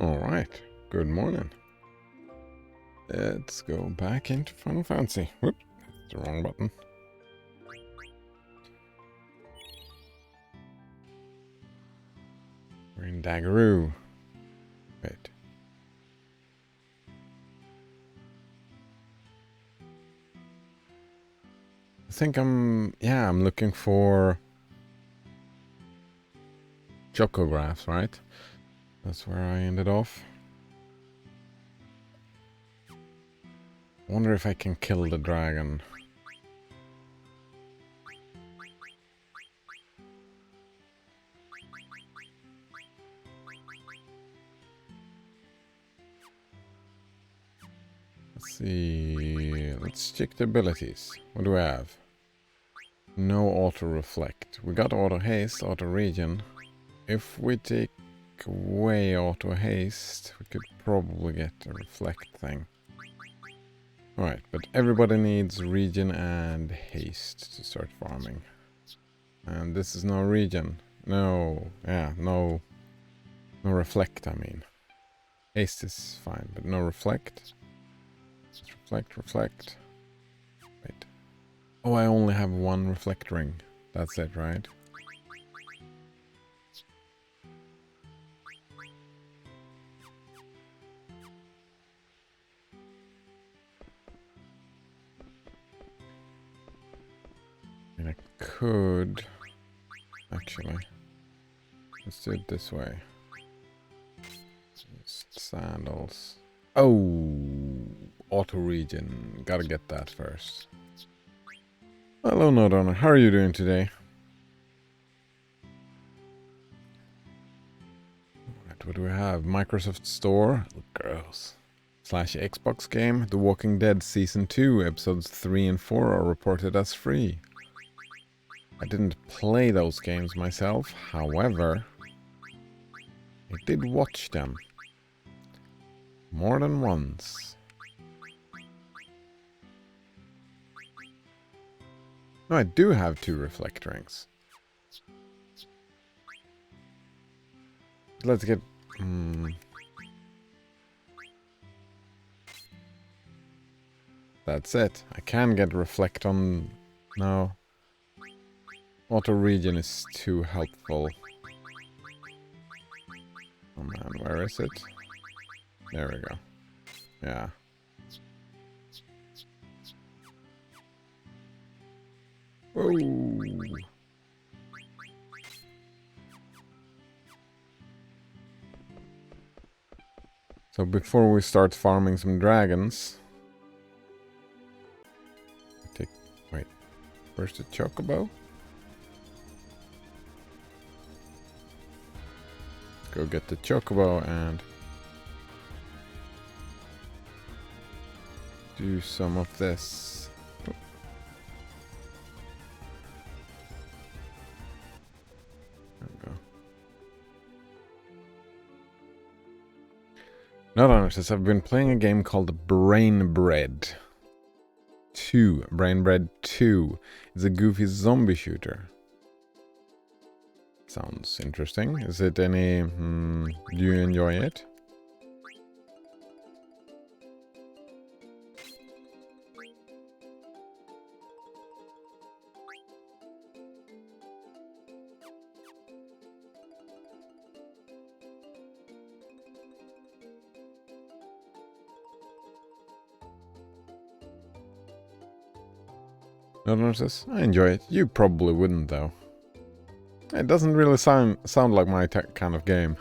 Alright, good morning. Let's go back into Final Fantasy. Whoop, that's the wrong button. We're in Daggeroo. Wait. I think I'm looking for chocographs, right? That's where I ended off. I wonder if I can kill the dragon. Let's see. Let's check the abilities. What do we have? No auto reflect. We got auto haste, auto regen. If we take away auto haste, we could probably get a reflect thing. Alright, but everybody needs regen and haste to start farming. And this is no regen. No reflect, I mean. Haste is fine, but no reflect. Let's reflect. Wait. Oh, I only have one reflect ring. That's it, right? And I could... Actually. Let's do it this way. Just sandals. Oh! Auto regen. Gotta get that first. Hello, Nodonor. How are you doing today? Alright, what do we have? Microsoft Store. Gross. /Xbox game. The Walking Dead Season 2, Episodes 3 and 4 are reported as free. I didn't play those games myself, however, I did watch them. More than once. No, I do have 2 reflect rings. Let's get... That's it. I can get reflect on... No. Auto regen is too helpful. Oh man, where is it? There we go. Yeah. Whoa. So before we start farming some dragons... Wait. Where's the chocobo? Go get the chocobo and do some of this. Oh. There we go. Not honest, I've been playing a game called Brainbread 2. Brainbread 2. It's a goofy zombie shooter. Sounds interesting. Is it any... do you enjoy it? No nurses? I enjoy it. You probably wouldn't though. It doesn't really sound like my kind of game.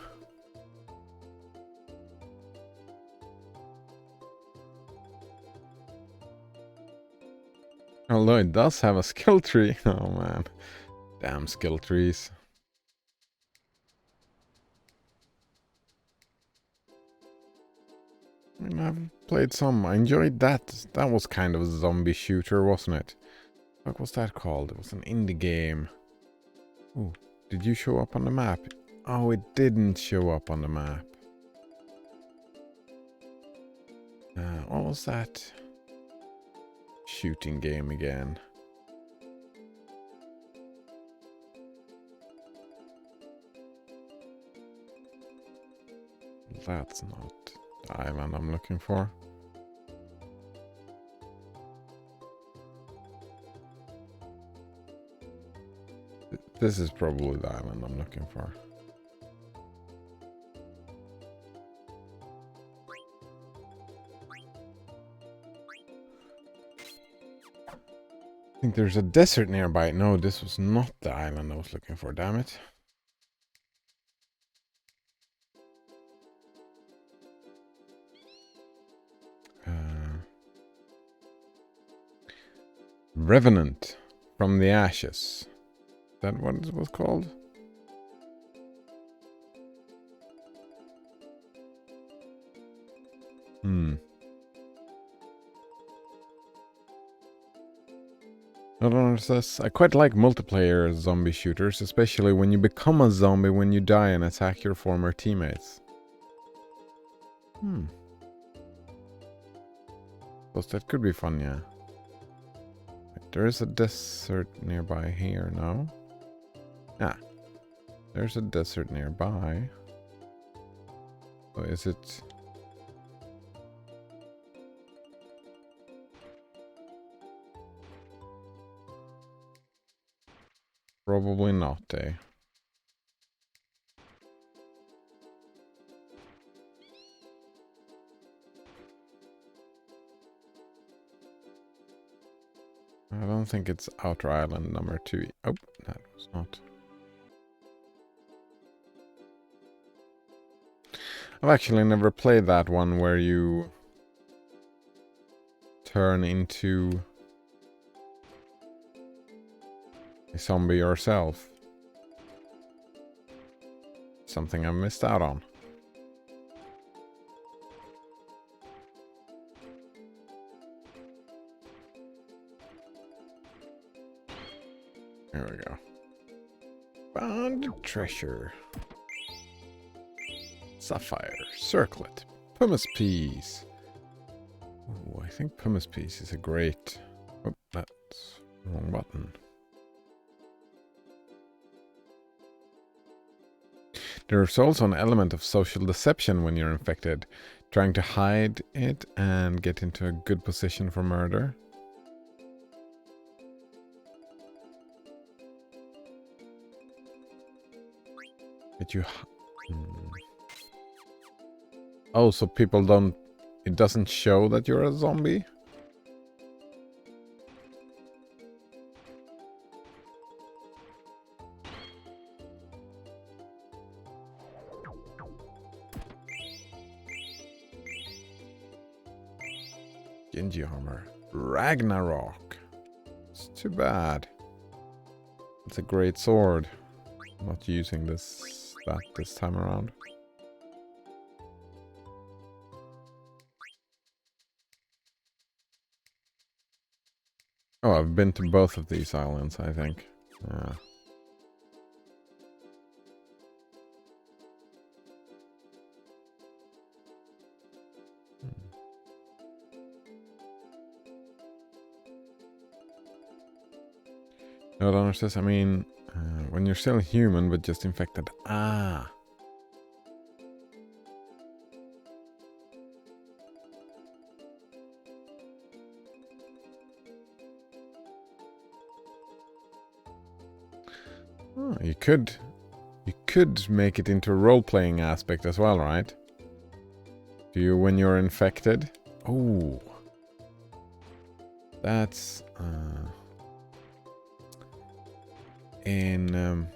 Although it does have a skill tree. Oh man. Damn skill trees. I mean, I've played some. I enjoyed that. That was kind of a zombie shooter, wasn't it? What was that called? It was an indie game. Ooh, did you show up on the map? Oh, it didn't show up on the map. What was that shooting game again? That's not the island I'm looking for. This is probably the island I'm looking for. I think there's a desert nearby. No, this was not the island I was looking for, damn it. Revenant from the Ashes. Is that what it was called? I quite like multiplayer zombie shooters, especially when you become a zombie when you die and attack your former teammates. Suppose that could be fun, yeah. There is a desert nearby here, no? Ah. There's a desert nearby. So is it... Probably not, eh? I don't think it's Outer Island number 2. Oh, that was not. I've actually never played that one where you turn into a zombie yourself. Something I missed out on. There we go. Found treasure. Sapphire, circlet, pumice piece. Oh, I think pumice piece is a great... Oh, that's the wrong button. There's also an element of social deception when you're infected, trying to hide it and get into a good position for murder. But you... Oh, so people don't... It doesn't show that you're a zombie? Genji armor. Ragnarok. It's too bad. It's a great sword. I'm not using this time around. Oh, I've been to both of these islands, I think. Yeah. No, Donner says, I mean, when you're still human but just infected. Ah. Oh, you could make it into a role-playing aspect as well, right? Do you when you're infected? Oh. That's in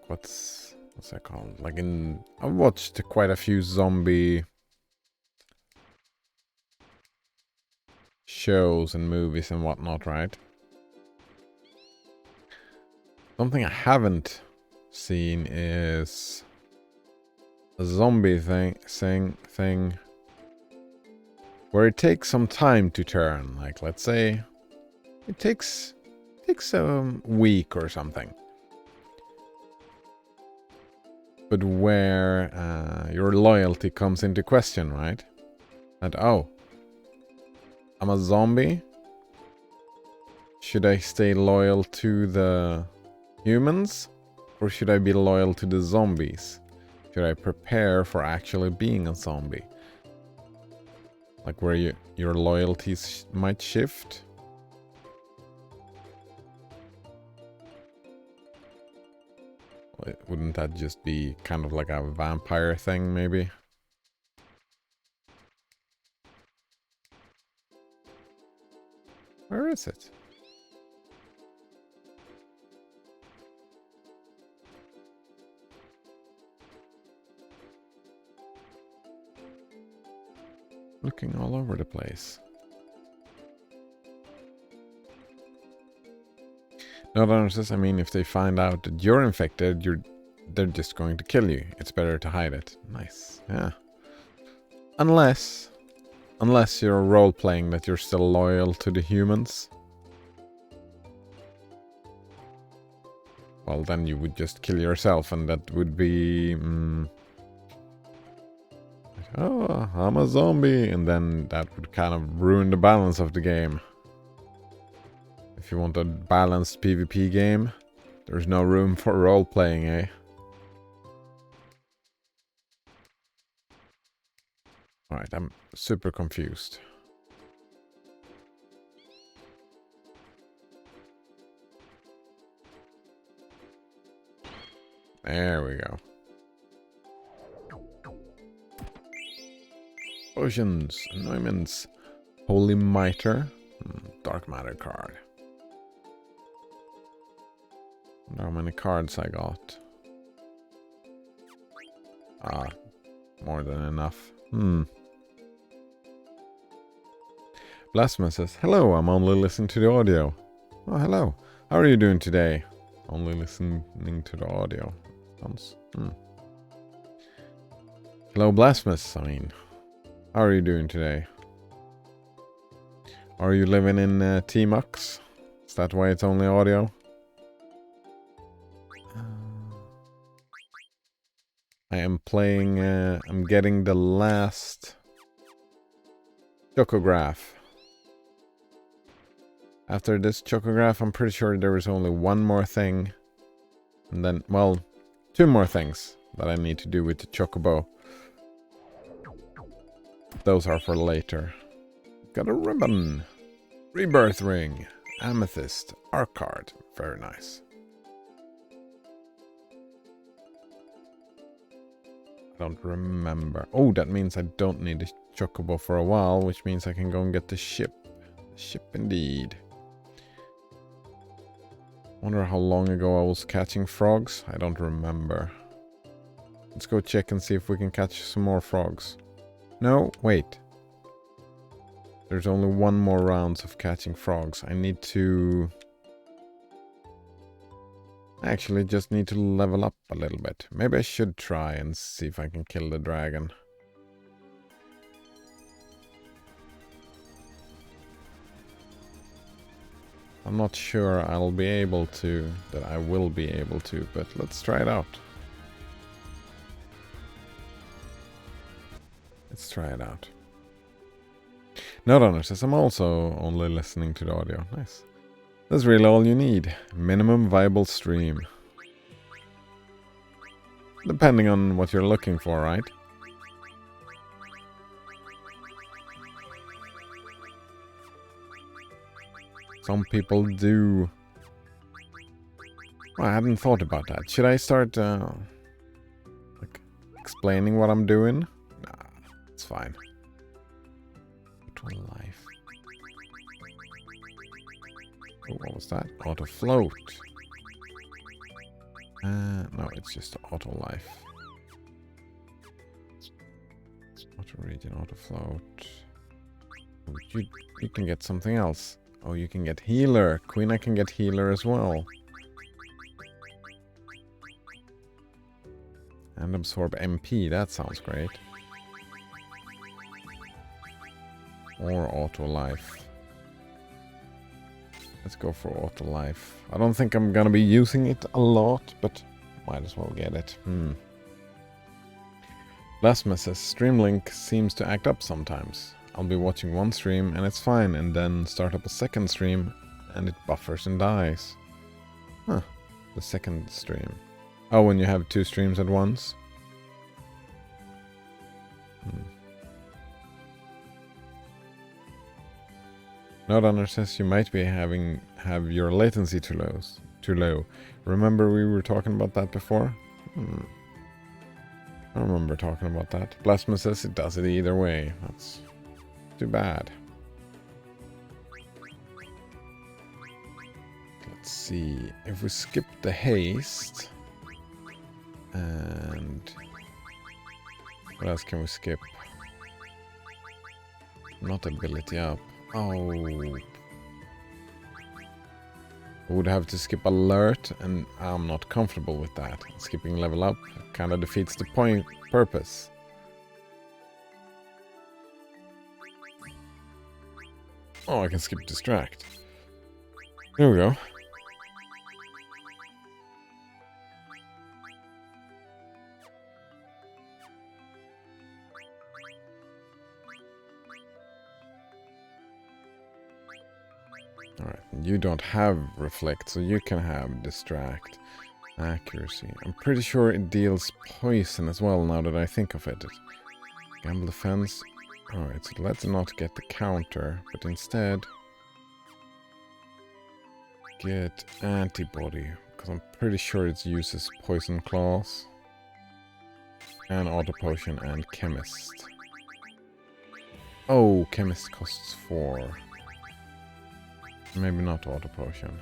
what's that called? Like in I've watched quite a few zombie shows and movies and whatnot, right? Something I haven't seen is a zombie thing where it takes some time to turn. Like, let's say it takes a week or something. But where your loyalty comes into question, right? And oh, I'm a zombie. Should I stay loyal to the humans? Or should I be loyal to the zombies? Should I prepare for actually being a zombie? Like where your loyalties might shift? Wouldn't that just be kind of like a vampire thing, maybe? Where is it? Looking all over the place. No, I mean, if they find out that you're infected, they're just going to kill you. It's better to hide it. Nice. Yeah. Unless you're role-playing that you're still loyal to the humans. Well, then you would just kill yourself, and that would be... oh, I'm a zombie! And then that would kind of ruin the balance of the game. If you want a balanced PvP game, there's no room for role-playing, eh? Alright, I'm super confused. There we go. Potions, anointments, holy mitre, dark matter card. Wonder how many cards I got. Ah, more than enough. Blasphemous says, hello, I'm only listening to the audio. Oh, hello. How are you doing today? Only listening to the audio. Sounds... Hello, Blasphemous, I mean. How are you doing today? Are you living in T-Mux? Is that why it's only audio? I am playing... I'm getting the last... Chocograph. After this Chocograph, I'm pretty sure there is only one more thing. And then, well, 2 more things that I need to do with the Chocobo. Those are for later. Got a ribbon. Rebirth ring. Amethyst. Arc card. Very nice. I don't remember. Oh, that means I don't need a Chocobo for a while, which means I can go and get the ship. The ship indeed. Wonder how long ago I was catching frogs. I don't remember. Let's go check and see if we can catch some more frogs. No, wait. There's only 1 more round of catching frogs. I need to... I actually just need to level up a little bit. Maybe I should try and see if I can kill the dragon. I'm not sure I'll be able to, that I will be able to, but let's try it out. Let's try it out. Note says I'm also only listening to the audio. Nice. That's really all you need. Minimum viable stream. Depending on what you're looking for, right? Some people do... Well, I hadn't thought about that. Should I start like explaining what I'm doing? Nah, it's fine. Auto life. Oh, what was that? Auto float. No, it's just auto life. Auto region, auto float. You can get something else. Oh, you can get healer. Queen, I can get healer as well. And absorb MP. That sounds great. Or auto life. Let's go for auto life. I don't think I'm gonna be using it a lot, but might as well get it. Blasphemous says Streamlink seems to act up sometimes. I'll be watching one stream and it's fine, and then start up a second stream and it buffers and dies. Huh. The second stream. Oh, when you have 2 streams at once? Not under says you might be have your latency too low. Remember we were talking about that before? I remember talking about that. Plasma says it does it either way. That's too bad. Let's see. If we skip the haste... And... What else can we skip? Not ability up. Oh. I would have to skip alert, and I'm not comfortable with that. Skipping level up kind of defeats the purpose. Oh, I can skip distract. There we go. Alright, you don't have reflect, so you can have distract. Accuracy. I'm pretty sure it deals poison as well now that I think of it. Gamble defense. Alright, so let's not get the counter, but instead get antibody, because I'm pretty sure it uses poison claws. And auto potion and chemist. Oh, chemist costs 4. Maybe not auto potion.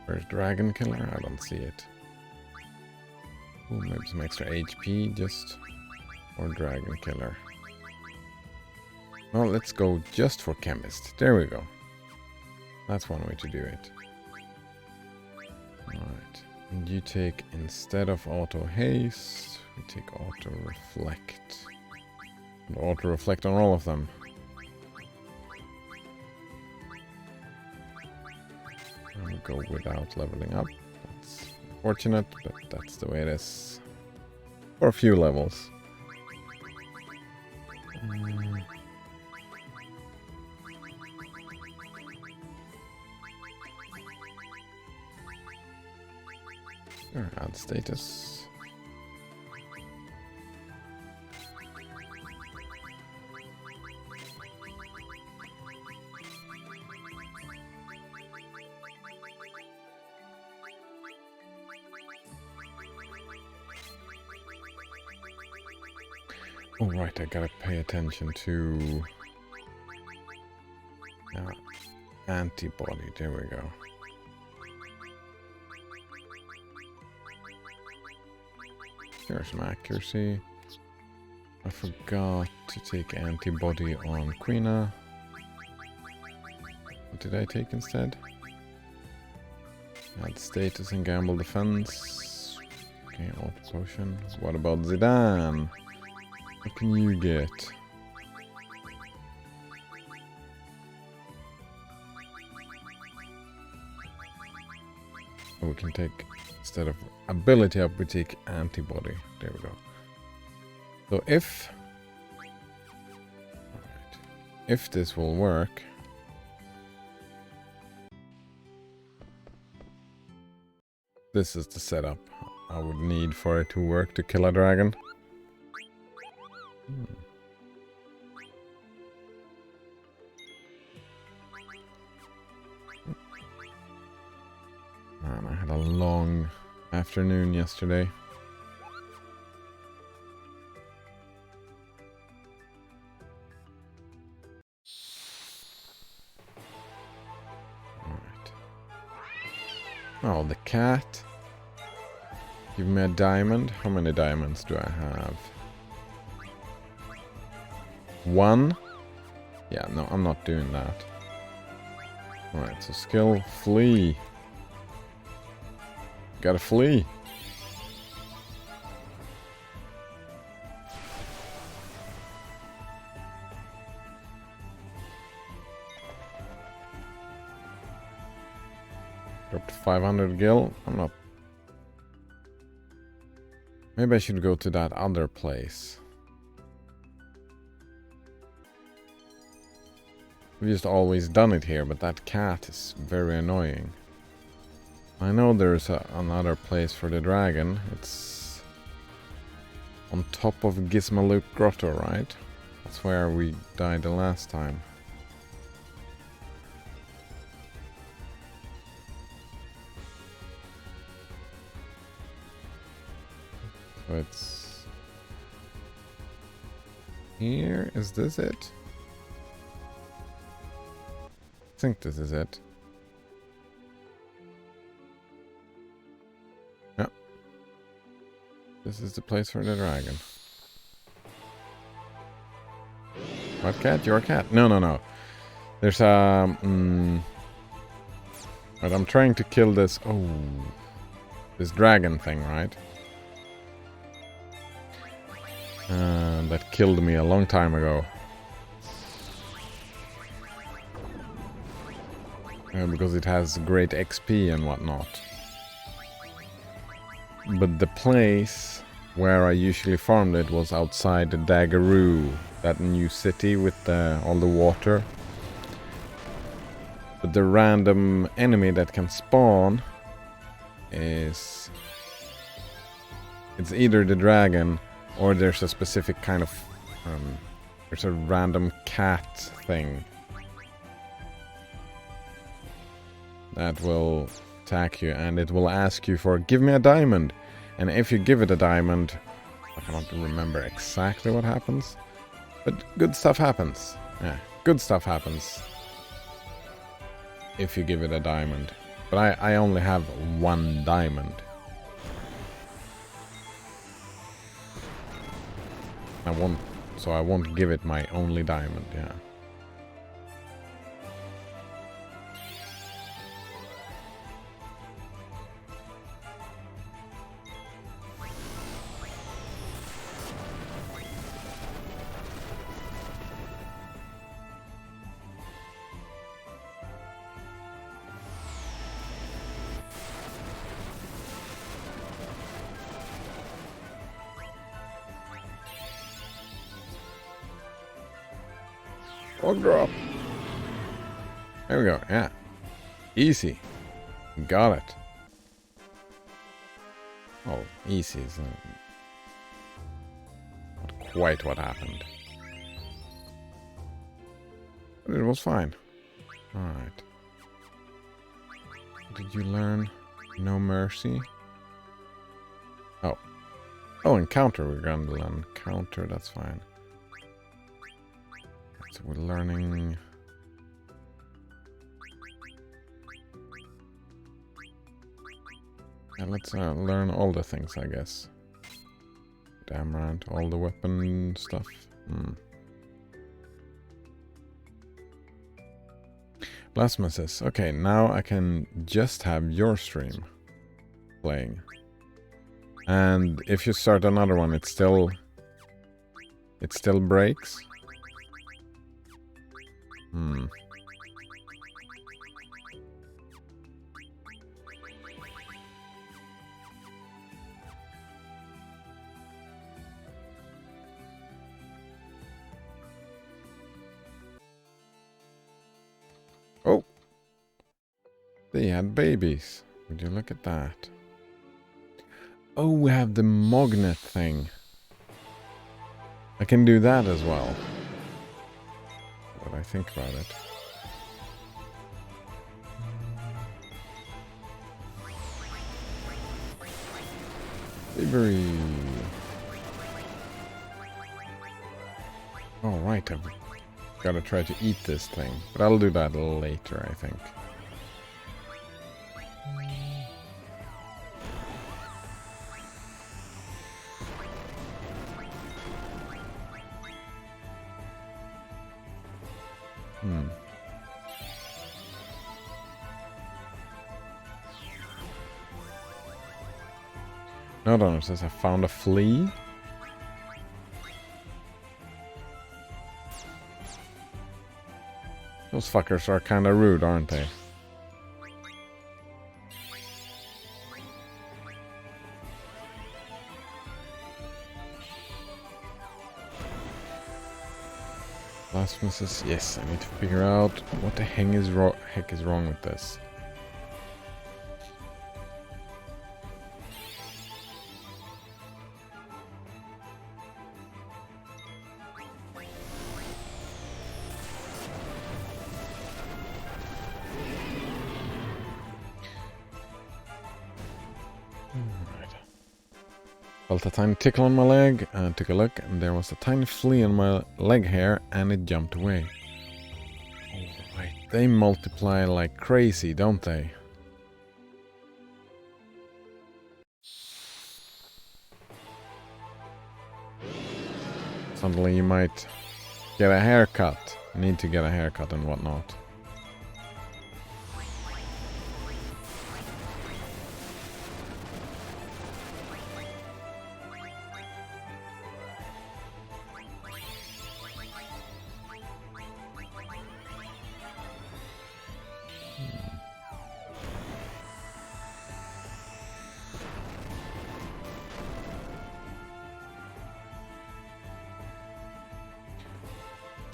Where's Dragon Killer? I don't see it. Ooh, maybe some extra HP just for Dragon Killer. Well, let's go just for Chemist. There we go. That's one way to do it. Alright. And you take, instead of auto haste, we take auto reflect. And auto reflect on all of them. And we'll go without leveling up. That's unfortunate, but that's the way it is. For a few levels. Sure, add status. Oh right, I gotta pay attention to antibody. There we go. There's some accuracy. I forgot to take antibody on Queena. What did I take instead? Add status and gamble defense. Okay, auto potion. What about Zidane? What can you get? Oh, we can take, instead of ability up, we take antibody. There we go. So if... Alright. If this will work... This is the setup I would need for it to work to kill a dragon. Man, I had a long afternoon yesterday. Alright. Oh, the cat. Give me a diamond. How many diamonds do I have? 1? Yeah, no, I'm not doing that. Alright, so skill, flee. Gotta flee. Dropped 500 gil. I'm not... Maybe I should go to that other place. We've just always done it here, but that cat is very annoying. I know there's another place for the dragon. It's on top of Gizmaloop Grotto, right? That's where we died the last time. So it's... here? Is this it? I think this is it. Yep. This is the place for the dragon. What cat? Your cat? No, no, no. There's a... but I'm trying to kill this... oh... this dragon thing, right? That killed me a long time ago. Because it has great XP and whatnot. But the place where I usually farmed it was outside the Daggeroo, that new city with all the water. But the random enemy that can spawn is... it's either the dragon or there's a specific kind of... there's a random cat thing that will attack you, and it will ask you for, give me a diamond. And if you give it a diamond, I cannot remember exactly what happens, but good stuff happens. Yeah, good stuff happens if you give it a diamond. But I only have one diamond. I won't give it my only diamond, yeah. Log drop. There we go, yeah. Easy. Got it. Oh, easy is not quite what happened. But it was fine. Alright. Did you learn no mercy? Oh. Oh, encounter. We're going to learn counter, that's fine. So we're learning... yeah, let's learn all the things, I guess. Damrant, all the weapon stuff. Blasphemous. Okay, now I can just have your stream playing. And if you start another one, it still breaks. Oh, they had babies. Would you look at that? Oh, we have the magnet thing. I can do that as well. What I think about it. Baby. Oh, right. I've got to try to eat this thing. But I'll do that a little later, I think. No, no, it says I found a flea. Those fuckers are kind of rude, aren't they? Blasphemous. Yes, I need to figure out what the heck is wrong with this. Felt a tiny tickle on my leg and took a look, and there was a tiny flea on my leg hair, and it jumped away. Alright, they multiply like crazy, don't they? Suddenly you might get a haircut, need to get a haircut and whatnot.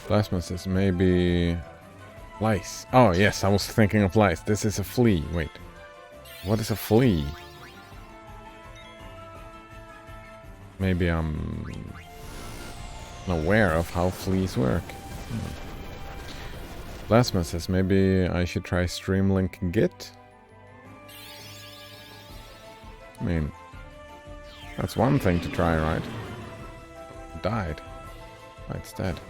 Plasma says maybe lice. Oh yes, I was thinking of lice. This is a flea. Wait, what is a flea? Maybe I'm aware of how fleas work. Plasma says maybe I should try Streamlink Git. I mean, that's one thing to try, right? Died. Oh, it's dead.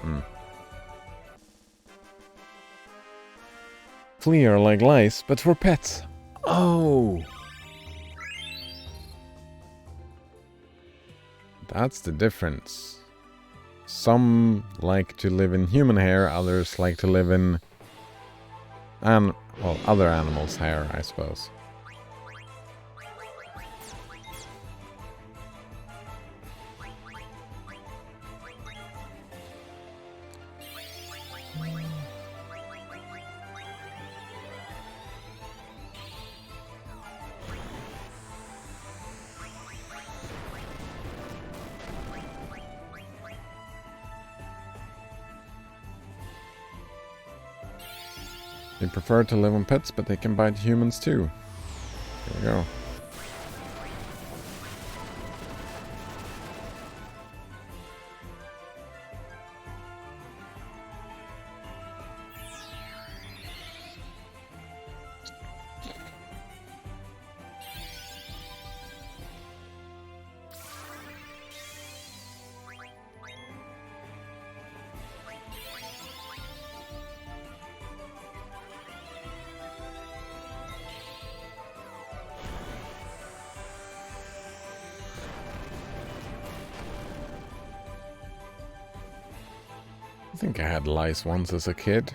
Flea are like lice, but for pets. Oh! That's the difference. Some like to live in human hair, others like to live in other animals' hair, I suppose. They prefer to live on pets, but they can bite humans too. There we go. I think I had lice once as a kid.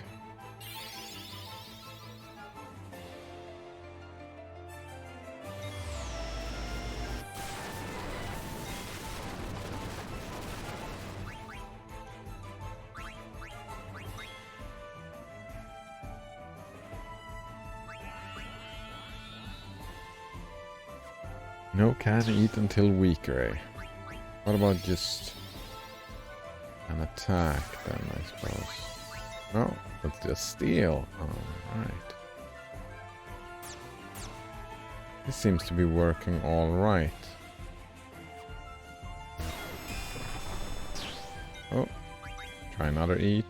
No can eat until weaker, eh? What about just an attack then, I suppose? No, let's just steal. Alright. This seems to be working alright. Oh, try another eat.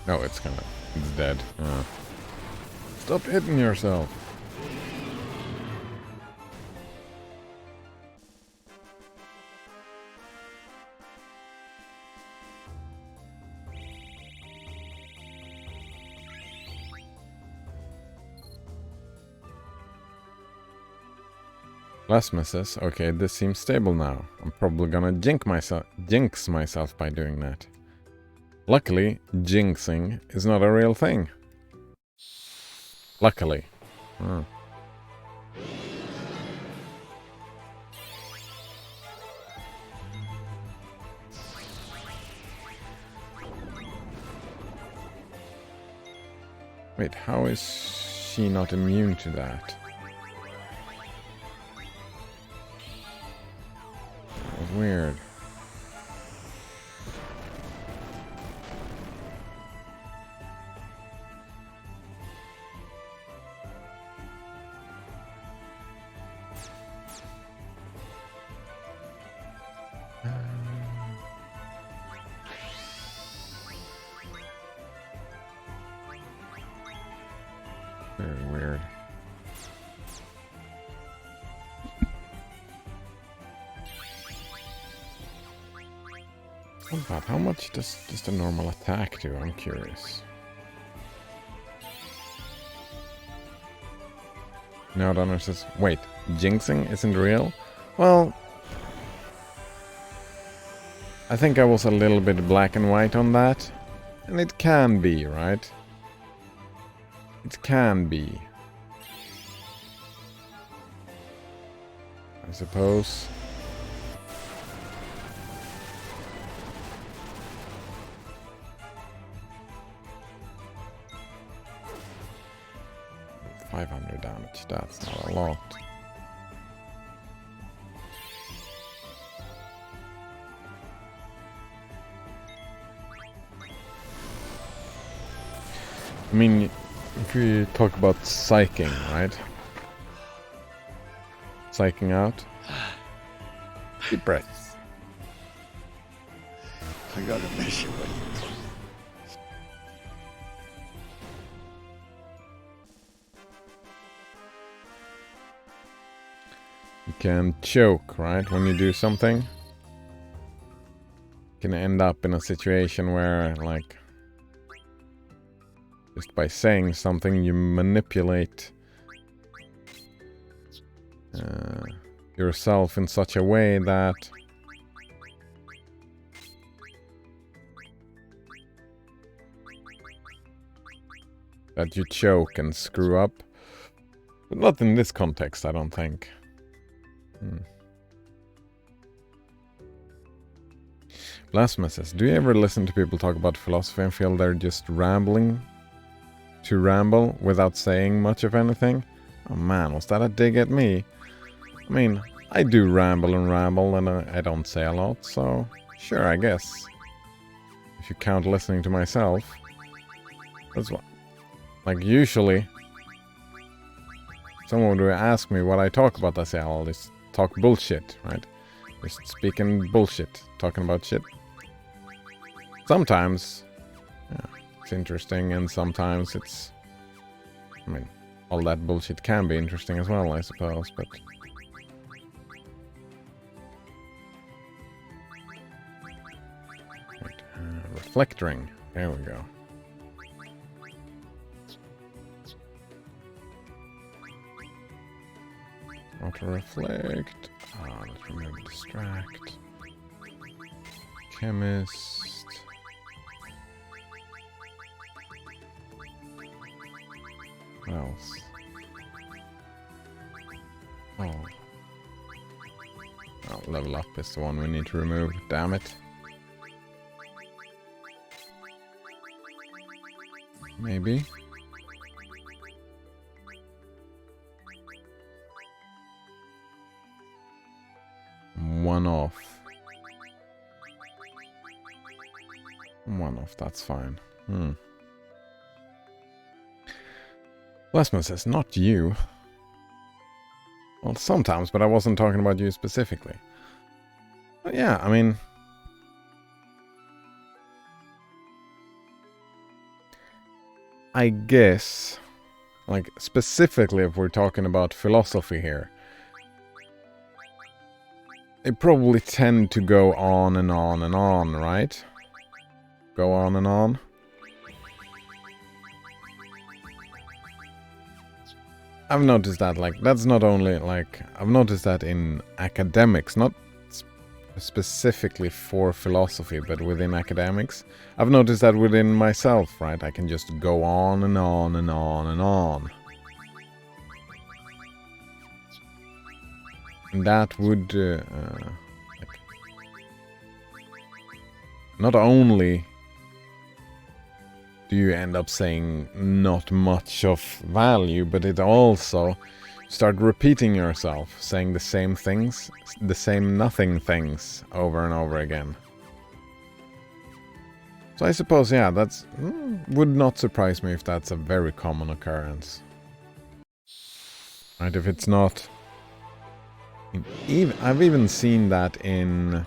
No, it's dead. Stop hitting yourself. Plasma says, okay, this seems stable now. I'm probably gonna jinx myself by doing that. Luckily, jinxing is not a real thing. Luckily. Wait, how is she not immune to that? That was weird. Very weird. But how much does the normal attack do? I'm curious. No, Donner says, wait, jinxing isn't real? Well, I think I was a little bit black and white on that. And it can be, right? It can be. I suppose. $500 damage, that's not a lot. I mean, if we talk about psyching, right? Psyching out. Deep breaths. I gotta miss you, buddy. You can choke, right? When you do something. You can end up in a situation where, like, just by saying something, you manipulate yourself in such a way that you choke and screw up. But not in this context, I don't think. Blasphemous says, do you ever listen to people talk about philosophy and feel they're just rambling to ramble without saying much of anything? Oh man, was that a dig at me? I mean, I do ramble and I don't say a lot, so sure, I guess. If you count listening to myself. That's what. Like, usually, someone would ask me what I talk about. I say, I'll just talk bullshit, right? Just speaking bullshit, talking about shit. Sometimes, yeah, it's interesting, and sometimes it's... I mean, all that bullshit can be interesting as well, I suppose, but... Right, reflectoring. There we go. Auto-reflect. Let's remove distract. Chemist. What else? Oh. Level up is the one we need to remove. Damn it. Maybe. One off. One off, that's fine. Lesman says, not you. Well, sometimes, but I wasn't talking about you specifically. But yeah, I mean... I guess, like, specifically if we're talking about philosophy here, they probably tend to go on and on and on, right? Go on and on. I've noticed that, like, that's not only, like, I've noticed that in academics, not specifically for philosophy, but within academics. I've noticed that within myself, right? I can just go on and on and on and on. And that would, like, not only do you end up saying not much of value, but it also start repeating yourself, saying the same things, the same nothing things over and over again. So I suppose, yeah, that's would not surprise me if that's a very common occurrence. Right, if it's not... I've even seen that in...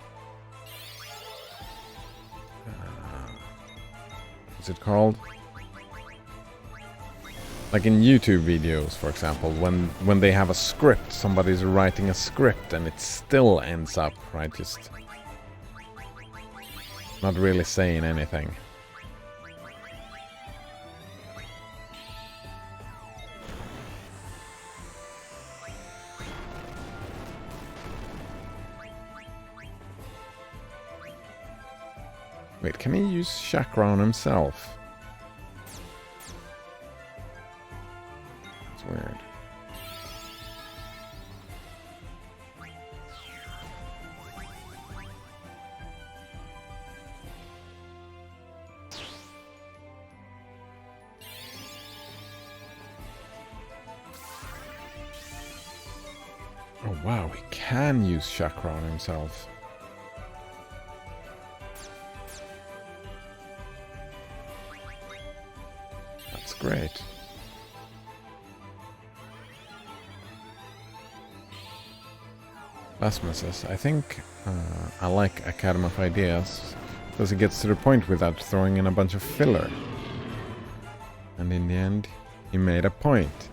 what's it called? Like in YouTube videos, for example, when they have a script, somebody's writing a script and it still ends up, right, just not really saying anything. Wait, can he use chakra on himself? It's weird. Oh wow, he can use chakra on himself. That's great. Lasma says, I think I like Academy of Ideas because it gets to the point without throwing in a bunch of filler. And in the end, he made a point.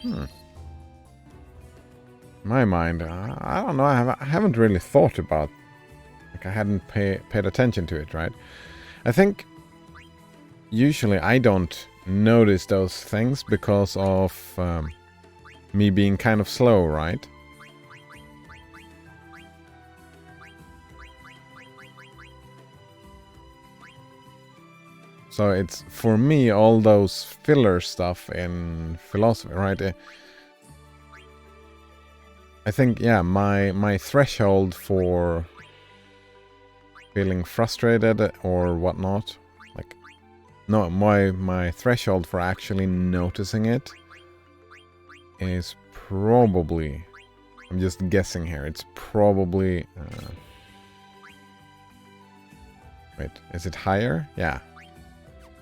In my mind, I don't know, I haven't really thought about, like I hadn't paid attention to it, right? I think usually I don't notice those things because of me being kind of slow, right? So it's, for me, all those filler stuff in philosophy, right? I think, yeah, my threshold for feeling frustrated or whatnot, like, no, my threshold for actually noticing it is probably, I'm just guessing here, it's probably, wait, is it higher? Yeah.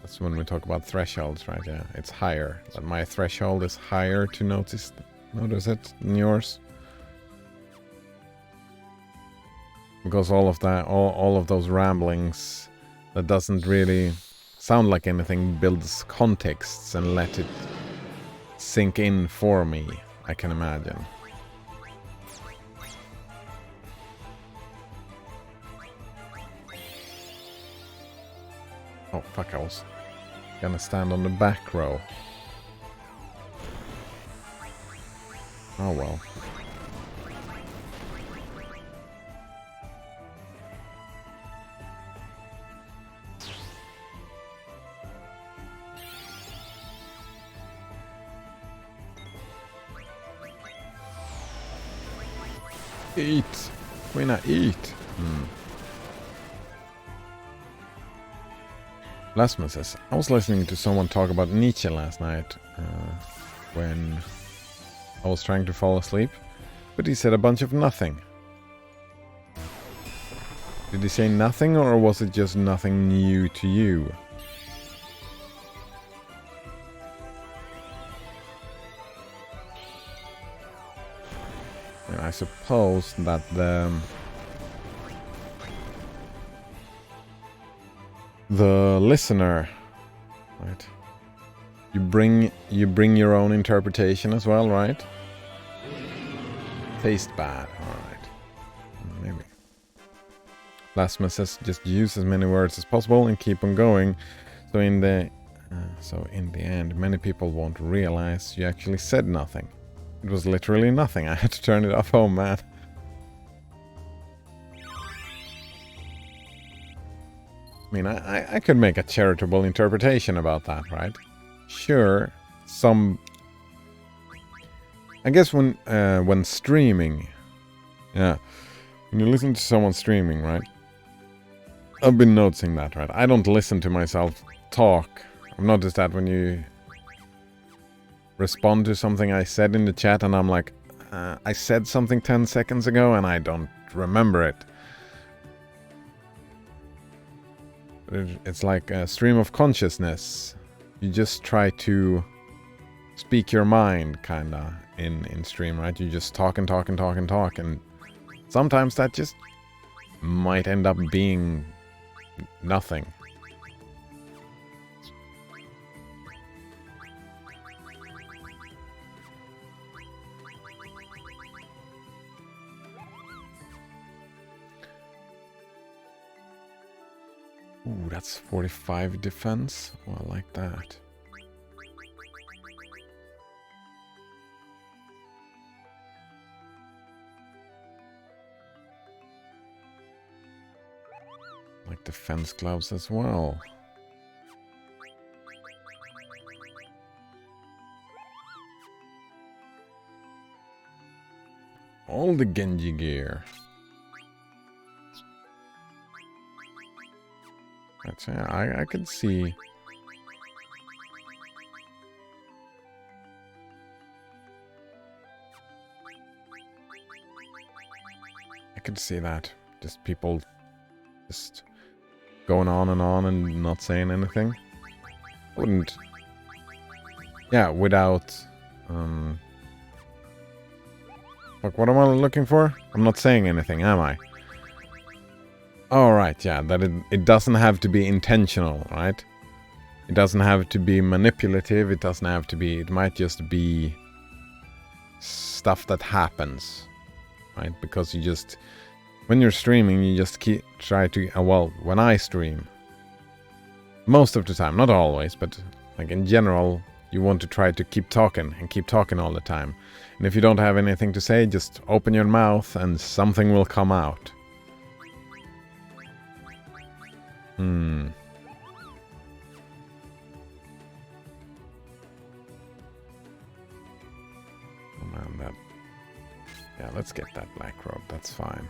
That's when we talk about thresholds, right? Yeah, it's higher. But my threshold is higher to notice it than yours. Because all of that, all of those ramblings that doesn't really sound like anything builds contexts and let it sink in for me, I can imagine. Oh, fuck, I was gonna stand on the back row. Oh well. Eat! Quina, eat! Lasma says, I was listening to someone talk about Nietzsche last night when I was trying to fall asleep, but he said a bunch of nothing. Did he say nothing, or was it just nothing new to you? And I suppose that the listener, right? You bring your own interpretation as well, right? Taste bad, alright. Maybe. Lasma says just use as many words as possible and keep on going. So in the end, many people won't realize you actually said nothing. It was literally nothing. I had to turn it off. Oh man. I mean, I could make a charitable interpretation about that, right? Sure, I guess when streaming, yeah, when you listen to someone streaming, right? I've been noticing that, right? I don't listen to myself talk. I've noticed that when you respond to something I said in the chat and I'm like, I said something 10 seconds ago and I don't remember it. It's like a stream of consciousness. You just try to speak your mind, kinda, in stream, right? You just talk and talk and talk and talk, and sometimes that just might end up being nothing. Ooh, that's 45 defense. Oh, I like that. Like defense gloves as well. All the Genji gear. That's, yeah, I could see. I could see that. Just people just going on and not saying anything. Wouldn't. Yeah, without. Look, what am I looking for? I'm not saying anything, am I? Alright, yeah, that it doesn't have to be intentional, right? It doesn't have to be manipulative, it doesn't have to be... It might just be stuff that happens, right? Because you just... When you're streaming, you just try to... well, when I stream, most of the time, not always, but like in general, you want to try to keep talking and keep talking all the time. And if you don't have anything to say, just open your mouth and something will come out. Oh man, that... Yeah, let's get that black robe, that's fine.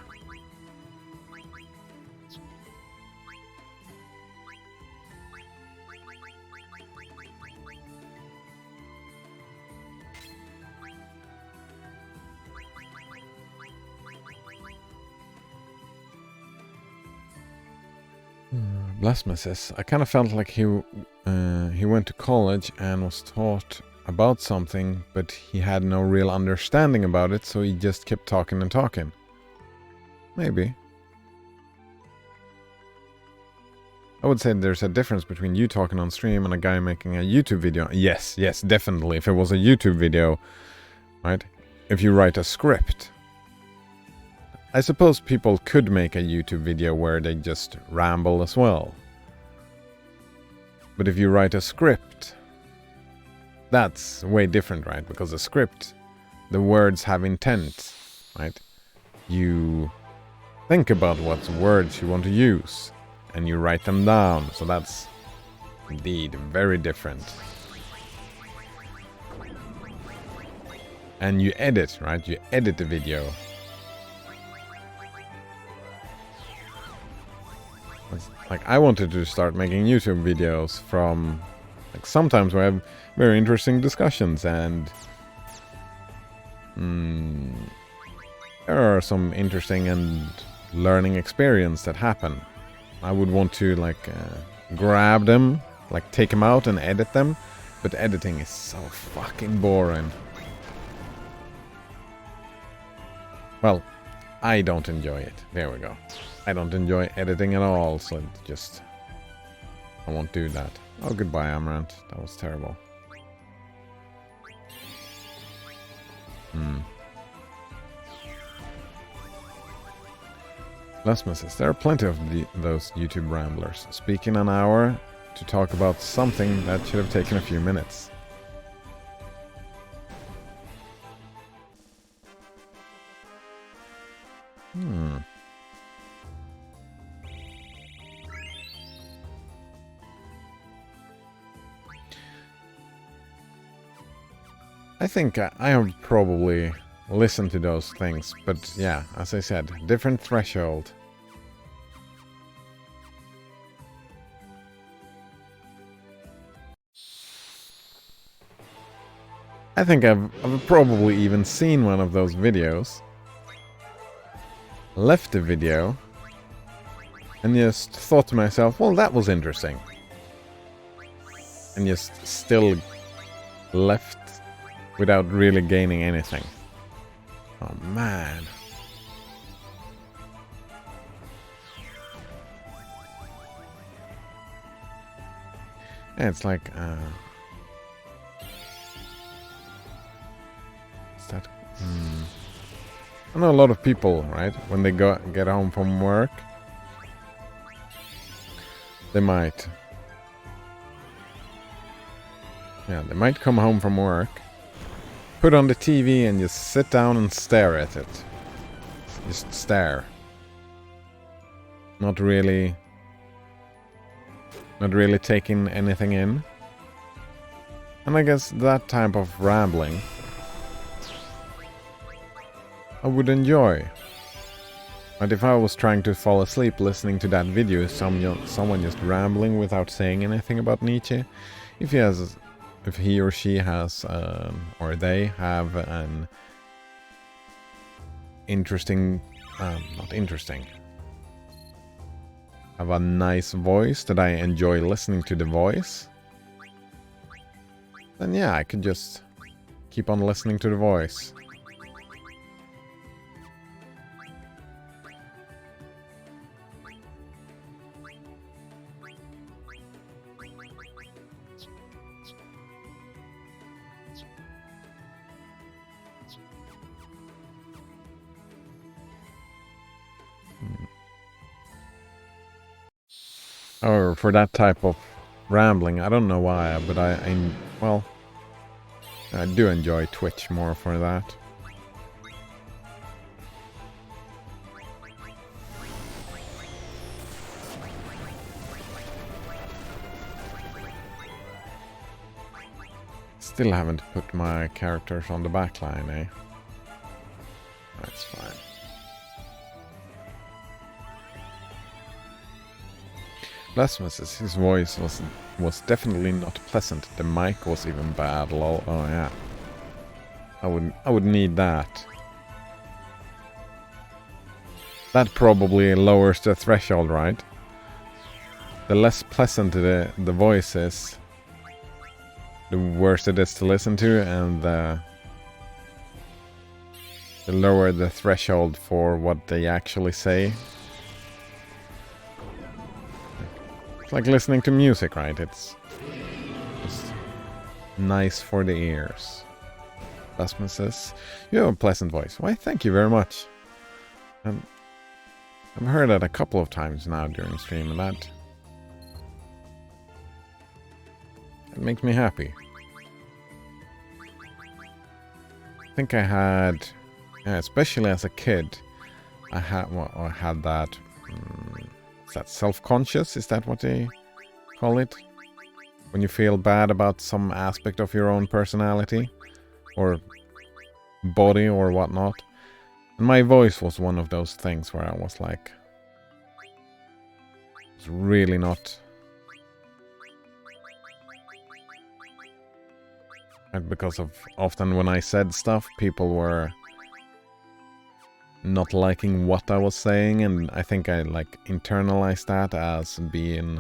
Blasphemous says, I kind of felt like he went to college and was taught about something, but he had no real understanding about it, so he just kept talking and talking. Maybe. I would say there's a difference between you talking on stream and a guy making a YouTube video. Yes, yes, definitely. If it was a YouTube video, right? If you write a script, I suppose people could make a YouTube video where they just ramble as well. But if you write a script, that's way different, right? Because a script, the words have intent, right? You think about what words you want to use, and you write them down. So that's indeed very different. And you edit, right? You edit the video. Like, I wanted to start making YouTube videos from... Like, sometimes we have very interesting discussions, and... there are some interesting and learning experience that happen. I would want to, like, grab them, like, take them out and edit them, but editing is so fucking boring. Well, I don't enjoy it. There we go. I don't enjoy editing at all, so just... I won't do that. Oh, goodbye, Amaranth. That was terrible. Lasmus says, there are plenty of those YouTube ramblers, speaking an hour to talk about something that should have taken a few minutes. I think I have probably listened to those things, but yeah, as I said, different threshold. I think I've probably even seen one of those videos, left the video, and just thought to myself, well, that was interesting. And just still left without really gaining anything. Oh man. Yeah, it's like is that I know a lot of people, right? When they get home from work, they might come home from work, put on the TV and just sit down and stare at it. Just stare. Not really taking anything in. And I guess that type of rambling I would enjoy. But if I was trying to fall asleep listening to that video, someone just rambling without saying anything about Nietzsche, if he or she has, or they have an interesting, not interesting, have a nice voice that I enjoy listening to the voice, then yeah, I could just keep on listening to the voice. Or for that type of rambling, I don't know why, but I do enjoy Twitch more for that. Still haven't put my characters on the backline, eh? That's fine. Blasphemous, his voice was definitely not pleasant. The mic was even bad, lol. Oh yeah. I would need that. That probably lowers the threshold, right? The less pleasant the voice is, the worse it is to listen to, and the lower the threshold for what they actually say. It's like listening to music, right? It's just nice for the ears. Basman says, you have a pleasant voice. Why, thank you very much. I've heard that a couple of times now during stream, and that makes me happy. I think I had, especially as a kid, I had that. Is that self-conscious? Is that what they call it? When you feel bad about some aspect of your own personality or body or whatnot. And my voice was one of those things where I was like, it's really not. And because of often when I said stuff, people were not liking what I was saying, and I think I like internalized that as being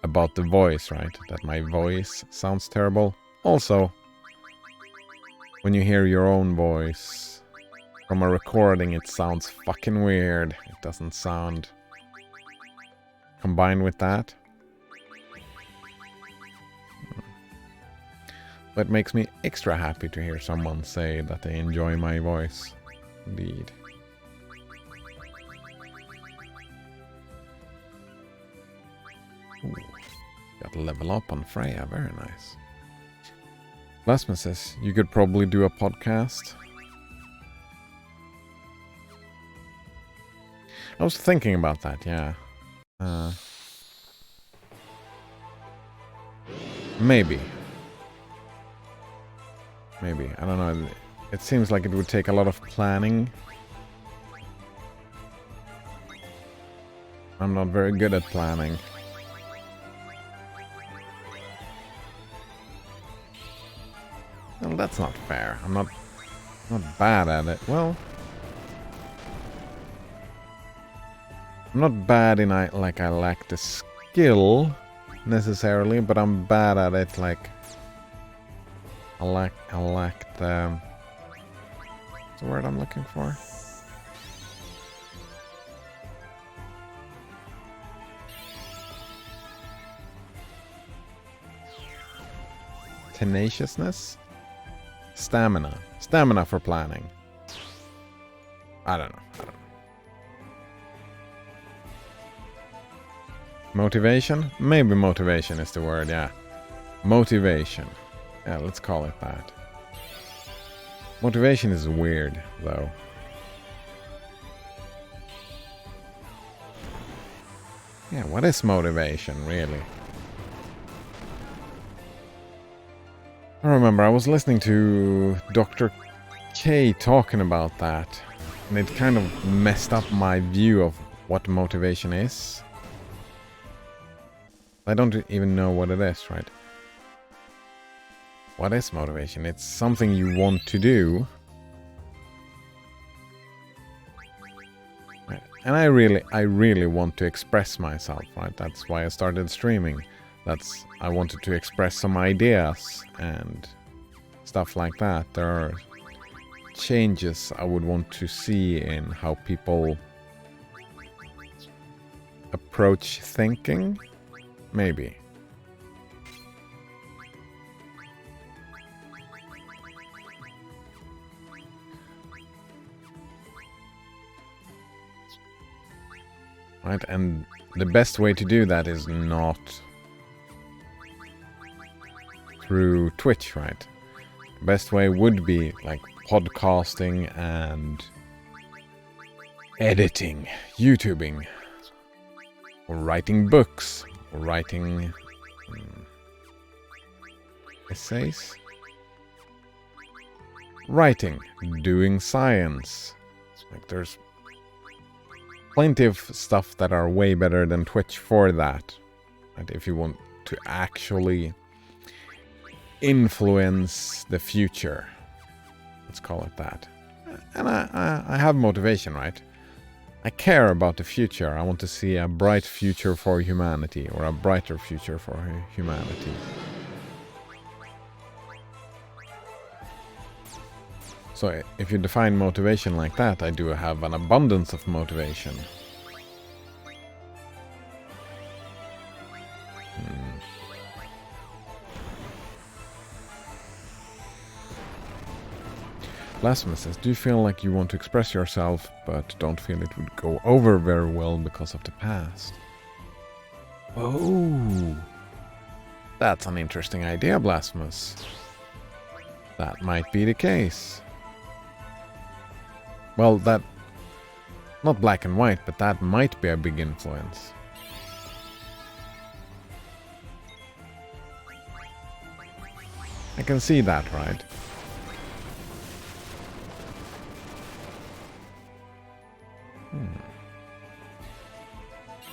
about the voice, right? That my voice sounds terrible. Also, when you hear your own voice from a recording, it sounds fucking weird. It doesn't sound combined with that. But it makes me extra happy to hear someone say that they enjoy my voice. Indeed. Ooh, got to level up on Freya, very nice. Blasphemy says, you could probably do a podcast. I was thinking about that, yeah. Maybe. Maybe, I don't know. It seems like it would take a lot of planning. I'm not very good at planning. Well, that's not fair. I'm not bad at it. Well, I'm not bad in I lack the skill necessarily, but I'm bad at it. Like I lack the. What's the word I'm looking for? tenaciousness? Stamina. Stamina for planning. I don't know. Motivation? Maybe motivation is the word, yeah. Motivation. Yeah, let's call it that. Motivation is weird, though. Yeah, what is motivation, really? I remember I was listening to Dr. K talking about that, and it kind of messed up my view of what motivation is. I don't even know what it is, right? What is motivation? It's something you want to do. And I really want to express myself, right? That's why I started streaming. I wanted to express some ideas and stuff like that. There are changes I would want to see in how people approach thinking, maybe. Right, and the best way to do that is not through Twitch, right? The best way would be like podcasting and editing, YouTubing, or writing books, or writing essays. Writing, doing science. Like there's plenty of stuff that are way better than Twitch for that. And if you want to actually influence the future, let's call it that. And I have motivation, right? I care about the future. I want to see a bright future for humanity, or a brighter future for humanity. So if you define motivation like that, I do have an abundance of motivation. Blasphemous says, do you feel like you want to express yourself, but don't feel it would go over very well because of the past? Oh, that's an interesting idea, Blasphemous. That might be the case. Well, that... not black and white, but that might be a big influence. I can see that, right?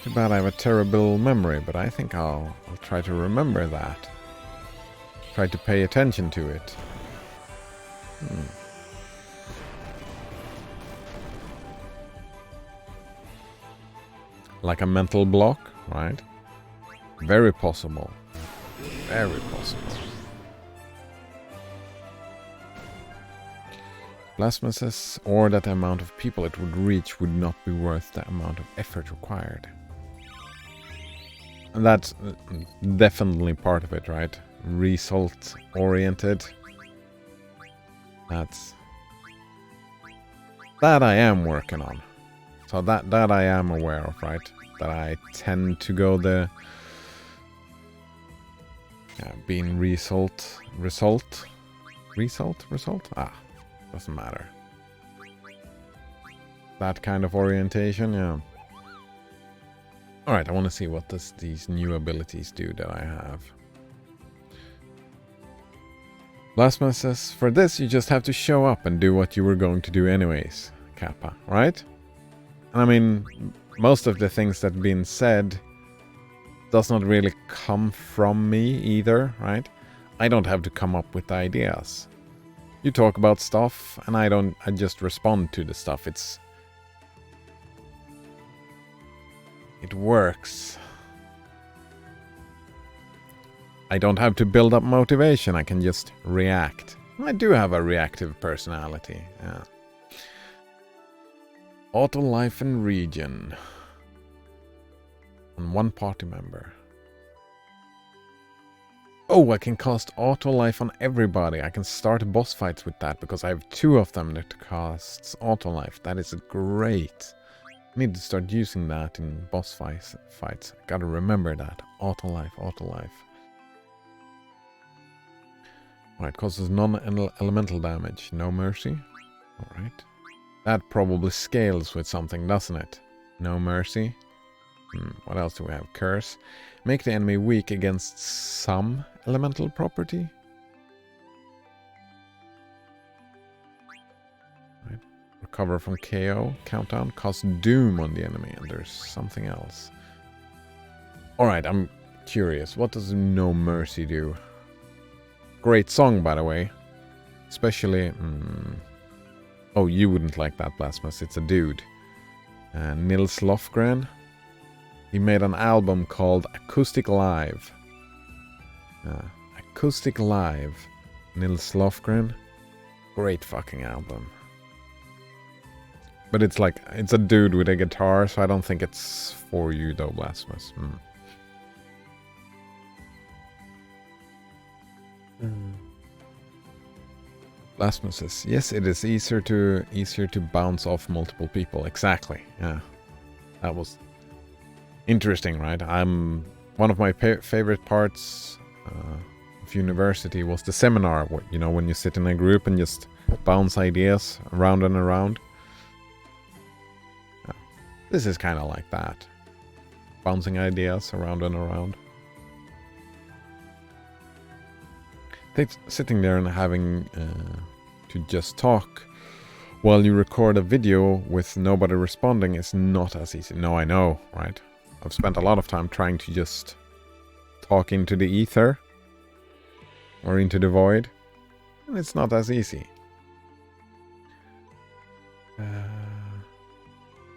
Too bad I have a terrible memory, but I think I'll try to remember that. Try to pay attention to it. Like a mental block, right? Very possible. Very possible. Blasphemous says, or that the amount of people it would reach would not be worth the amount of effort required. And that's definitely part of it, right? Result-oriented. That I am working on. So that I am aware of, right? That I tend to go the being result. Ah, doesn't matter. That kind of orientation, yeah. Alright, I want to see what these new abilities do that I have. Blasphemous says, for this you just have to show up and do what you were going to do anyways, Kappa, right? And I mean, most of the things that have been said does not really come from me either, right? I don't have to come up with ideas. You talk about stuff and I just respond to the stuff. It works. I don't have to build up motivation, I can just react. I do have a reactive personality, yeah. Auto life and region. And one party member. Oh, I can cast auto life on everybody. I can start boss fights with that because I have 2 of them that casts auto life. That is great. I need to start using that in boss fights. Gotta remember that. Auto life, auto life. Alright, causes non-elemental damage. No mercy. Alright. That probably scales with something, doesn't it? No mercy. What else do we have? Curse. Make the enemy weak against some elemental property. Right. Recover from KO. Countdown. Cause doom on the enemy. And there's something else. Alright, I'm curious. What does No Mercy do? Great song, by the way. Especially... Oh, you wouldn't like that, Blasphemous. It's a dude. Nils Lofgren. He made an album called Acoustic Live. Acoustic Live. Nils Lofgren. Great fucking album. But it's like, it's a dude with a guitar, so I don't think it's for you though, Blasphemous. Blasphemous says, yes, it is easier to bounce off multiple people. Exactly, yeah. That was interesting, right? One of my favorite parts of university was the seminar. You know, when you sit in a group and just bounce ideas around and around. Yeah. This is kind of like that. Bouncing ideas around and around. Sitting there and having to just talk while you record a video with nobody responding is not as easy. No, I know, right? I've spent a lot of time trying to just talk into the ether or into the void, and it's not as easy.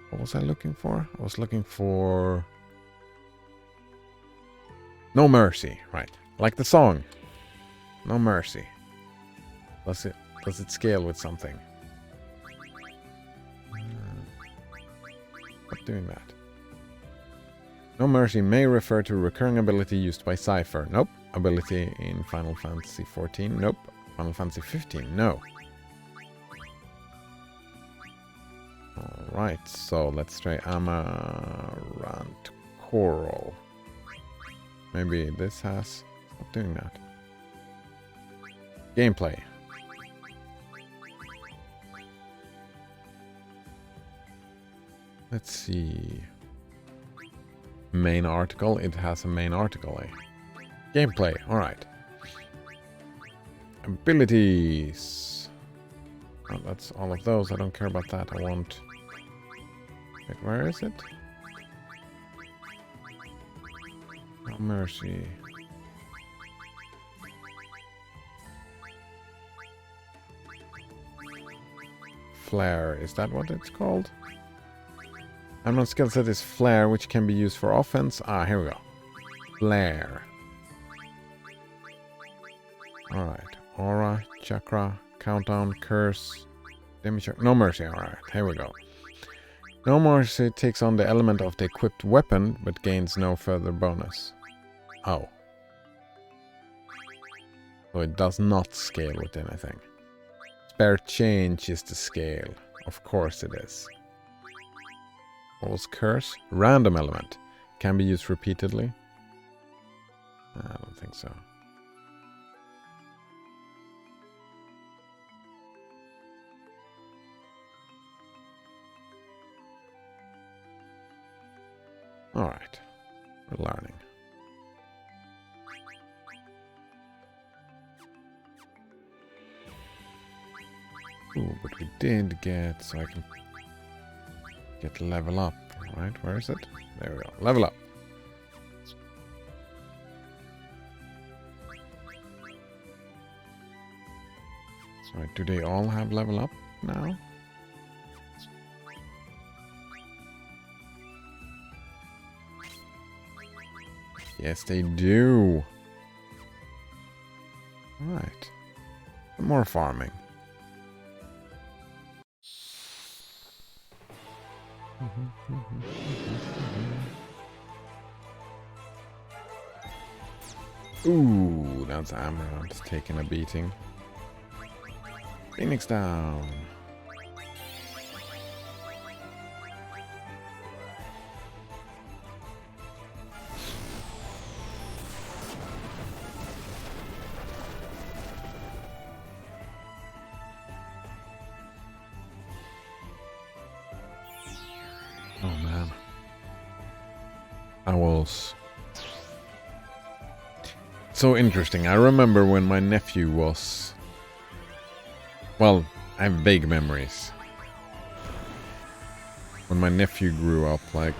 What was I looking for? I was looking for No Mercy, right? Like the song. No Mercy. Does it scale with something? Not doing that. No Mercy may refer to a recurring ability used by Cypher. Nope. Ability in Final Fantasy XIV. Nope. Final Fantasy 15. No. Alright, so let's try Amaranth Coral. Maybe this has... Stop doing that. Gameplay. Let's see. Main article. It has a main article, eh? Gameplay. Alright. Abilities. Oh, that's all of those. I don't care about that. I want... Wait, where is it? No Mercy. Flare. Is that what it's called? Emerald skill set is Flare, which can be used for offense. Ah, here we go. Flare. Alright. Aura, Chakra, Countdown, Curse, Damage. No Mercy. Alright, here we go. No Mercy takes on the element of the equipped weapon, but gains no further bonus. Oh. So it does not scale with anything. Spare change is the scale. Of course it is. What was Curse? Random element. Can be used repeatedly. I don't think so. Alright. We're learning. Ooh, but we did get... So I can... Get level up, right? Where is it? There we go. Level up. So, do they all have level up now? Yes, they do. Right. More farming. Ooh, that's Amaranth taking a beating. Phoenix down. Oh man. I was so interesting. I remember when my nephew was... Well, I have vague memories. When my nephew grew up, like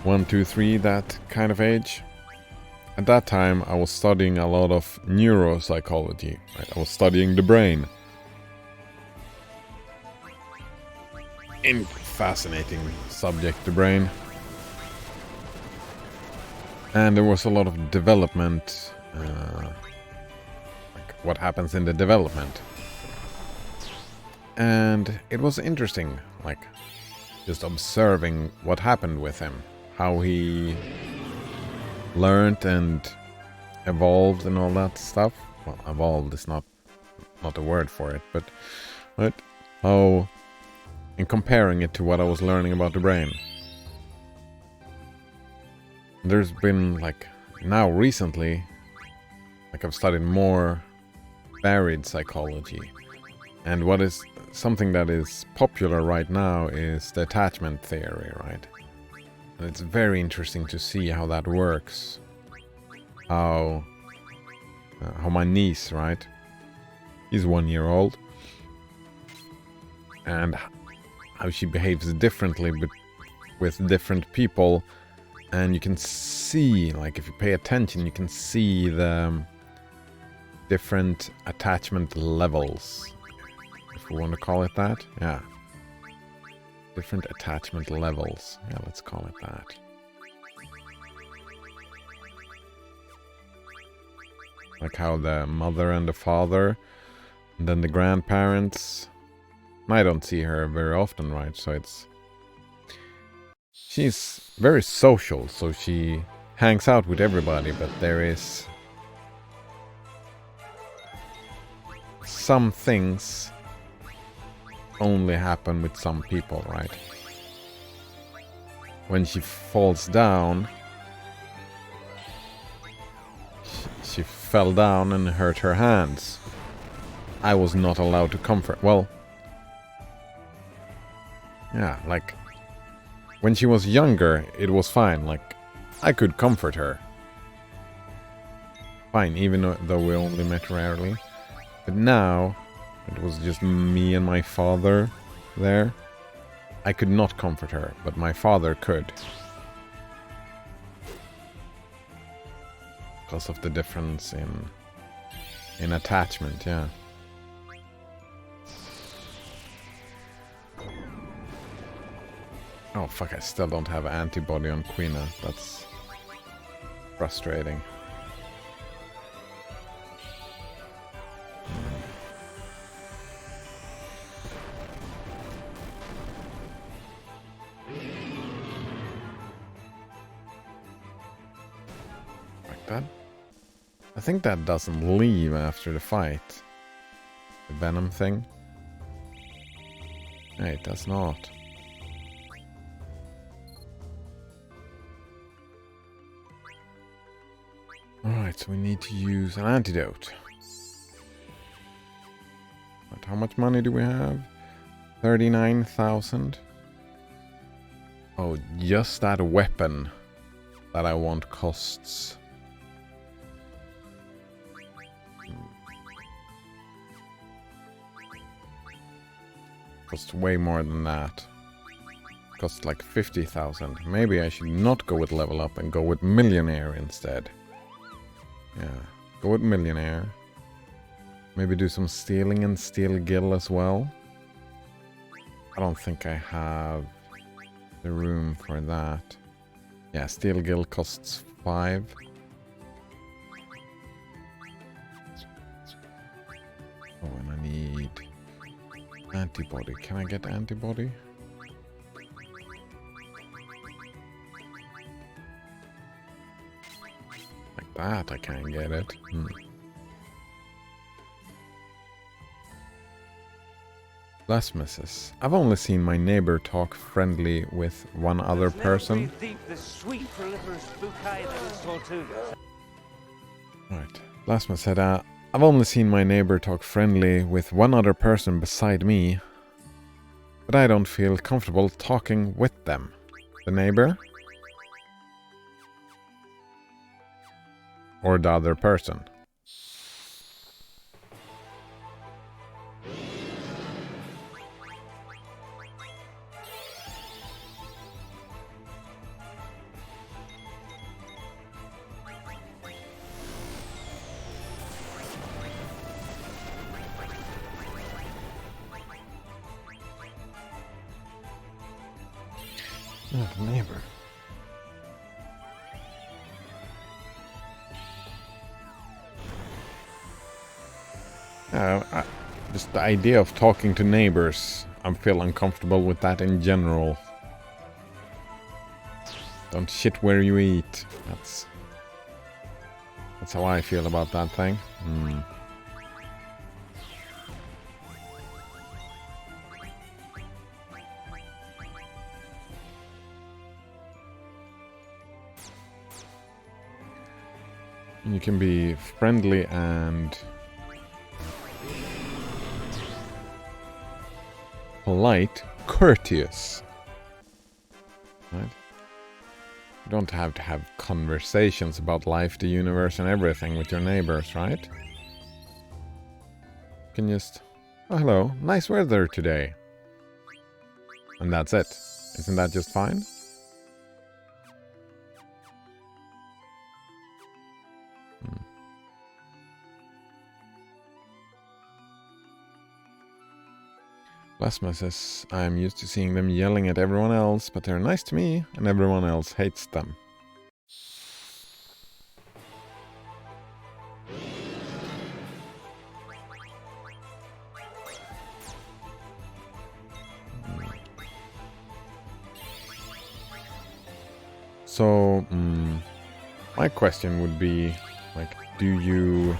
1, 2, 3, that kind of age. At that time, I was studying a lot of neuropsychology. Right? I was studying the brain. Fascinating subject, the brain. And there was a lot of development, like what happens in the development. And it was interesting, like just observing what happened with him, how he learned and evolved and all that stuff. Well, evolved is not a word for it, but how, in comparing it to what I was learning about the brain. There's been, like, now recently, like I've studied more varied psychology. And what is something that is popular right now is the attachment theory, right? And it's very interesting to see how that works. How my niece, right? He's 1 year old. And how she behaves differently with different people. And you can see, like, if you pay attention, you can see the different attachment levels, if we want to call it that. Yeah. Different attachment levels. Yeah, let's call it that. Like how the mother and the father, and then the grandparents. I don't see her very often, right? So she's very social, so she hangs out with everybody, but there is some things only happen with some people, right? When she falls down, she fell down and hurt her hands. I was not allowed to comfort. Well, yeah, like when she was younger, it was fine. Like, I could comfort her. Fine, even though we only met rarely. But now, it was just me and my father there. I could not comfort her, but my father could. Because of the difference in attachment, yeah. Oh fuck, I still don't have antibody on Quina. That's frustrating. Like that? I think that doesn't leave after the fight. The venom thing. Hey, it does not. Alright, so we need to use an antidote. But how much money do we have? 39,000. Oh, just that weapon that I want costs. Costs way more than that. Costs like 50,000. Maybe I should not go with level up and go with millionaire instead. Yeah, go with millionaire. Maybe do some stealing and steal Gil as well. I don't think I have the room for that. Yeah, steal Gil costs 5. Oh, and I need antibody. Can I get antibody? Like that? I can't get it. Last message. I've only seen my neighbor talk friendly with one other person. Right. Last message said, I've only seen my neighbor talk friendly with one other person beside me, but I don't feel comfortable talking with them. The neighbor? Or the other person? Oh, the neighbor. Just the idea of talking to neighbors, I feel uncomfortable with that in general. Don't shit where you eat. That's how I feel about that thing. You can be friendly and polite, courteous. Right? You don't have to have conversations about life, the universe, and everything with your neighbors, right? You can just, oh, hello, nice weather today. And that's it. Isn't that just fine? Plasma says, I'm used to seeing them yelling at everyone else, but they're nice to me, and everyone else hates them. So, my question would be, like, do you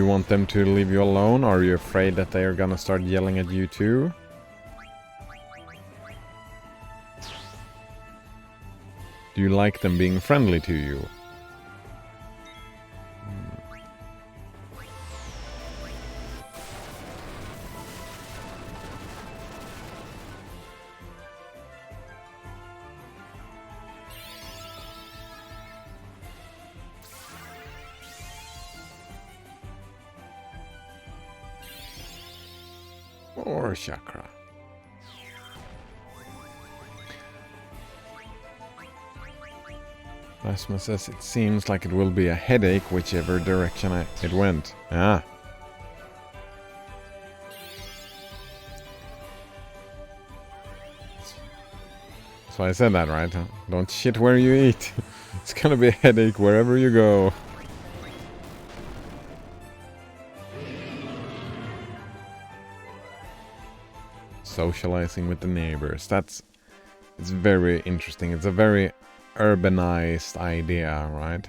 want them to leave you alone? Or are you afraid that they are gonna start yelling at you too? Do you like them being friendly to you? Or chakra. Plasma says it seems like it will be a headache whichever direction it went. Ah. So I said that, right? Don't shit where you eat. It's gonna be a headache wherever you go. Socializing with the neighbors. It's very interesting. It's a very urbanized idea, right?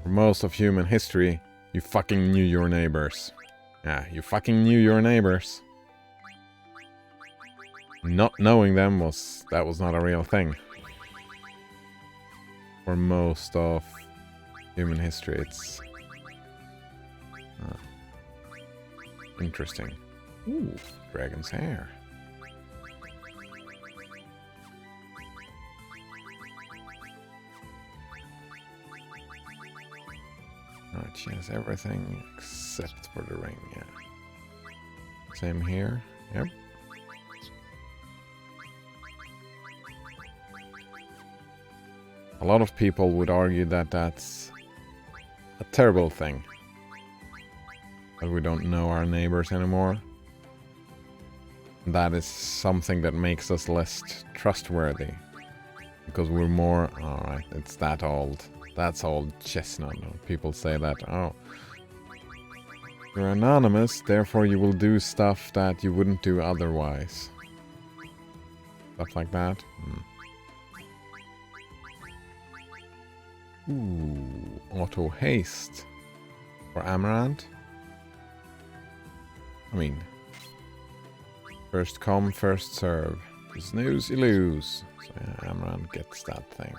For most of human history, you fucking knew your neighbors. Yeah, you fucking knew your neighbors. Not knowing them was not a real thing. For most of human history, it's interesting. Ooh, dragon's hair. Alright, she has everything except for the ring, yeah. Same here, yep. A lot of people would argue that that's a terrible thing. That we don't know our neighbors anymore. That is something that makes us less trustworthy. Because we're more, alright, it's that old. That's old chestnut. People say that, oh, you're anonymous, therefore you will do stuff that you wouldn't do otherwise. Stuff like that. Ooh, auto haste for Amaranth. I mean, first come, first serve. You snooze, you lose. So yeah, Amaranth gets that thing.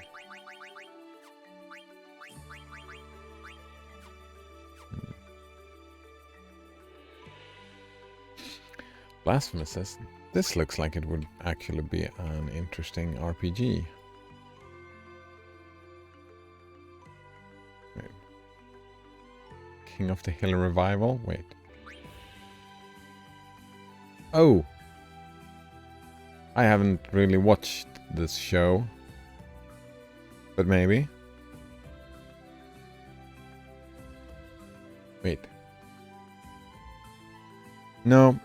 Blasphemous says, this looks like it would actually be an interesting RPG. Wait. King of the Hill Revival? Wait. Oh! I haven't really watched this show. But maybe. Wait. No.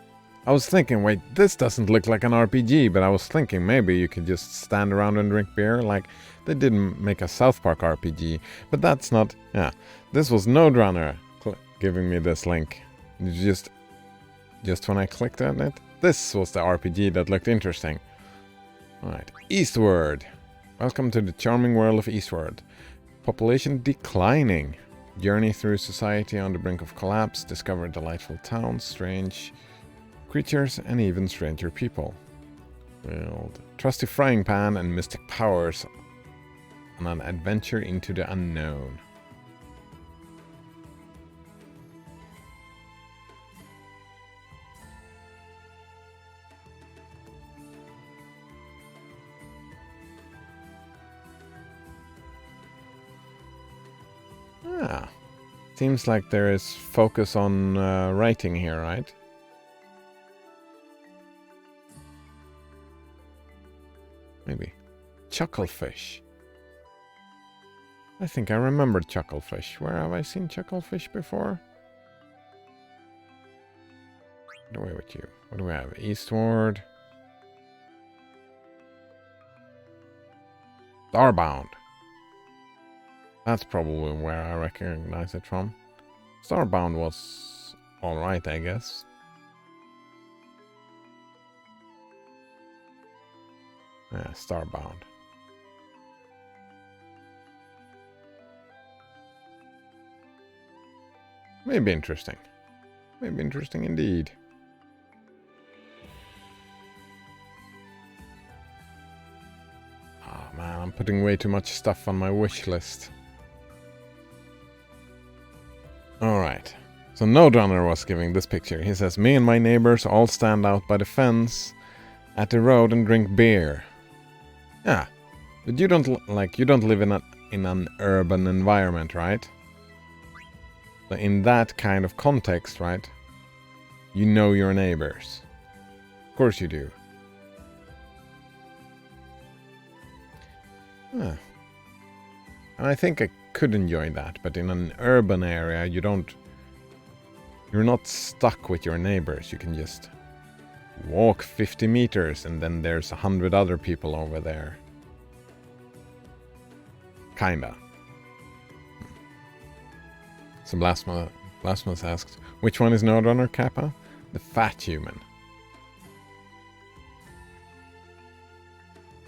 I was thinking, wait, this doesn't look like an RPG, but I was thinking maybe you could just stand around and drink beer, like they didn't make a South Park RPG, but that's not, yeah. This was Node Runner giving me this link. Just when I clicked on it, this was the RPG that looked interesting. Alright, Eastward. Welcome to the charming world of Eastward. Population declining. Journey through society on the brink of collapse, discover delightful towns, strange creatures, and even stranger people. Wield trusty frying pan and mystic powers on an adventure into the unknown. Ah, seems like there is focus on writing here, right? Maybe. Chucklefish. I think I remember Chucklefish. Where have I seen Chucklefish before? Get away with you. What do we have? Eastward. Starbound. That's probably where I recognize it from. Starbound was alright, I guess. Yeah, Starbound. Maybe interesting. Maybe interesting indeed. Oh man, I'm putting way too much stuff on my wish list. Alright. So Node Runner was giving this picture. He says, me and my neighbors all stand out by the fence at the road and drink beer. Yeah, but you don't live in an urban environment, right? So in that kind of context, right? You know your neighbors. Of course you do. Huh. And I think I could enjoy that, but in an urban area, you're not stuck with your neighbors. You can just walk 50 meters and then there's 100 other people over there. Kinda. So Blasphemous asked, which one is Node Runner, Kappa? The fat human.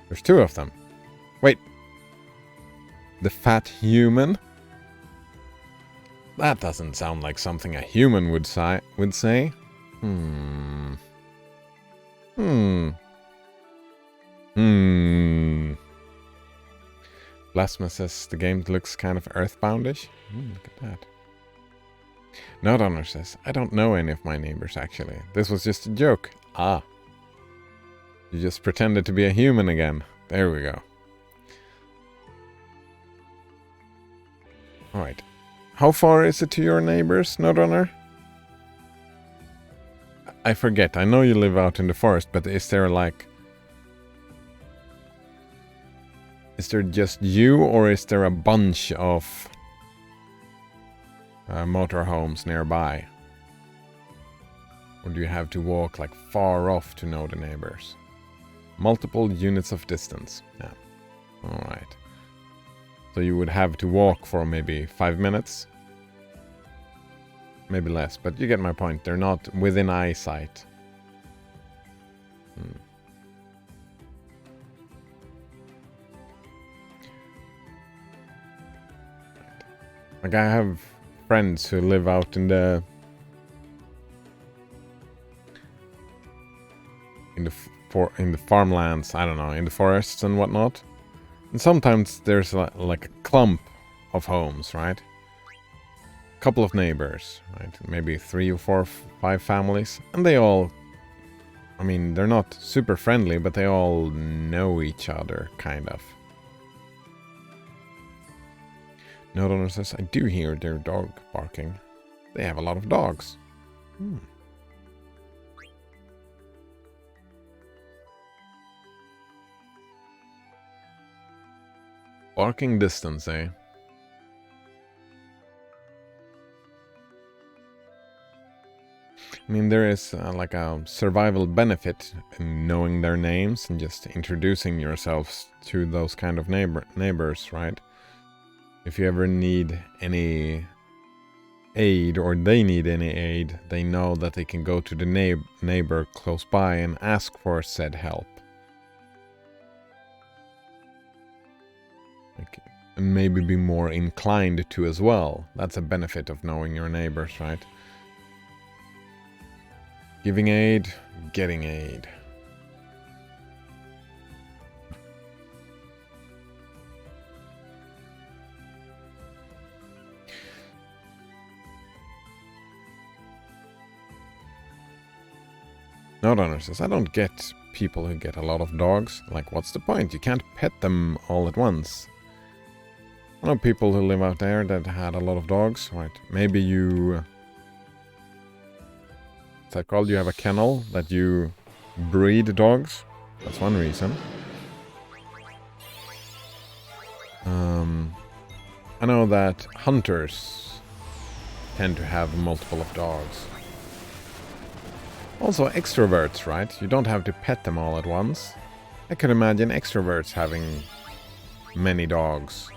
There's two of them. Wait. The fat human? That doesn't sound like something a human would say. Blasphemous says the game looks kind of earthboundish. Look at that. Node Runner says, I don't know any of my neighbors actually. This was just a joke. Ah. You just pretended to be a human again. There we go. Alright. How far is it to your neighbors, Node Runner? I forget. I know you live out in the forest, but is there like... Is there just you, or is there a bunch of motorhomes nearby? Or do you have to walk like far off to know the neighbors? Multiple units of distance. Yeah. Alright. So you would have to walk for maybe 5 minutes? Maybe less, but you get my point. They're not within eyesight. Like, I have friends who live out in the farmlands, I don't know, in the forests and whatnot. And sometimes there's like a clump of homes, right? A couple of neighbors, right? Maybe 3 or 4 or 5 families, and they all, I mean, they're not super friendly, but they all know each other, kind of. Note owner says, I do hear their dog barking. They have a lot of dogs. Barking distance, eh? I mean, there is like a survival benefit in knowing their names and just introducing yourselves to those kind of neighbors, right? If you ever need any aid, or they need any aid, they know that they can go to the neighbor close by and ask for said help. And maybe be more inclined to as well. That's a benefit of knowing your neighbors, right? Giving aid, getting aid. Note owner says, I don't get people who get a lot of dogs. Like, what's the point? You can't pet them all at once. I know people who live out there that had a lot of dogs, right? Maybe you... What's that called? You have a kennel that you breed dogs. That's one reason. I know that hunters tend to have multiple of dogs. Also extroverts, right? You don't have to pet them all at once. I could imagine extroverts having many dogs.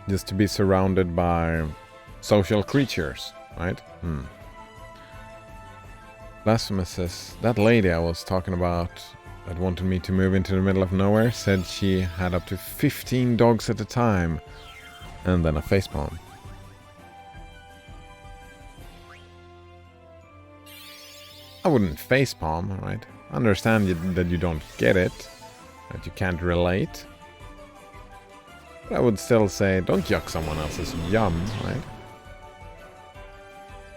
Just to be surrounded by social creatures, right? Blasphemous says, that lady I was talking about that wanted me to move into the middle of nowhere said she had up to 15 dogs at a time. And then a facepalm. I wouldn't facepalm, right? I understand that you don't get it, that you can't relate. But I would still say, don't yuck someone else's yum, right?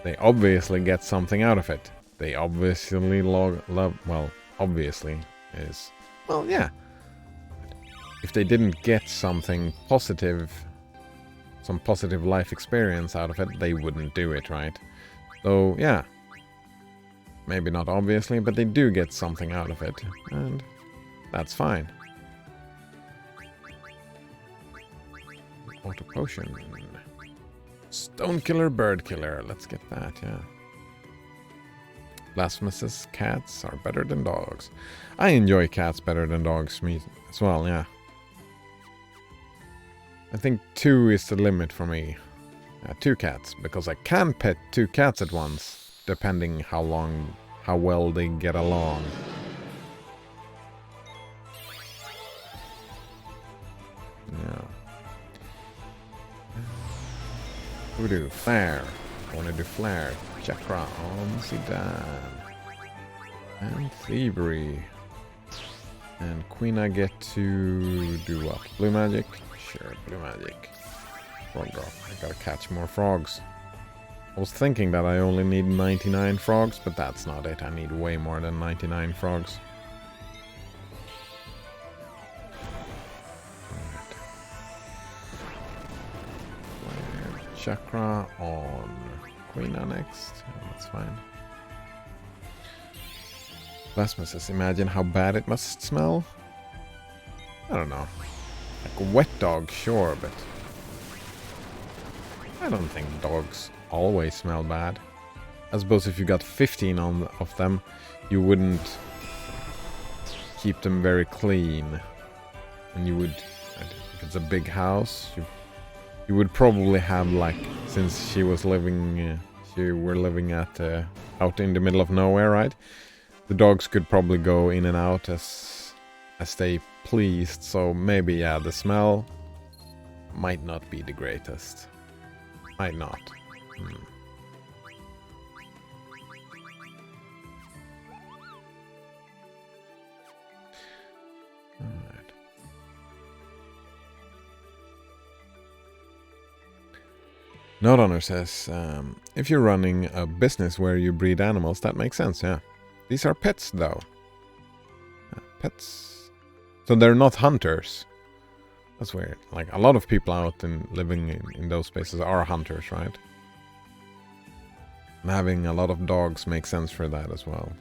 They obviously get something out of it. They obviously love, well, obviously is, well, yeah. If they didn't get something positive, some positive life experience out of it, they wouldn't do it, right? So, yeah. Maybe not obviously, but they do get something out of it, and that's fine. Auto potion. Stone killer, bird killer. Let's get that, yeah. Blasphemous, cats are better than dogs. I enjoy cats better than dogs, me as well, yeah. I think 2 is the limit for me. 2 cats, because I can pet 2 cats at once, depending how well they get along. Yeah. Voodoo, flare. I want to do flare. Chakra on Zidane. And thievery. And queen I get to do what? Blue magic? Sure, blue magic. Frog drop. I gotta catch more frogs. I was thinking that I only need 99 frogs, but that's not it. I need way more than 99 frogs. Chakra on Queen next. That's fine. Blasphemous says, imagine how bad it must smell. I don't know. Like a wet dog, sure, but I don't think dogs always smell bad. I suppose if you got 15 of them, you wouldn't keep them very clean. And you would, if it's a big house, you would probably have, like, since she was living, you were living at out in the middle of nowhere, right? The dogs could probably go in and out as they pleased, so maybe, yeah, the smell might not be the greatest. Might not. Alright. Note Honor says, if you're running a business where you breed animals, that makes sense, yeah. These are pets, though. Pets. So they're not hunters. That's weird. Like, a lot of people out and living in those spaces are hunters, right? And having a lot of dogs makes sense for that as well.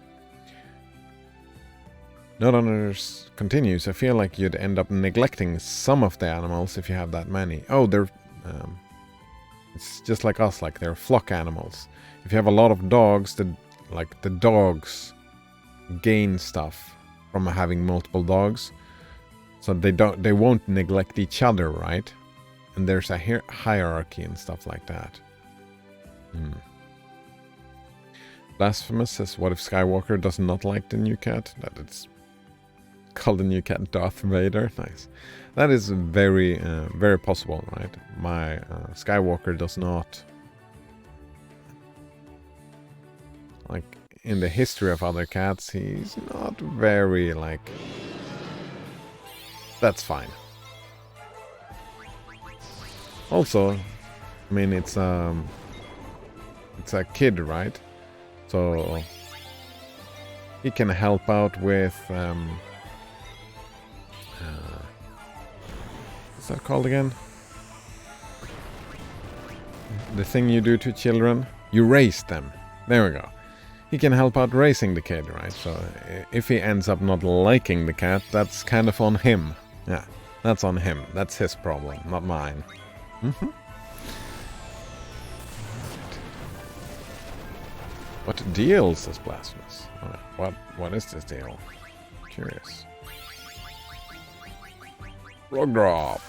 Note Honors continues, I feel like you'd end up neglecting some of the animals if you have that many. Oh, they're... it's just like us, like they're flock animals. If you have a lot of dogs, the dogs gain stuff from having multiple dogs. So they won't neglect each other, right? And there's a hierarchy and stuff like that. Blasphemous says, what if Skywalker does not like the new cat? That it's called the new cat Darth Vader. Nice. That is very, very possible, right? My Skywalker does not... Like, in the history of other cats, he's not very, like... That's fine. Also, I mean, it's a kid, right? So he can help out with what's that called again? The thing you do to children? You raise them. There we go. He can help out raising the kid, right? So if he ends up not liking the cat, that's kind of on him. Yeah, that's on him. That's his problem, not mine. What deal, says Blasphemous? What is this deal? Curious. Rock drop.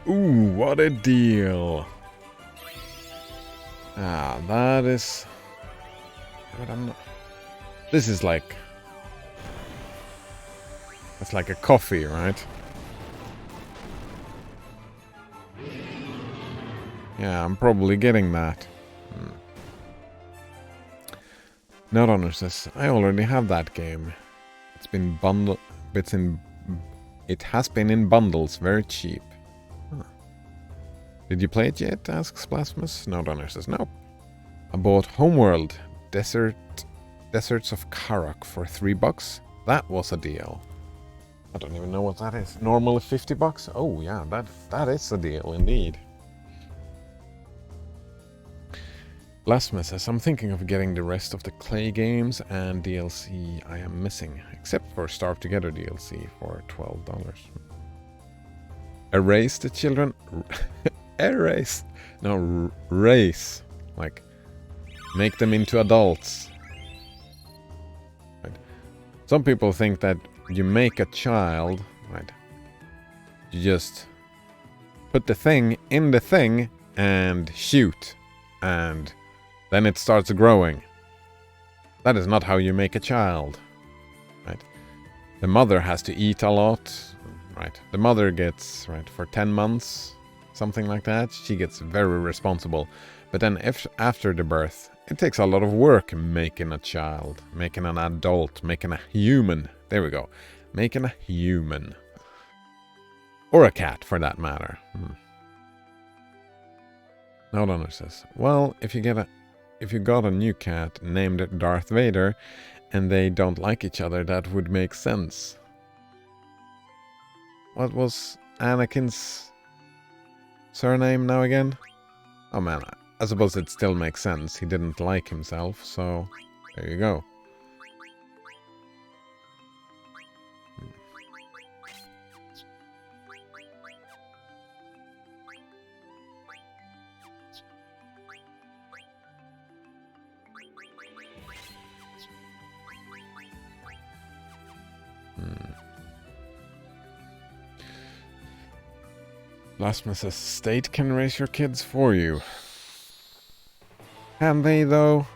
Ooh, what a deal. Ah, that is... But I'm not... This is like... It's like a coffee, right? Yeah, I'm probably getting that. Note Honor says, I already have that game. It's been bundled... It has been in bundles, very cheap. Did you play it yet? Asks Blasphemous. Note Honor says, no. I bought Homeworld, Deserts of Karak for $3. That was a deal. I don't even know what that is. Normally $50? Oh yeah, that is a deal indeed. Blasphemous says, I'm thinking of getting the rest of the Clay games and DLC I am missing, except for Starve Together DLC for $12. Erase the children? Erase? No, race. Like, make them into adults. Right. Some people think that you make a child, right? You just put the thing in the thing and shoot, and then it starts growing. That is not how you make a child, right? The mother has to eat a lot, right? The mother gets, right, for 10 months, something like that, she gets very responsible. But then after the birth, it takes a lot of work making a child, making an adult, making a human. There we go. Making a human. Or a cat, for that matter. Note Honor says, well, if you got a new cat named Darth Vader, and they don't like each other, that would make sense. What was Anakin's surname now again? Oh man, I suppose it still makes sense. He didn't like himself, so there you go. Blasphemous says, state can raise your kids for you. Can they, though?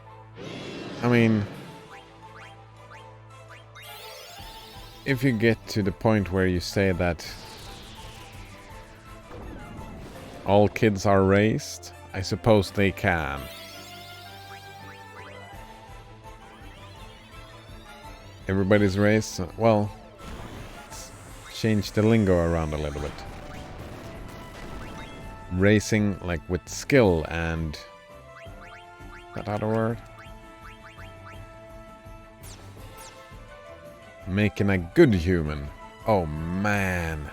I mean, if you get to the point where you say that all kids are raised, I suppose they can. Everybody's raised? Well, let's change the lingo around a little bit. Racing, like, with skill and... that other word? Making a good human. Oh, man.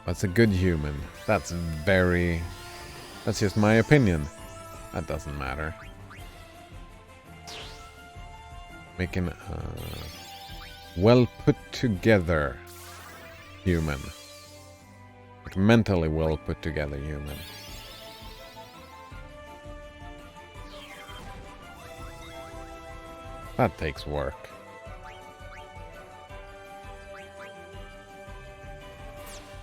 That's a good human. That's very... that's just my opinion. That doesn't matter. Making a well put together human. Like mentally well put together human. That takes work.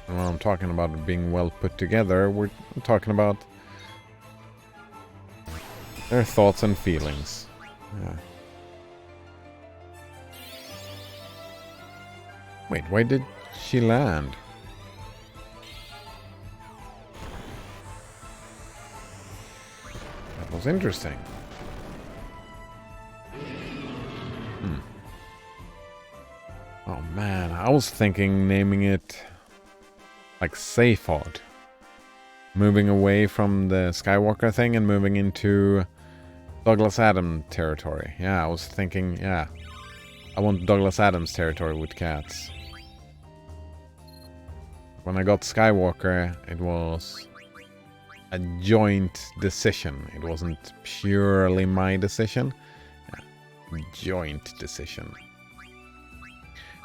And when I'm talking about being well put together, we're talking about their thoughts and feelings. Yeah. Wait, why did she land? That was interesting. Oh man, I was thinking naming it like Safod. Moving away from the Skywalker thing and moving into Douglas Adams territory. Yeah, I was thinking, yeah. I want Douglas Adams territory with cats. When I got Skywalker, it was a joint decision. It wasn't purely my decision. Yeah, joint decision.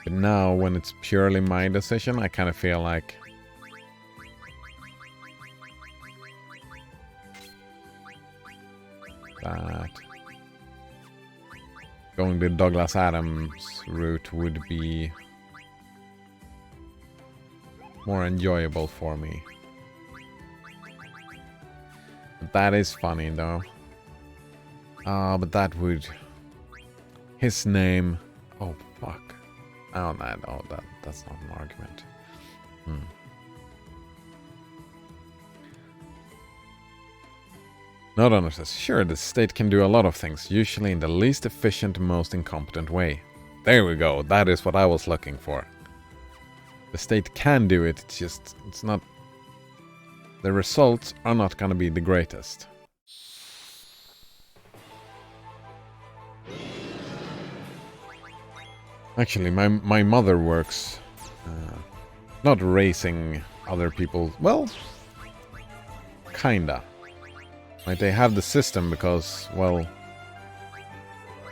But now, when it's purely my decision, I kind of feel like that going the Douglas Adams route would be more enjoyable for me. But that is funny, though. But that would... his name... oh, fuck. That's not an argument. Not honest says, sure, the state can do a lot of things, usually in the least efficient, most incompetent way. There we go, that is what I was looking for. The state can do it, it's not... the results are not gonna be the greatest. Actually, my mother works not raising other people. Well, kinda. Right, they have the system because, well,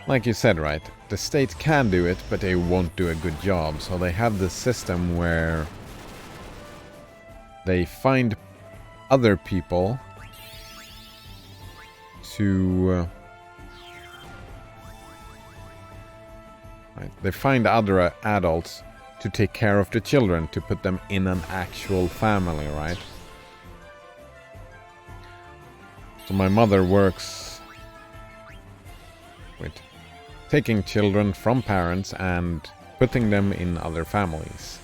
like you said, right? The state can do it, but they won't do a good job. So they have the system where they find other people to... right, they find other adults to take care of the children, to put them in an actual family, right? So my mother works with taking children from parents and putting them in other families.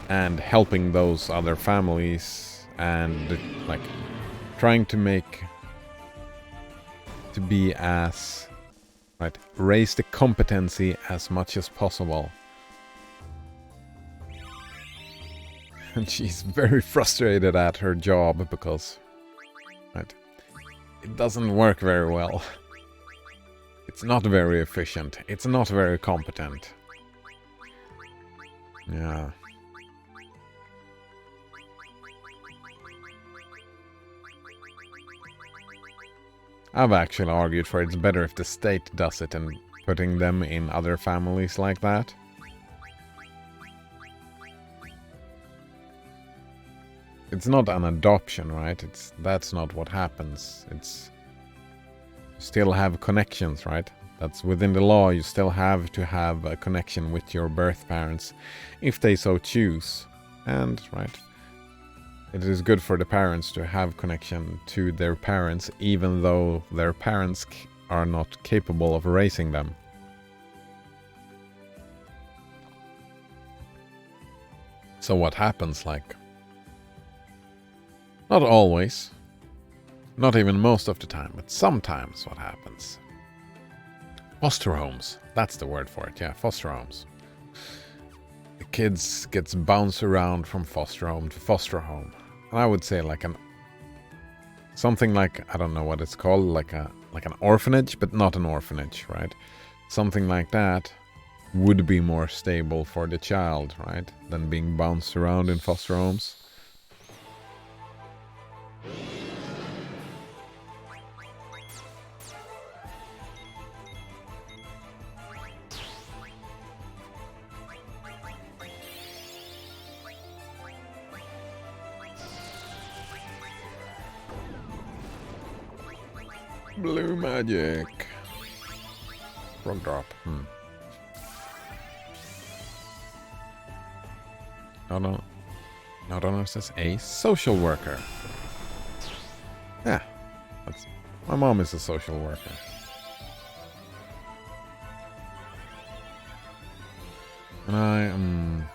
And helping those other families and like trying to make to be as right, raise the competency as much as possible. And she's very frustrated at her job because right, it doesn't work very well. It's not very efficient. It's not very competent. Yeah. I've actually argued for it's better if the state does it and putting them in other families like that. It's not an adoption, right? That's not what happens. It's you still have connections, right? That's within the law. You still have to have a connection with your birth parents if they so choose. And right, it is good for the parents to have connection to their parents, even though their parents are not capable of raising them. So what happens, like, not always, not even most of the time, but sometimes what happens. Foster homes, that's the word for it, yeah, foster homes. The kids gets bounced around from foster home to foster home. And I would say like something like, I don't know what it's called, like an orphanage, but not an orphanage, right? Something like that would be more stable for the child, right? Than being bounced around in foster homes. Blue magic. Frog drop. No. It says a social worker. Yeah. My mom is a social worker. And I am...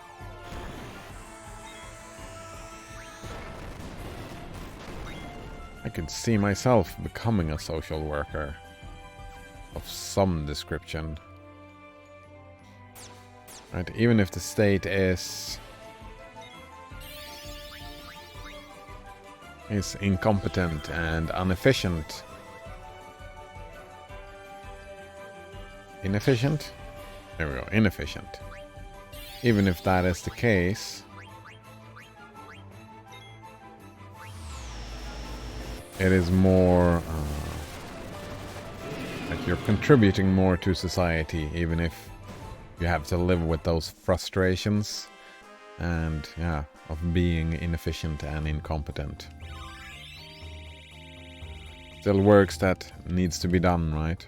I could see myself becoming a social worker of some description. Right, even if the state is incompetent and inefficient. Inefficient? There we go, inefficient. Even if that is the case, it is more like you're contributing more to society, even if you have to live with those frustrations and, yeah, of being inefficient and incompetent. Still works that needs to be done, right?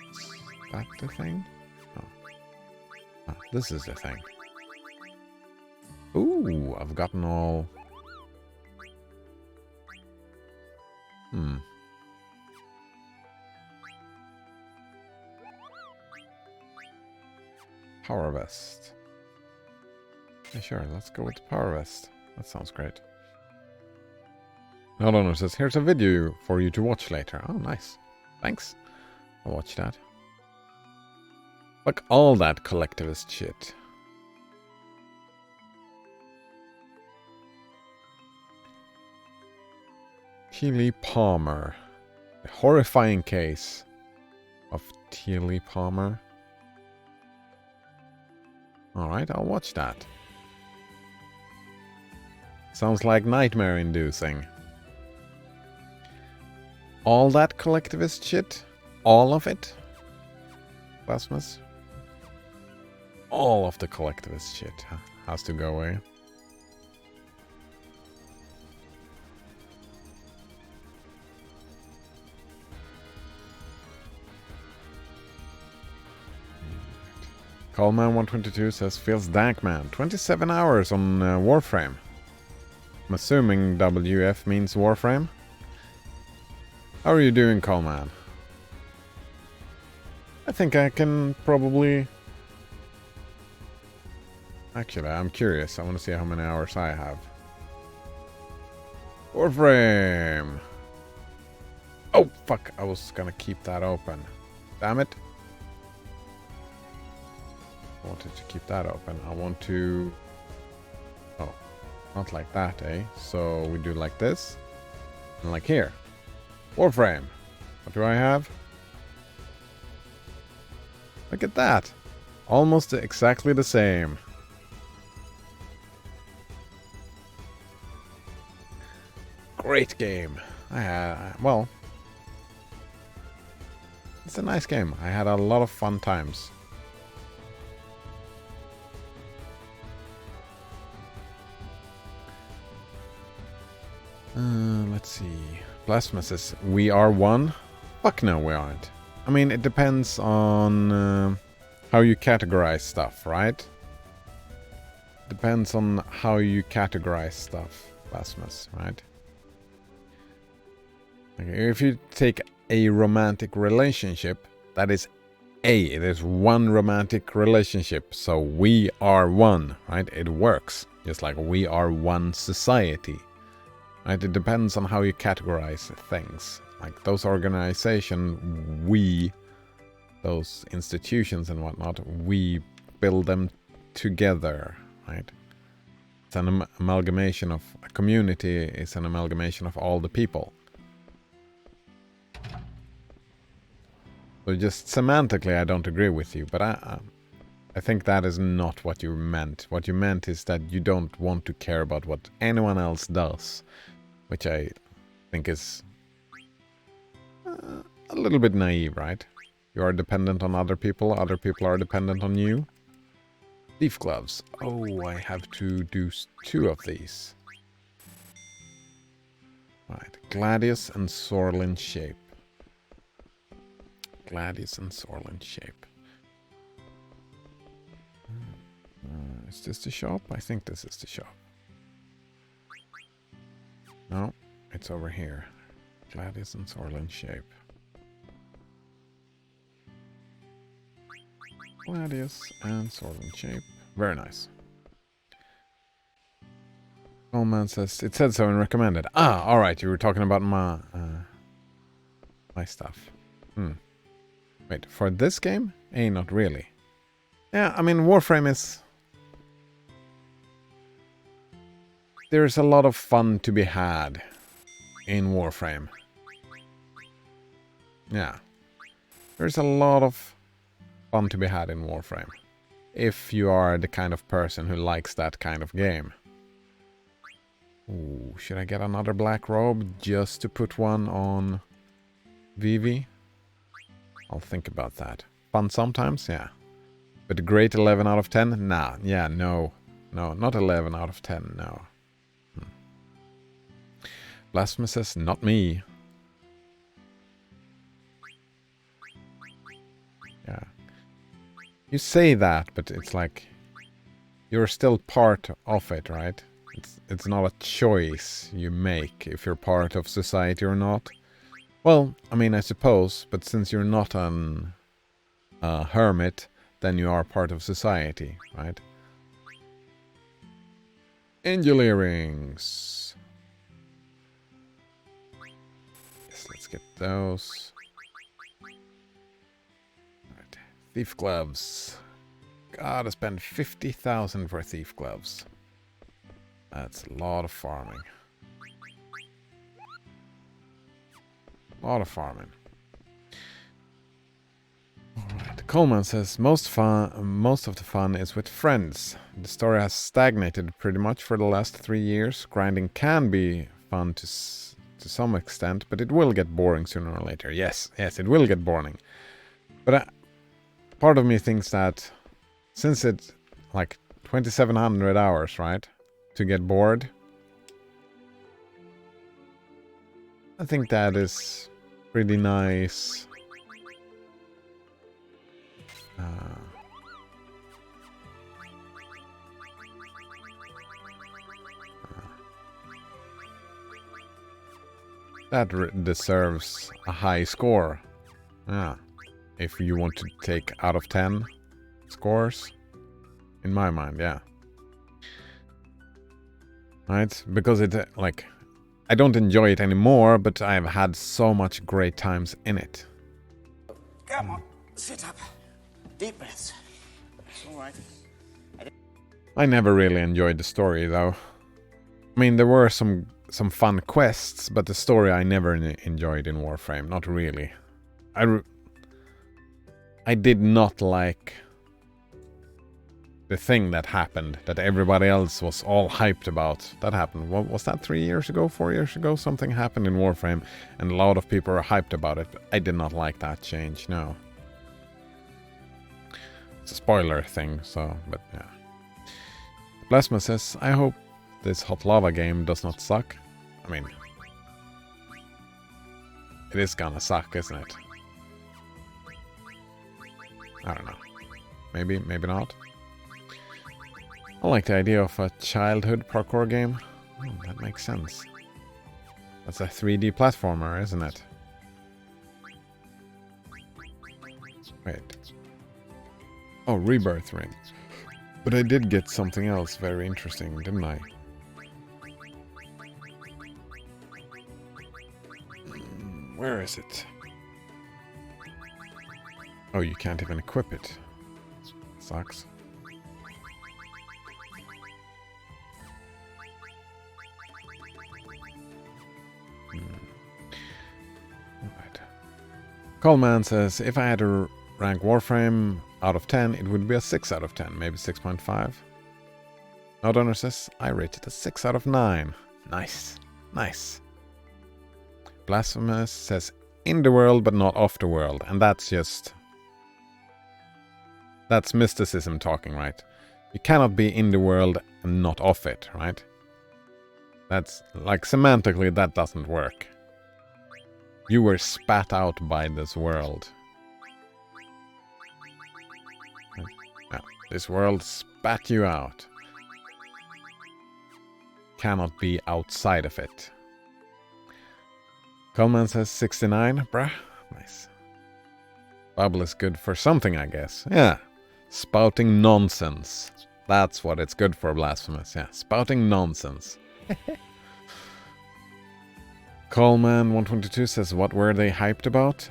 Is that the thing? Oh, this is the thing. Ooh, I've gotten all... Power vest. Yeah, sure, let's go with the power vest. That sounds great. Hold on, it says, here's a video for you to watch later. Oh, nice. Thanks. I'll watch that. Like all that collectivist shit. Keely Palmer. The horrifying case of Keely Palmer. Alright, I'll watch that. Sounds like nightmare-inducing. All that collectivist shit? All of it? Plasmas? All of the collectivist shit has to go away. Callman122 says, feels dank, man. 27 hours on Warframe. I'm assuming WF means Warframe. How are you doing, Callman? I think I can probably... Actually, I'm curious. I want to see how many hours I have. Warframe! Oh, fuck. I was gonna keep that open. Damn it. I wanted to keep that open. I want to... Oh, not like that, eh? So we do like this. And like here. Warframe. What do I have? Look at that. Almost exactly the same. Great game. Well, it's a nice game. I had a lot of fun times. Let's see. Plasma says, we are one? Fuck no, we aren't. I mean, it depends on how you categorize stuff, right? Depends on how you categorize stuff, Blasphemous, right? Okay, if you take a romantic relationship, that is it is one romantic relationship, so we are one, right? It works, just like we are one society, right? It depends on how you categorize things. Like those organizations, those institutions and whatnot, we build them together, right? It's an amalgamation of a community, it's an amalgamation of all the people. So just semantically, I don't agree with you, but I think that is not what you meant. What you meant is that you don't want to care about what anyone else does, which I think is a little bit naive, right? You are dependent on other people are dependent on you. Thief gloves. Oh, I have to do 2 of these. Right, Gladius and Sorlin shape. Gladius and Sorlin shape. Is this the shop? I think this is the shop. No, it's over here. Gladius and Sorlin shape. Gladius and Sorlin shape. Very nice. Coleman says, it said so in recommended. Ah, alright, you were talking about my stuff. Wait, for this game? Not really. Yeah, I mean, Warframe is... There's a lot of fun to be had in Warframe. Yeah. There's a lot of fun to be had in Warframe. If you are the kind of person who likes that kind of game. Ooh, should I get another black robe just to put one on Vivi? I'll think about that. Fun sometimes, yeah. But great 11 out of 10? Nah, yeah, no. No, not 11 out of 10, no. Blasphemous says, not me. Yeah. You say that, but it's like... You're still part of it, right? It's not a choice you make if you're part of society or not. Well, I mean, I suppose, but since you're not an hermit, then you are part of society, right? Angel earrings. Yes, let's get those. Right. Thief gloves. Gotta spend 50,000 for thief gloves. That's a lot of farming. A lot of farming. Alright, Coleman says, most of the fun is with friends. The story has stagnated pretty much for the last 3 years. Grinding can be fun to some extent, but it will get boring sooner or later. Yes, it will get boring. But part of me thinks that since it's like 2,700 hours, right, to get bored, I think that is pretty nice. That deserves a high score. Yeah. If you want to take out of 10 scores, in my mind, yeah. Right? Because it, like, I don't enjoy it anymore, but I've had so much great times in it. Come on, sit up. Deep breaths. All right. I never really enjoyed the story, though. I mean, there were some fun quests, but the story I never enjoyed in Warframe. Not really. I did not like the thing that happened, that everybody else was all hyped about. That happened. What was that, 3 years ago, 4 years ago? Something happened in Warframe, and a lot of people are hyped about it. I did not like that change, no. It's a spoiler thing, so, but yeah. Plasma says, I hope this Hot Lava game does not suck. I mean, it is gonna suck, isn't it? I don't know. Maybe, maybe not. I like the idea of a childhood parkour game. Oh, that makes sense. That's a 3D platformer, isn't it? Wait. Oh, rebirth ring. But I did get something else very interesting, didn't I? Where is it? Oh, you can't even equip it. Sucks. Right. Coleman says, if I had to rank Warframe out of 10, it would be a 6 out of 10, maybe 6.5. Nodonor says, I rate it a 6 out of 9. Nice. Nice. Blasphemous says, in the world but not off the world. And that's just... That's mysticism talking, right? You cannot be in the world and not off it, right? That's, like, semantically, that doesn't work. You were spat out by this world. Yeah, this world spat you out. Cannot be outside of it. Coleman says 69, bruh. Nice. Bubble is good for something, I guess. Yeah. Spouting nonsense. That's what it's good for, Blasphemous. Yeah, spouting nonsense. Coleman 122 says, what were they hyped about?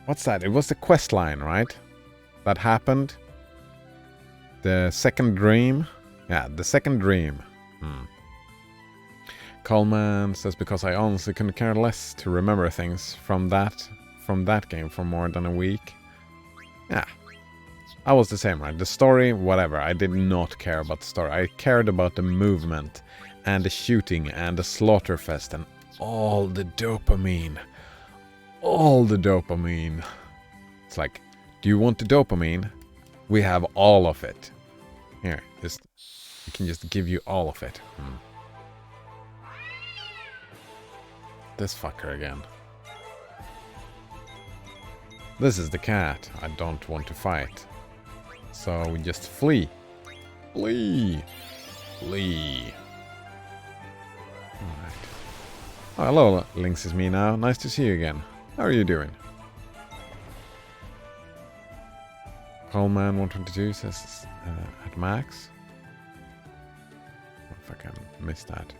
What's that? It was the quest line, right? That happened. The second dream. Yeah, the second dream. Coleman says, because I honestly couldn't care less to remember things from that game for more than a week. Yeah. I was the same, right? The story, whatever. I did not care about the story. I cared about the movement and the shooting and the slaughterfest and all the dopamine. All the dopamine. It's like, do you want the dopamine? We have all of it. Here, we can just give you all of it. This fucker again. This is the cat I don't want to fight. So we just flee. Flee. Flee. Alright. Oh, hello, Lynx is me now. Nice to see you again. How are you doing? Coleman 122 says at max. If I can miss that.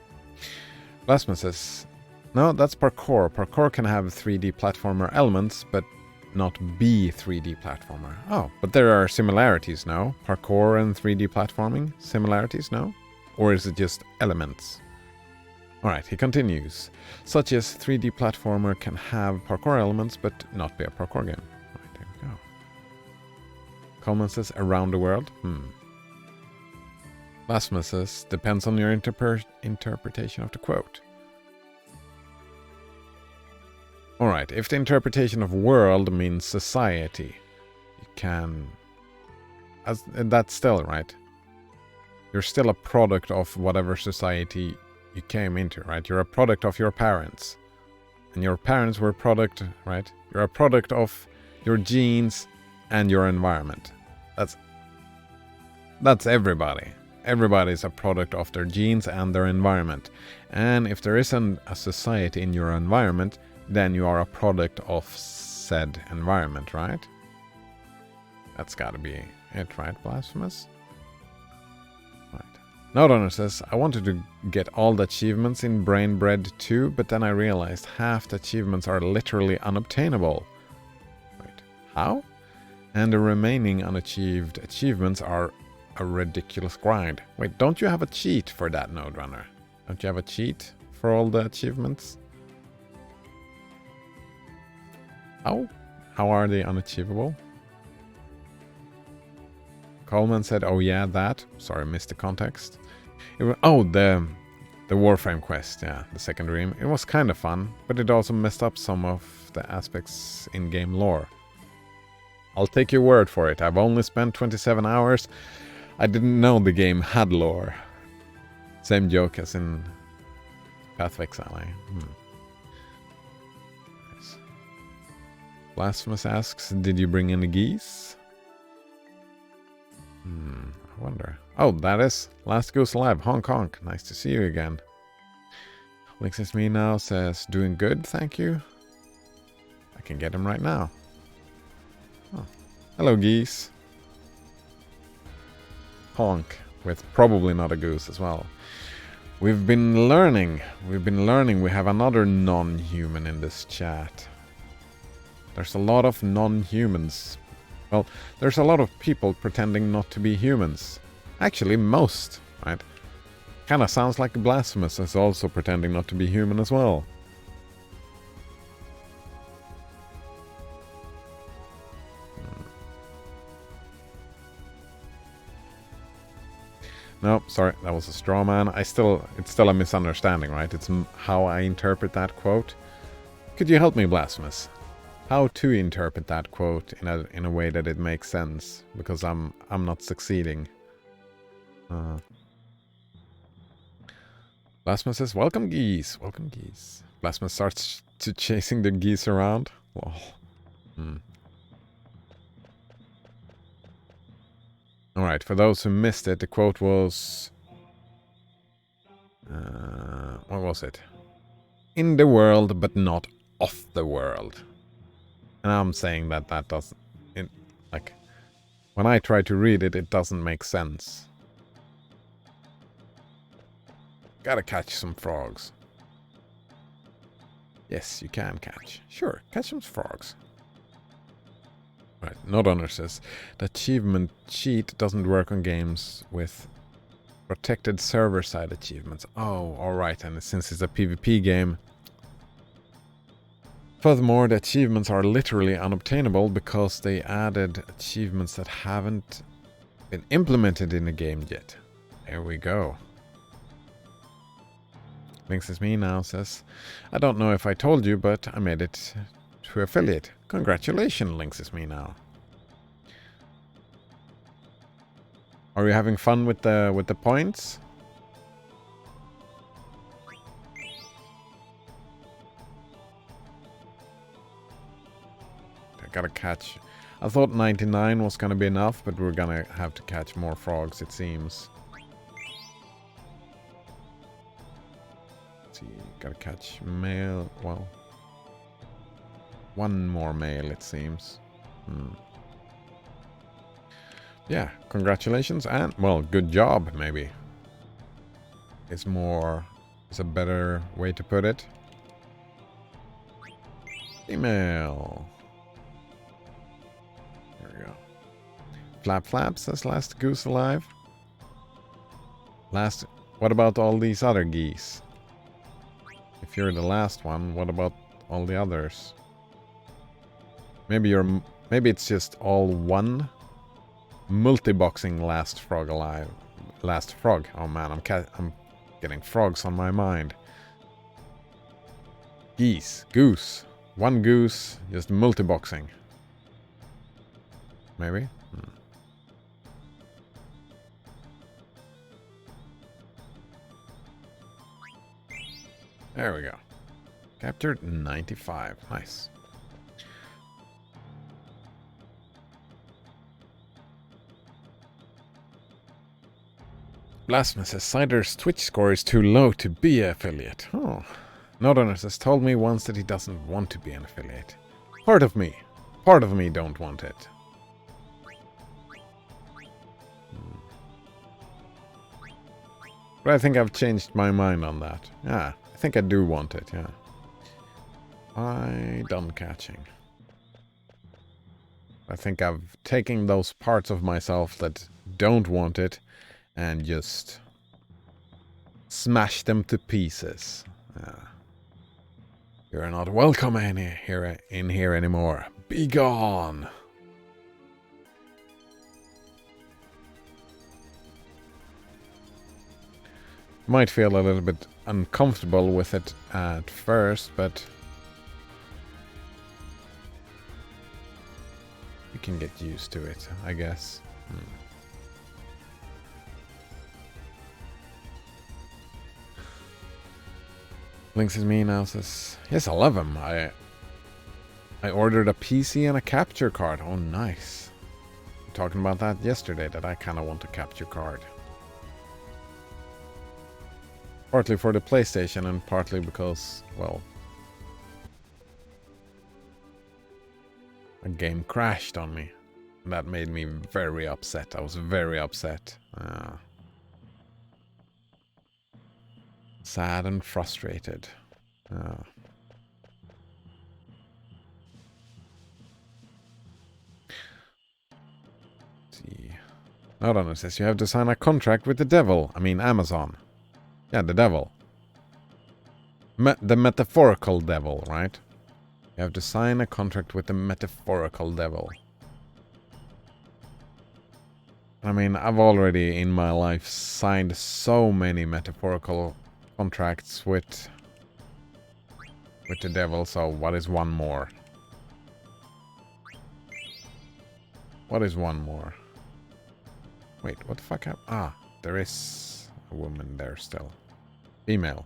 Blasman says, no, that's parkour. Parkour can have 3D platformer elements, but not be 3D platformer. Oh, but there are similarities, no? Parkour and 3D platforming? Similarities, no? Or is it just elements? Alright, he continues. Such as 3D platformer can have parkour elements, but not be a parkour game. Right, there we go. Coleman says, around the world? Blasphemous says, depends on your interpretation of the quote. Alright, if the interpretation of world means society, you can... that's still, right? You're still a product of whatever society you came into, right? You're a product of your parents. And your parents were a product, right? You're a product of your genes and your environment. That's everybody. Everybody's a product of their genes and their environment. And if there isn't a society in your environment, then you are a product of said environment, right? That's gotta be it, right, Blasphemous? Right. Nodonor says, I wanted to get all the achievements in Brain Bread 2, but then I realized half the achievements are literally unobtainable. Right. How? And the remaining unachieved achievements are a ridiculous grind. Wait, don't you have a cheat for that, Node Runner? Don't you have a cheat for all the achievements? How are they unachievable? Coleman said, oh yeah, that. Sorry, missed the context. The Warframe quest, yeah, the second dream. It was kind of fun, but it also messed up some of the aspects in game lore. I'll take your word for it. I've only spent 27 hours. I didn't know the game had lore. Same joke as in Path of Exile. Nice. Blasphemous asks, did you bring any geese? I wonder. Oh, that is Last Goose Alive. Honk honk. Nice to see you again. Links is me now, says, doing good, thank you. I can get him right now. Oh. Hello, geese. Honk, with probably not a goose as well. We've been learning. We have another non-human in this chat. There's a lot of non-humans. Well, there's a lot of people pretending not to be humans. Actually, most, right? Kinda sounds like Blasphemous is also pretending not to be human as well. No, sorry, that was a straw man. It's still a misunderstanding, right? It's how I interpret that quote. Could you help me, Blasphemous? How to interpret that quote in a way that it makes sense? Because I'm not succeeding. Blasphemous says, "Welcome, geese. Welcome, geese." Blasphemous starts chasing the geese around. Whoa. Alright, for those who missed it, the quote was... what was it? In the world, but not of the world. And I'm saying that doesn't... like, when I try to read it, it doesn't make sense. Gotta catch some frogs. Yes, you can catch. Sure, catch some frogs. Right, Nodhunter says, the achievement cheat doesn't work on games with protected server-side achievements. Oh, alright, and since it's a PvP game... Furthermore, the achievements are literally unobtainable because they added achievements that haven't been implemented in the game yet. There we go. Links is me now, says, I don't know if I told you, but I made it to affiliate. Congratulations, Links is me now. Are you having fun with the points? I gotta catch... I thought 99 was gonna be enough, but we're gonna have to catch more frogs, it seems. Let's see, gotta catch male... well... one more male, it seems. Yeah, congratulations, and, well, good job, maybe. It's a better way to put it. Female. There we go. Flap Flap says Last Goose Alive. What about all these other geese? If you're the last one, what about all the others? Maybe it's just all one multi-boxing last frog alive. Last frog. Oh man, I'm getting frogs on my mind. Geese, goose. One goose, just multi-boxing. Maybe? There we go. Captured 95. Nice. Blasphemous says Cider's Twitch score is too low to be an affiliate. Oh. Nodhunter says told me once that he doesn't want to be an affiliate. Part of me don't want it. But I think I've changed my mind on that. Yeah, I think I do want it, yeah. I done catching. I think I've taken those parts of myself that don't want it and just smash them to pieces. You're not welcome in here anymore. Be gone. Might feel a little bit uncomfortable with it at first, but you can get used to it, I guess. Links is me now, says, yes, I love him. I ordered a PC and a capture card. Oh, nice. talking about that yesterday, that I kind of want a capture card. Partly for the PlayStation and partly because, well, a game crashed on me. And that made me very upset. I was very upset. Sad and frustrated. See. Nodon says you have to sign a contract with the devil. I mean Amazon. Yeah, the devil. The metaphorical devil, right? You have to sign a contract with the metaphorical devil. I mean, I've already in my life signed so many metaphorical contracts with the devil, so what is one more? What is one more? Wait, what the fuck happened? Ah, there is a woman there still. Female.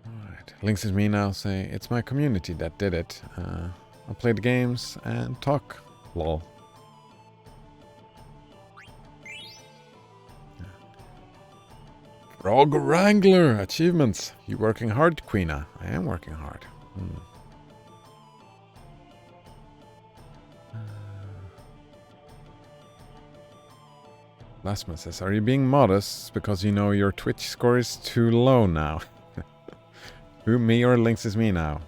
Alright. Links is me now say, it's my community that did it. I'll play the games and talk. Lol. Frog Wrangler! Achievements! You working hard, Queena? I am working hard. Lastman says, are you being modest because you know your Twitch score is too low now? Who, me or Links is me now?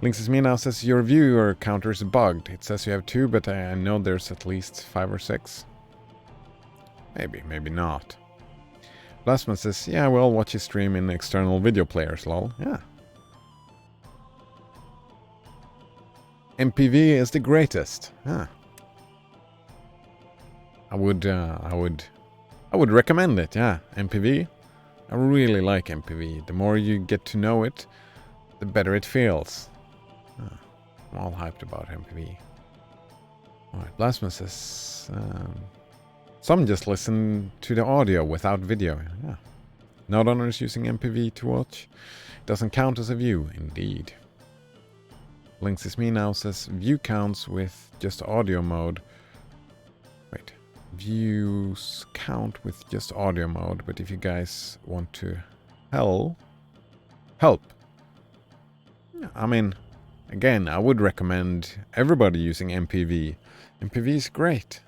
Links is me now says, your viewer counter is bugged. It says you have 2, but I know there's at least 5 or 6. Maybe, maybe not. Lastman says, yeah, well, watch his stream in external video players, lol. Yeah. MPV is the greatest. Yeah. I would recommend it, yeah. MPV. I really like MPV. The more you get to know it, the better it feels. I'm all hyped about MPV. Alright, Blasphemous says... some just listen to the audio without video. Yeah. Nodonor is using MPV to watch. Doesn't count as a view, indeed. Links is me now says view counts with just audio mode. Wait. Views count with just audio mode, but if you guys want to help. I mean, again, I would recommend everybody using MPV. MPV is great.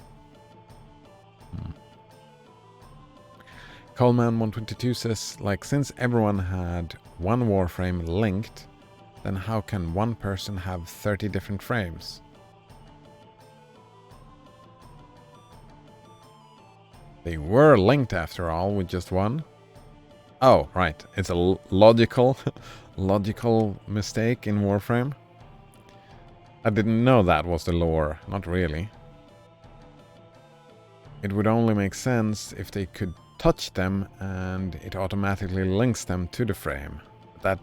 Coleman122 says, like, since everyone had one Warframe linked, then how can one person have 30 different frames? They were linked after all with just one. Oh, right. It's a logical mistake in Warframe. I didn't know that was the lore. Not really. It would only make sense if they could touch them and it automatically links them to the frame. That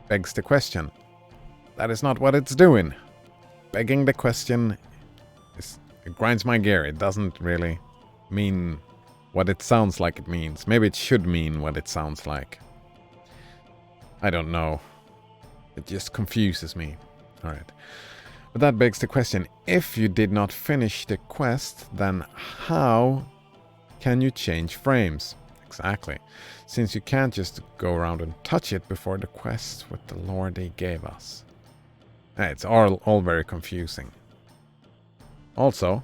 begs the question. That is not what it's doing. Begging the question it grinds my gear. It doesn't really mean what it sounds like it means. Maybe it should mean what it sounds like. I don't know. It just confuses me. Alright. But that begs the question, if you did not finish the quest, then how can you change frames? Exactly. Since you can't just go around and touch it before the quest with the lore they gave us. It's all very confusing. Also,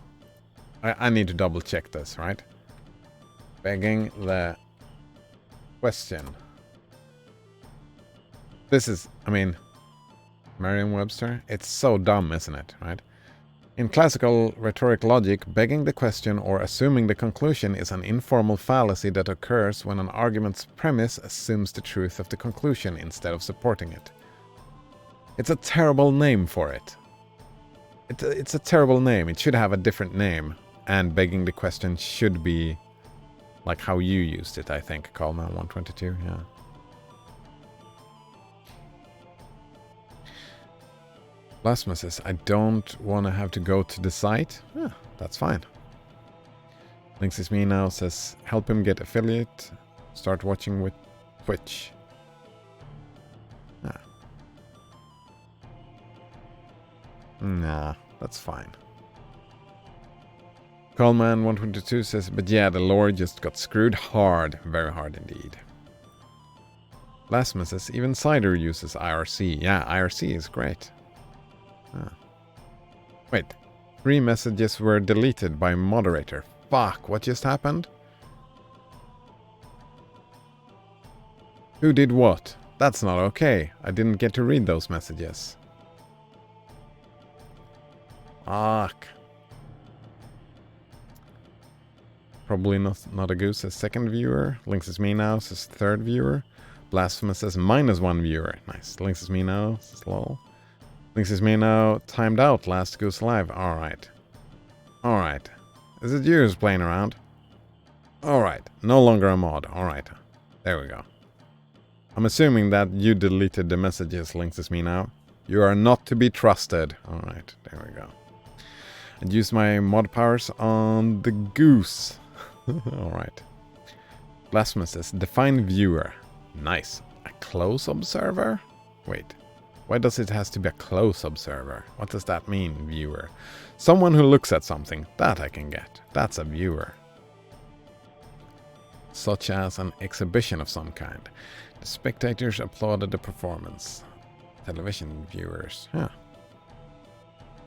I need to double check this, right? Begging the question. This is, I mean, Merriam-Webster, it's so dumb, isn't it, right? In classical rhetoric logic, begging the question or assuming the conclusion is an informal fallacy that occurs when an argument's premise assumes the truth of the conclusion instead of supporting it. It's a terrible name for it. It's a terrible name. It should have a different name. And begging the question should be like how you used it, I think, Coleman122, yeah. Blasphemous says, I don't want to have to go to the site. Yeah, that's fine. Links is me now says, help him get affiliate. Start watching with Twitch. Yeah. Nah, that's fine. Coleman122 says, but yeah, the lore just got screwed hard. Very hard indeed. Blasphemous says, even Cider uses IRC. Yeah, IRC is great. Ah. Wait, 3 messages were deleted by moderator. Fuck, what just happened? Who did what? That's not okay. I didn't get to read those messages. Fuck. Probably not a goose says second viewer. Links is me now says third viewer. Blasphemous says -1 viewer. Nice. Links is me now says lol. Links is me now timed out last goose live. Alright. Alright. Is it you who's playing around? Alright. No longer a mod. Alright. There we go. I'm assuming that you deleted the messages, Links is me now. You are not to be trusted. Alright. There we go. And use my mod powers on the goose. Alright. Blasphemous says, define viewer. Nice. A close observer? Wait. Why does it has to be a close observer? What does that mean, viewer? Someone who looks at something. That I can get. That's a viewer. Such as an exhibition of some kind. The spectators applauded the performance. Television viewers. Huh.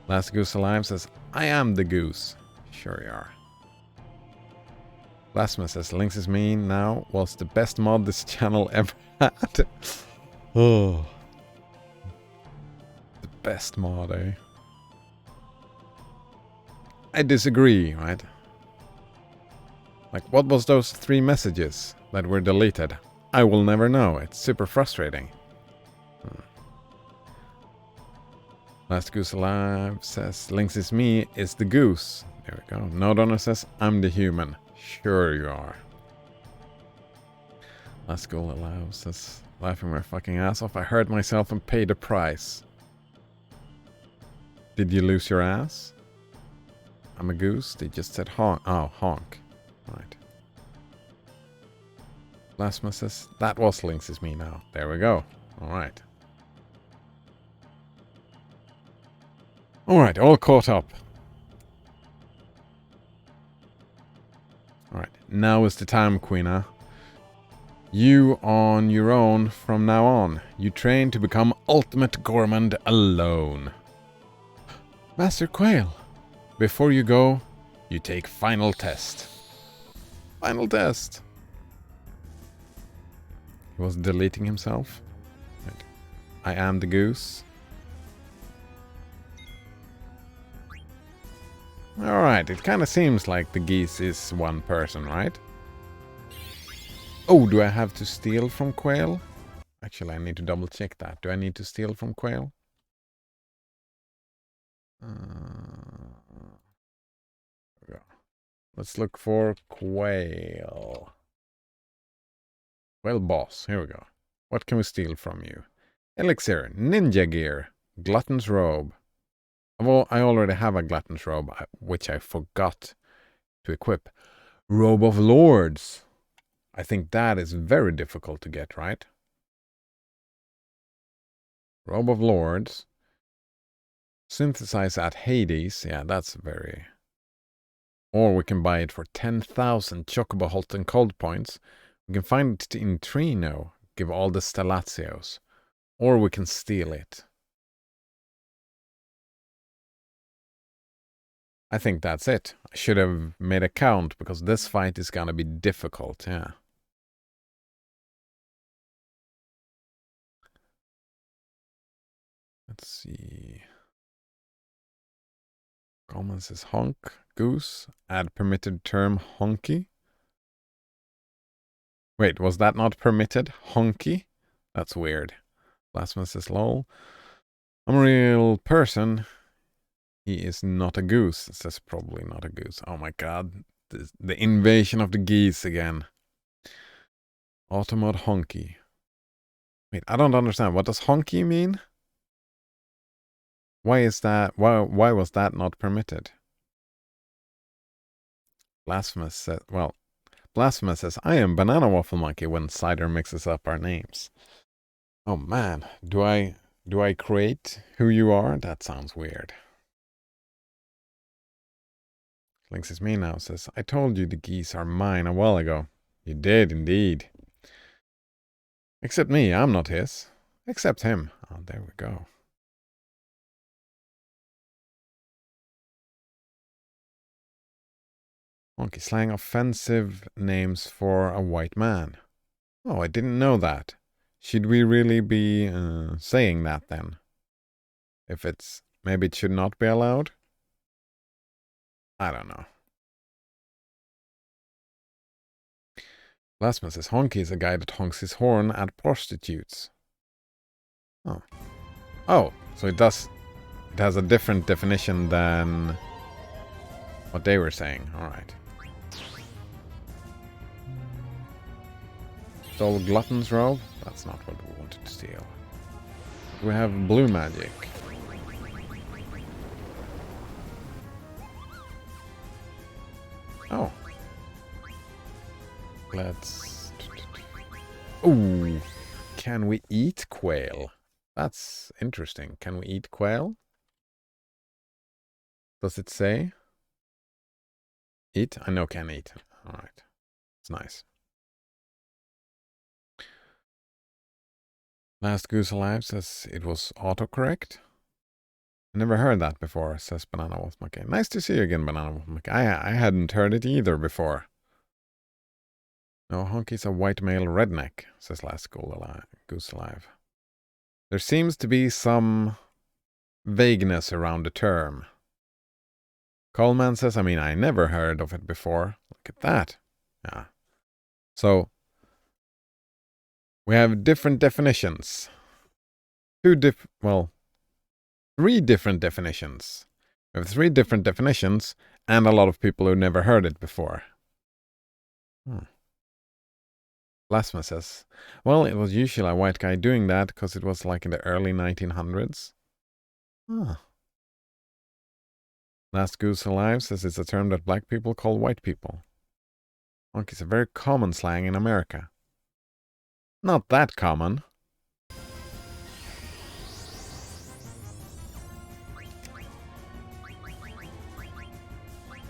Last Goose Alive says, I am the goose. Sure you are. Blasphemous says, Links is me now was the best mod this channel ever had. Oh. The best mod, eh? I disagree, right? Like, what was those 3 messages that were deleted? I will never know. It's super frustrating. Last Goose Alive says, Links is me is the goose. There we go. No Donor says, I'm the human. Sure you are. Last Goal Alive says, laughing my fucking ass off. I hurt myself and paid the price. Did you lose your ass? I'm a goose. They just said honk. Oh, honk. Right. Blasphemous says, that was Links is me now. There we go. Alright. Alright, all caught up. Alright, now is the time, Queena. You on your own from now on. You train to become ultimate gourmand alone. Master Quail, before you go, you take final test. Final test. He was deleting himself. Right. I am the goose. Alright, it kind of seems like the geese is one person, right? Oh, do I have to steal from Quail? Actually, I need to double check that. Do I need to steal from Quail? Let's look for Quail. Quail boss, here we go. What can we steal from you? Elixir, ninja gear, glutton's robe. Well, I already have a glutton's robe, which I forgot to equip. Robe of Lords. I think that is very difficult to get, right? Robe of Lords. Synthesize at Hades. Yeah, that's very... Or we can buy it for 10,000 Chocobo Holton Cold Points. We can find it in Trino. Give all the Stellatios. Or we can steal it. I think that's it. I should have made a count because this fight is gonna be difficult, yeah. Let's see. Common says honk, goose, add permitted term honky. Wait, was that not permitted? Honky? That's weird. Blasphemous says lol. I'm a real person. He is not a goose. It says probably not a goose. Oh my god. The invasion of the geese again. Automod honky. Wait, I don't understand. What does honky mean? Why is that? Why was that not permitted? Blasphemous says, well, Blasphemous says, I am Banana Waffle Monkey when Cider mixes up our names. Oh man, do I Do I create who you are? That sounds weird. Lynx is me now, says, I told you the geese are mine a while ago. You did, indeed. Except me, I'm not his. Except him. Oh, there we go. Monkey slang offensive names for a white man. Oh, I didn't know that. Should we really be saying that then? If it's... maybe it should not be allowed? I don't know. Last one says, honky is a guy that honks his horn at prostitutes. Oh. Oh, so it does... it has a different definition than what they were saying. Alright. Stole Glutton's robe? That's not what we wanted to steal. We have blue magic. Oh. Let's... ooh. Can we eat quail? That's interesting. Can we eat quail? Does it say? Eat? I know can eat. Alright. It's nice. Last Goose Alive says it was autocorrect. I never heard that before, says Banana Wolf Monkey. Nice to see you again, Banana Wolf Monkey. I hadn't heard it either before. No, Honky's a white male redneck, says Last Goose Alive. There seems to be some vagueness around the term. Coleman says, I mean, I never heard of it before. Look at that. Yeah. So, we have different definitions. Three different definitions. We have 3 different definitions, and a lot of people who never heard it before. Lasma says, well, it was usually a white guy doing that because it was like in the early 1900s. Last Goose Alive says it's a term that black people call white people. Monkey's a very common slang in America. Not that common.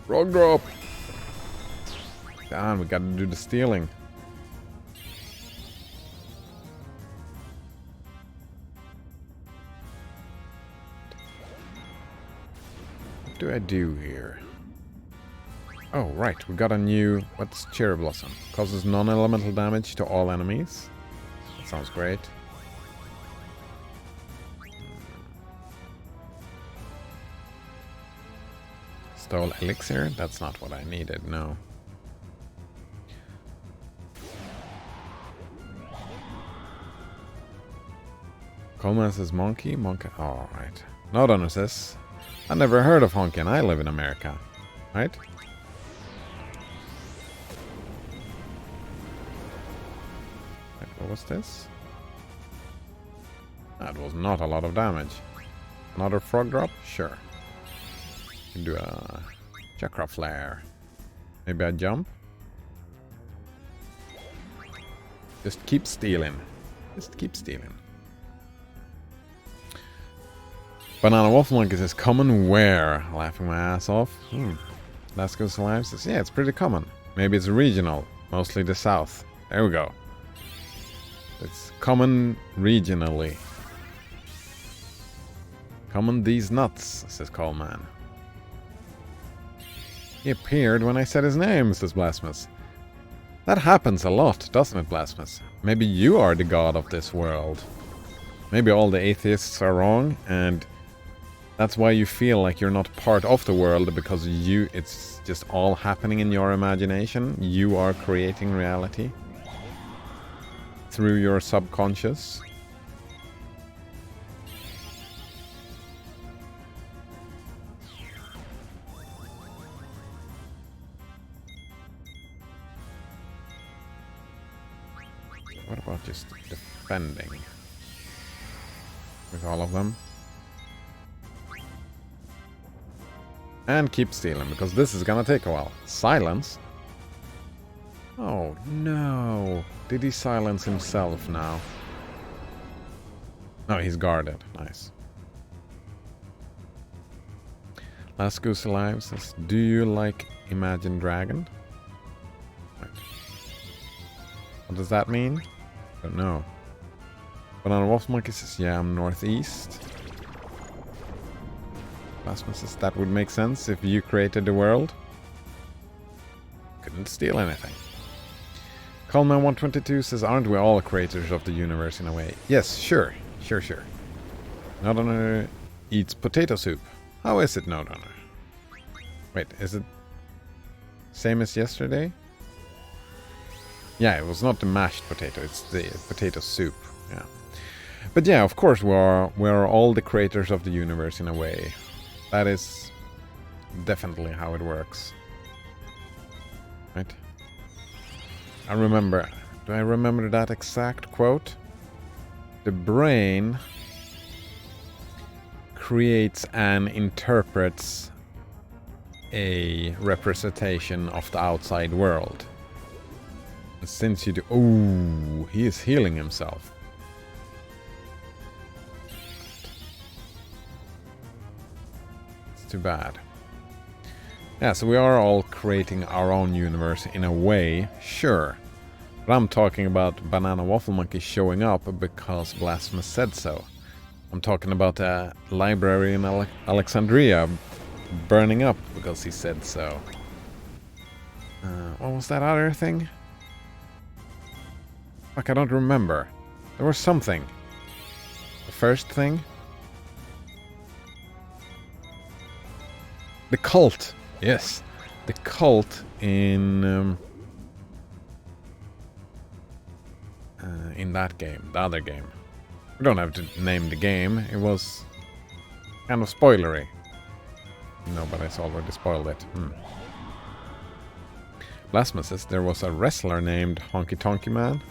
Frog drop! Damn, we gotta do the stealing. What do I do here? Oh, right, we got a new... what's Cherry Blossom? Causes non-elemental damage to all enemies. That sounds great. Stole Elixir? That's not what I needed, no. Coleman says Monkey? Monkey... alright. Nodonor says... I never heard of Honky and I live in America. Right? What was this? That was not a lot of damage. Another frog drop? Sure. You can do a chakra flare. Maybe a jump? Just keep stealing. Just keep stealing. Banana Wolf Monkey says, common where? Laughing my ass off. Last Goes Alive says, yeah, it's pretty common. Maybe it's regional. Mostly the south. There we go. It's common regionally. Common these nuts, says Coleman. He appeared when I said his name, says Blasphemous. That happens a lot, doesn't it, Blasphemous? Maybe you are the god of this world. Maybe all the atheists are wrong, and that's why you feel like you're not part of the world, because it's just all happening in your imagination. You are creating reality through your subconscious. What about just defending with all of them? And keep stealing, because this is gonna take a while. Silence? Oh no. Did he silence himself now? No, he's guarded. Nice. Last Goose Alive says, do you like Imagine Dragon? Wait. What does that mean? Don't know. Banana Wolf Monkey says, yeah, I'm northeast. Plasma says, that would make sense if you created the world. Couldn't steal anything. Coleman122 says, aren't we all creators of the universe in a way? Yes, sure. Sure. Nodonner eats potato soup. How is it, Nodonner? Wait, is it same as yesterday? Yeah, it was not the mashed potato, it's the potato soup. Yeah. But yeah, of course we are all the creators of the universe in a way. That is definitely how it works. Right? I remember. Do I remember that exact quote? The brain creates and interprets a representation of the outside world. And since you do... Oh, he is healing himself. It's too bad. Yeah, so we are all creating our own universe in a way, sure. But I'm talking about Banana Waffle Monkey showing up because Blasphemous said so. I'm talking about a library in Alexandria burning up because he said so. What was that other thing? Fuck, I don't remember. There was something. The first thing? The cult! Yes, the cult in that game, the other game. We don't have to name the game. It was kind of spoilery. No, but it's already spoiled it. Blasphemous says there was a wrestler named Honky Tonky Man.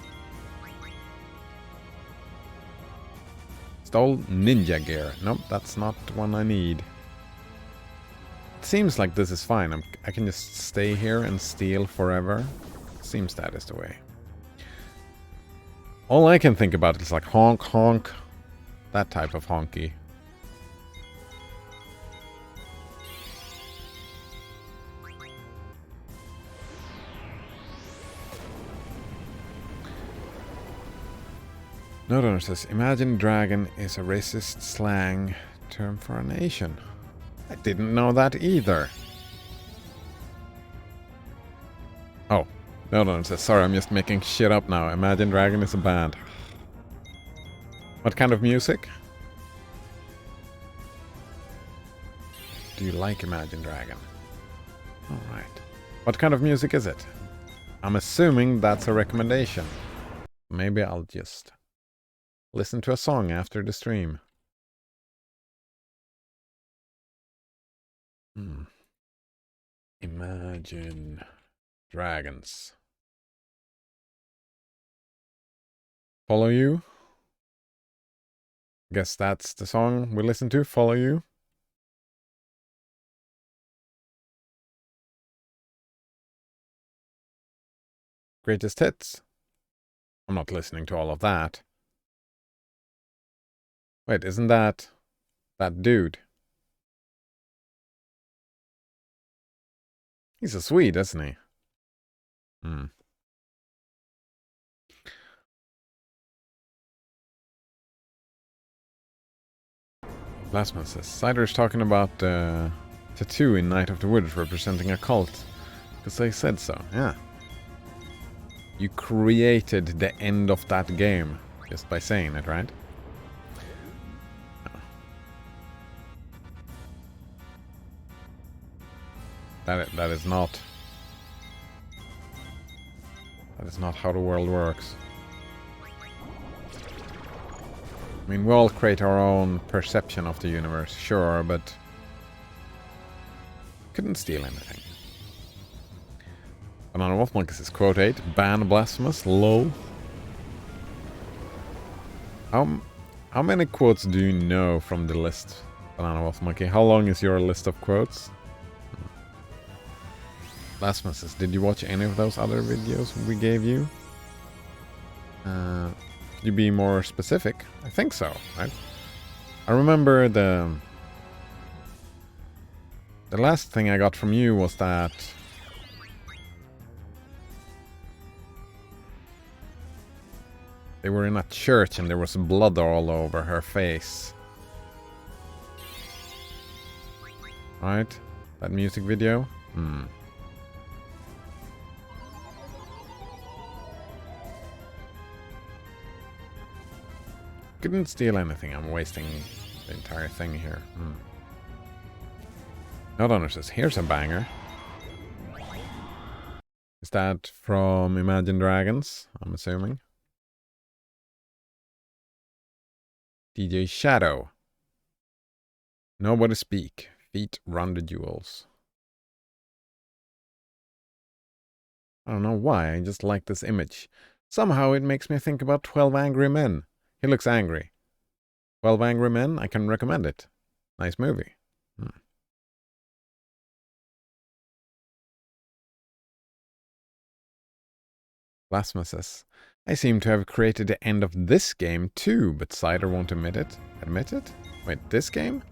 Stole ninja gear. Nope, that's not the one I need. It seems like this is fine. I can just stay here and steal forever. Seems that is the way. All I can think about is like honk honk. That type of honky. Nodonner says, Imagine Dragon is a racist slang term for a nation. I didn't know that either. Oh, Nodonner says, sorry, I'm just making shit up now. Imagine Dragon is a band. What kind of music? Do you like Imagine Dragon? Alright. What kind of music is it? I'm assuming that's a recommendation. Maybe I'll just listen to a song after the stream. Imagine Dragons. Follow You? Guess that's the song we listen to, Follow You. Greatest Hits. I'm not listening to all of that. Wait, isn't that dude? He's a Swede, isn't he? Blasphemous says, Cider's talking about tattoo in Night of the Woods representing a cult. Because they said so, yeah. You created the end of that game just by saying it, right? That is not how the world works. I mean, we all create our own perception of the universe, sure, but couldn't steal anything. Banana Wolf Monkey says, quote 8, ban Blasphemous, lol. How many quotes do you know from the list, Banana Wolf Monkey? How long is your list of quotes? Blasphemous says, did you watch any of those other videos we gave you? Could you be more specific? I think so, right? I remember the last thing I got from you was that they were in a church and there was blood all over her face. Right? That music video? Couldn't steal anything. I'm wasting the entire thing here. Not honor says, here's a banger. Is that from Imagine Dragons? I'm assuming. DJ Shadow. Nobody speak. Feet run the jewels. I don't know why, I just like this image. Somehow it makes me think about 12 Angry Men. He looks angry. 12 Angry Men, I can recommend it. Nice movie. Blasphemous says, I seem to have created the end of this game too, but Cider won't admit it. Admit it? Wait, this game?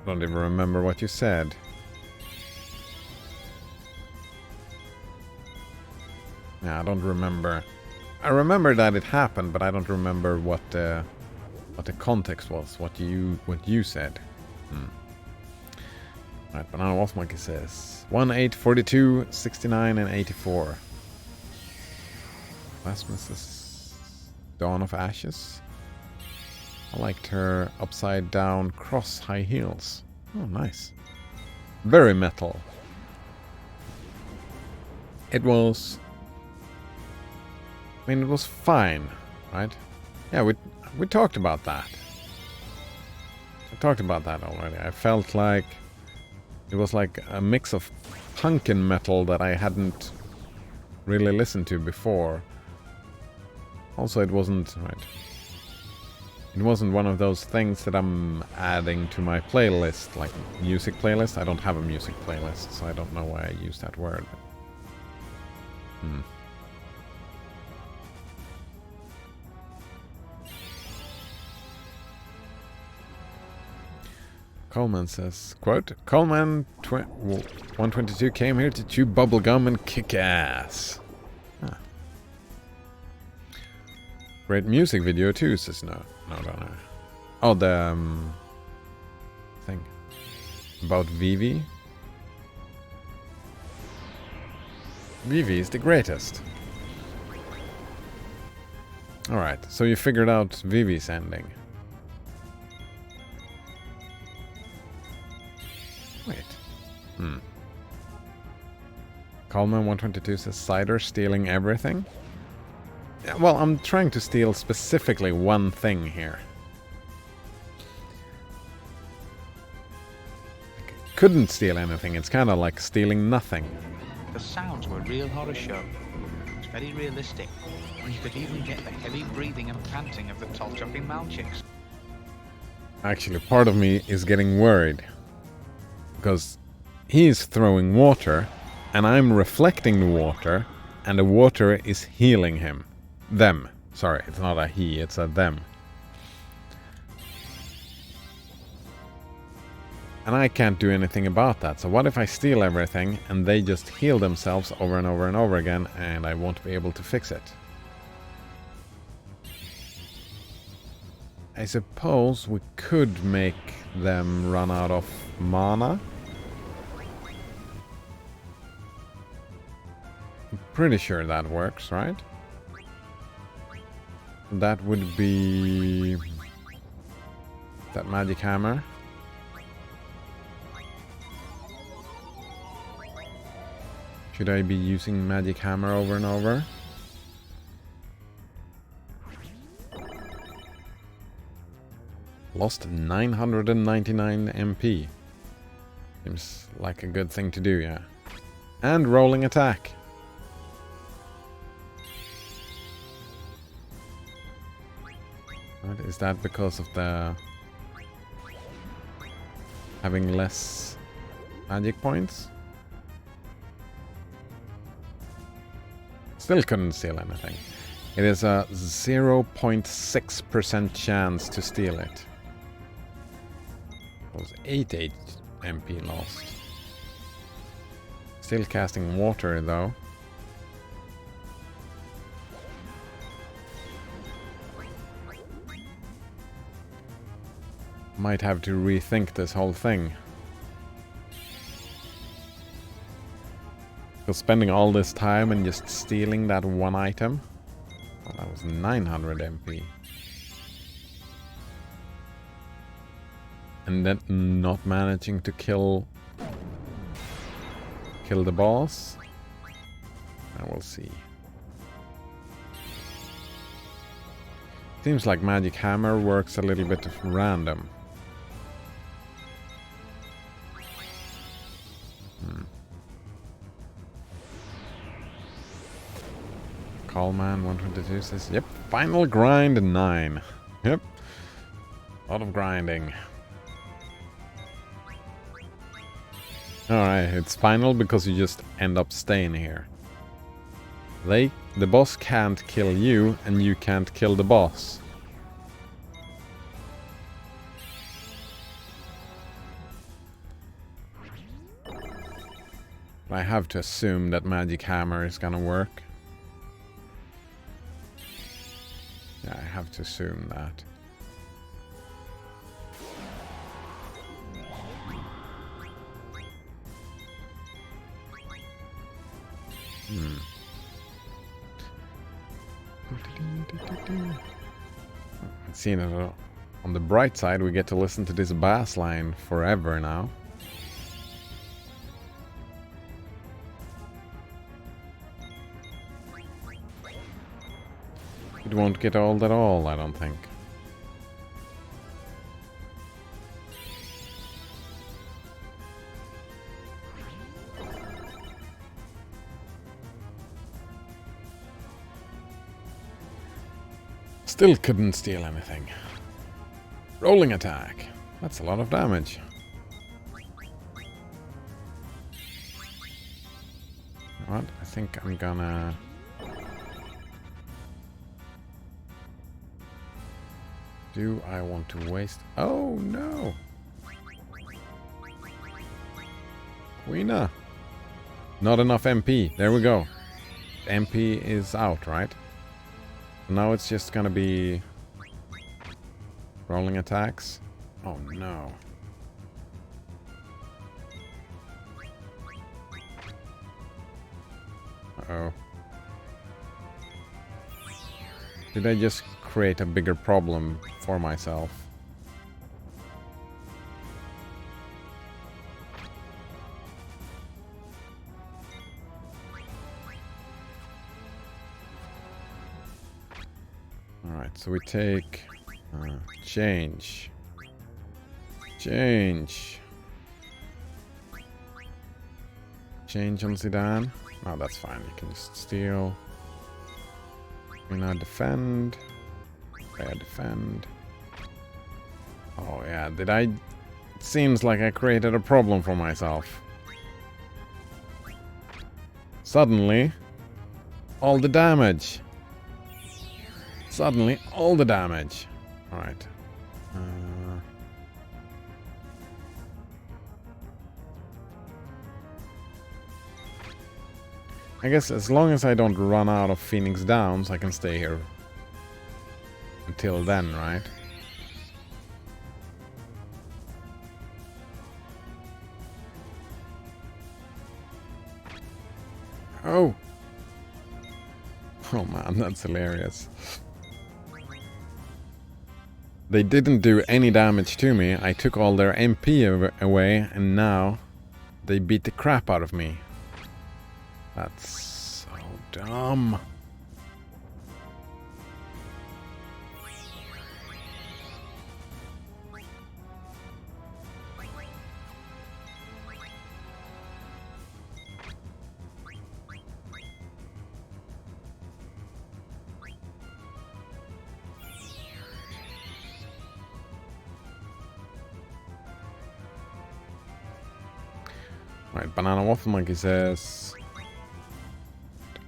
Don't even remember what you said. Yeah, I don't remember. I remember that it happened, but I don't remember what the context was. What you said. Right, but now Wolfmonkey says 1, 8, 42, 69, and 84. Blasphemous Dawn of Ashes. I liked her upside down cross high heels. Oh, nice. Very metal. It was... I mean, it was fine, right? Yeah, we talked about that. I talked about that already. I felt like it was like a mix of punk and metal that I hadn't really listened to before. Also, it wasn't, right, it wasn't one of those things that I'm adding to my playlist, like music playlist. I don't have a music playlist, so I don't know why I use that word. Coleman says, quote, Coleman 122 came here to chew bubblegum and kick ass. Great music video too, says no. Oh, the thing about Vivi. Vivi is the greatest. Alright, so you figured out Vivi's ending. Wait. Coleman 122 says Cider stealing everything. Yeah, well, I'm trying to steal specifically one thing here. I couldn't steal anything. It's kind of like stealing nothing. The sounds were a real horror show. It's very realistic. And you could even get the heavy breathing and panting of the tall-jumping Malchiks. Actually, part of me is getting worried. Because he's throwing water, and I'm reflecting the water, and the water is healing him. Them. Sorry, it's not a he, it's a them. And I can't do anything about that. So what if I steal everything and they just heal themselves over and over and over again and I won't be able to fix it? I suppose we could make them run out of mana. I'm pretty sure that works, right? That would be that magic hammer. Should I be using magic hammer over and over? Lost 999 MP. Seems like a good thing to do, yeah. And rolling attack. Right, is that because of the having less magic points? Still couldn't steal anything. It is a 0.6% chance to steal it. It was 8 MP lost. Still casting water though. Might have to rethink this whole thing. Because spending all this time and just stealing that one item. Well, that was 900 MP. And then not managing to kill the boss. I will see. Seems like Magic Hammer works a little bit random. Callman 122 says, yep, final grind 9. Yep. A lot of grinding. Alright, it's final because you just end up staying here. The boss can't kill you, and you can't kill the boss. I have to assume that Magic Hammer is gonna work. Yeah, I have to assume that. Seeing it on the bright side, we get to listen to this bass line forever now. It won't get old at all, I don't think. Still couldn't steal anything. Rolling attack. That's a lot of damage. What? I think I'm gonna... Do I want to waste... Oh, no! Queena! Not enough MP. There we go. MP is out, right? Now it's just gonna be... rolling attacks. Oh, no. Uh-oh. Did I just create a bigger problem for myself? Alright, so we take... change. Change. Change on Zidane. Oh, that's fine. You can just steal. We now defend. Okay, defend. Oh yeah, did I... It seems like I created a problem for myself. Suddenly, all the damage. Suddenly, all the damage. Alright. I guess as long as I don't run out of Phoenix Downs, I can stay here until then, right? Oh! Oh man, that's hilarious. They didn't do any damage to me. I took all their MP away, and now they beat the crap out of me. That's so dumb. Right, Banana Waffle Monkey says...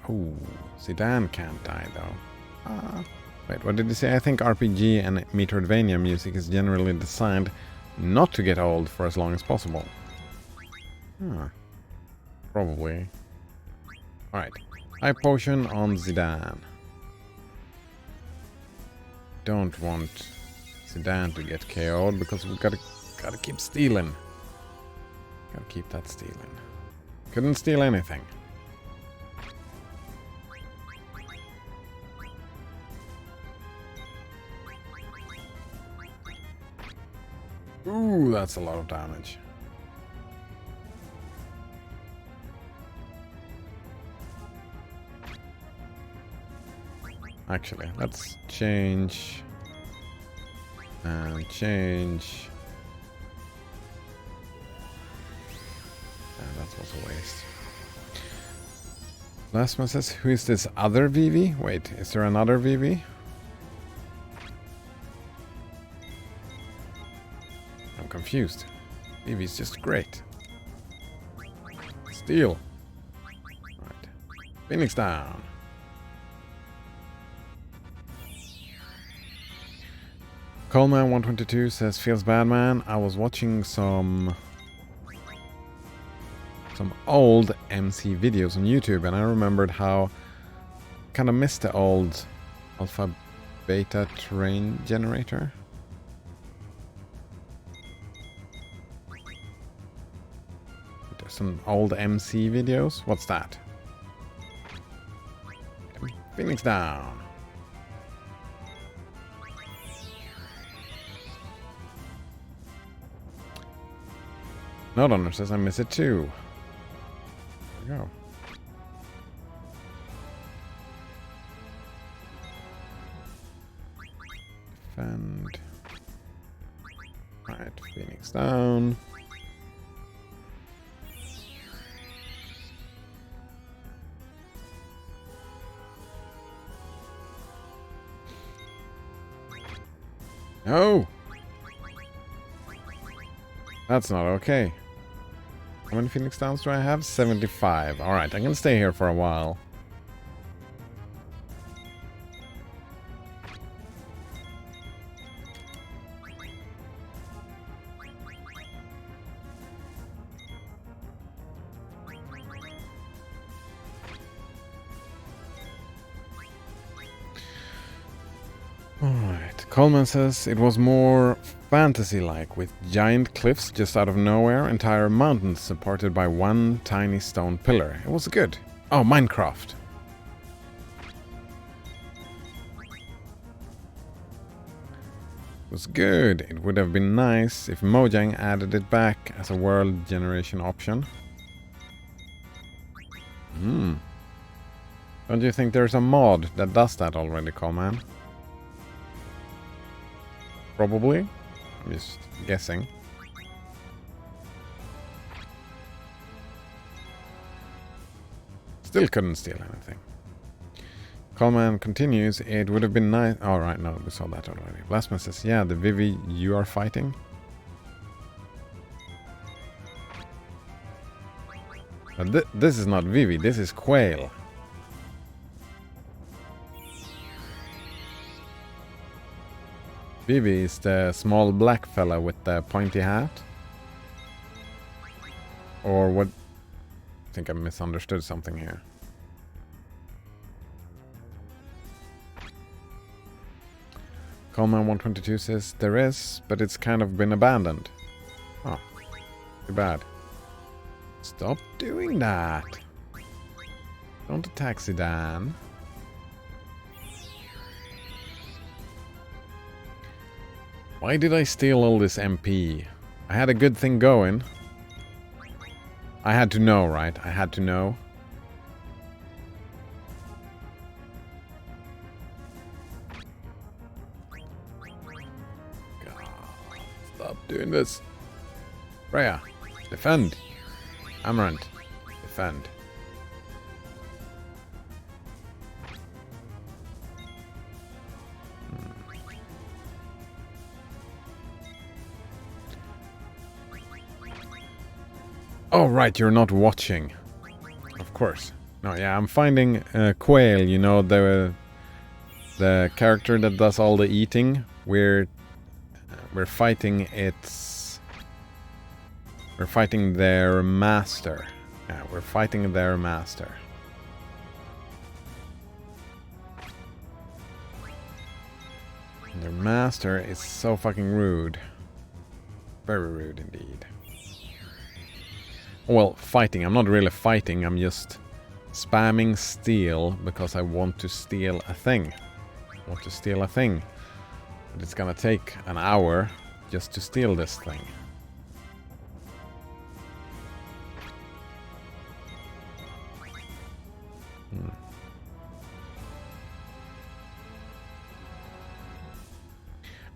Oh, Zidane can't die though. Wait, what did you say? I think RPG and Metroidvania music is generally designed not to get old for as long as possible. Probably. Alright. High potion on Zidane. Don't want Zidane to get KO'd because we gotta keep stealing. Gotta keep that stealing. Couldn't steal anything. Ooh, that's a lot of damage. Actually, let's change and change. That was a waste. Last one says, who is this other VV? Wait, is there another VV? I'm confused. VV's just great. Steal. Right. Phoenix down. Coleman 122 says, feels bad, man. I was watching some old MC videos on YouTube, and I remembered how kind of missed the old alpha beta terrain generator. There's some old MC videos. What's that? Phoenix down. Note Honor says I miss it too. There we go. Defend. Alright, Phoenix down. No! That's not okay. How many Phoenix Downs do I have? 75. Alright, I can stay here for a while. Alright, Coleman says it was more fantasy-like, with giant cliffs just out of nowhere, entire mountains supported by one tiny stone pillar. It was good. Oh, Minecraft. It was good. It would have been nice if Mojang added it back as a world generation option. Don't you think there's a mod that does that already, Coleman? Probably. I'm just guessing. Still couldn't steal anything. Coleman continues, it would have been nice... Oh, right, no, we saw that already. Blastman says, yeah, the Vivi you are fighting. This is not Vivi, this is Quail. Vivi is the small black fella with the pointy hat. Or what? I think I misunderstood something here. Coleman 122 says there is, but it's kind of been abandoned. Oh, too bad. Stop doing that. Don't attack Zidane. Why did I steal all this MP? I had a good thing going. I had to know, right? I had to know. God, stop doing this. Freya, defend. Amaranth, defend. Oh, right, you're not watching. Of course. No, yeah, I'm finding Quail, you know, the The character that does all the eating, we're fighting we're fighting their master. Yeah, we're fighting their master. And their master is so fucking rude. Very rude indeed. Well, fighting. I'm not really fighting, I'm just spamming steal because I want to steal a thing. But it's gonna take an hour just to steal this thing.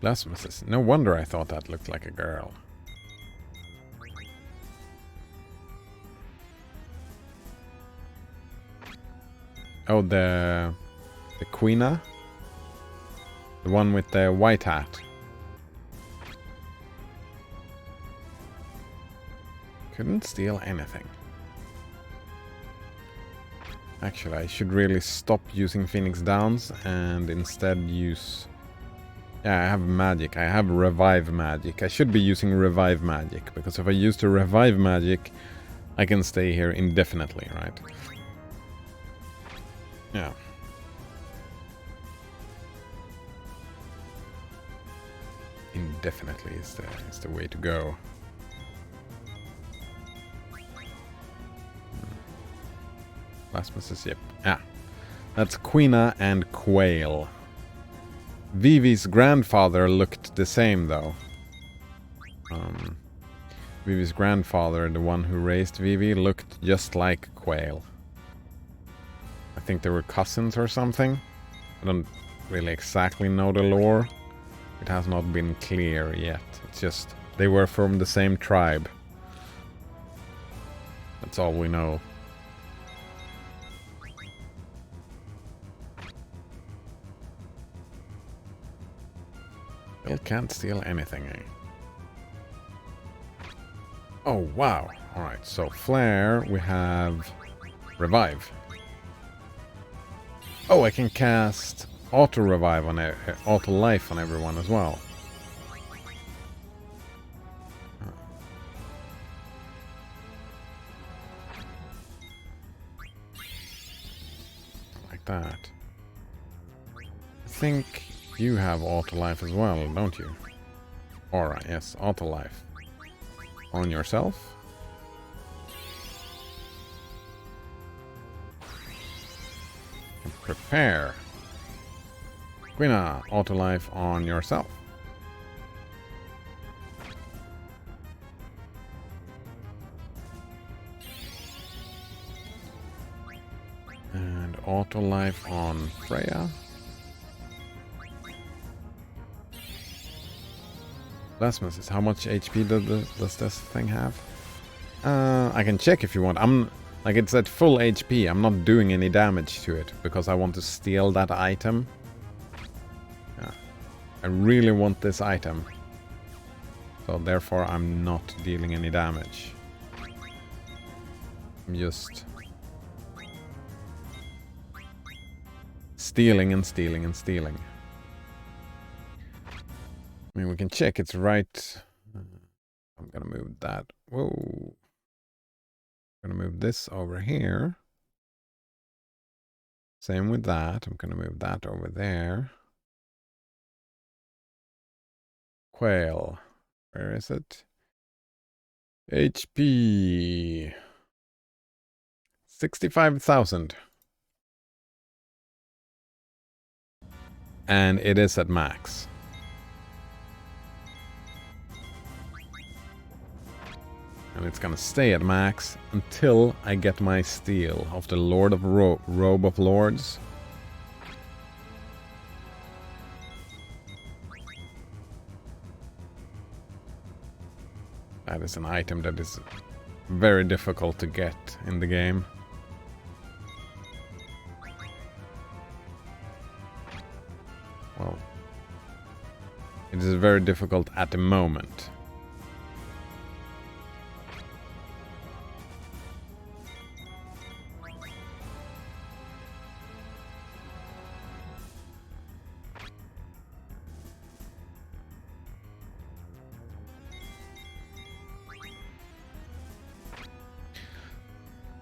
Blasphemies. No wonder I thought that looked like a girl. Oh, the Queena? The one with the white hat. Couldn't steal anything. Actually, I should really stop using Phoenix Downs and instead use... Yeah, I have magic. I have revive magic. I should be using revive magic, because if I use the revive magic, I can stay here indefinitely, right? Yeah. Indefinitely is the way to go. Last message, yep. Ah. That's Queena and Quail. Vivi's grandfather looked the same, though. Vivi's grandfather, the one who raised Vivi, looked just like Quail. I think they were cousins or something. I don't really exactly know the lore. It has not been clear yet. It's just they were from the same tribe. That's all we know. Bill can't steal anything, eh? Oh, wow. Alright, so Flare, we have Revive. Oh, I can cast Auto Revive on Auto Life on everyone as well. Like that. I think you have Auto Life as well, don't you? Alright, yes, Auto Life. On yourself. And prepare. Quina, Auto Life on yourself. And Auto Life on Freya. Blasphemous is how much HP does this thing have? I can check if you want. Like, it's at full HP. I'm not doing any damage to it because I want to steal that item. Yeah. I really want this item. So therefore I'm not dealing any damage. I'm just stealing and stealing and stealing. I mean, we can check it's right. I'm gonna move that. Whoa. I'm gonna move this over here. Same with that. I'm gonna move that over there. Quail. Where is it? HP. 65,000. And it is at max. And it's gonna stay at max until I get my steal of the Lord of Robe of Lords. That is an item that is very difficult to get in the game. Well, it is very difficult at the moment.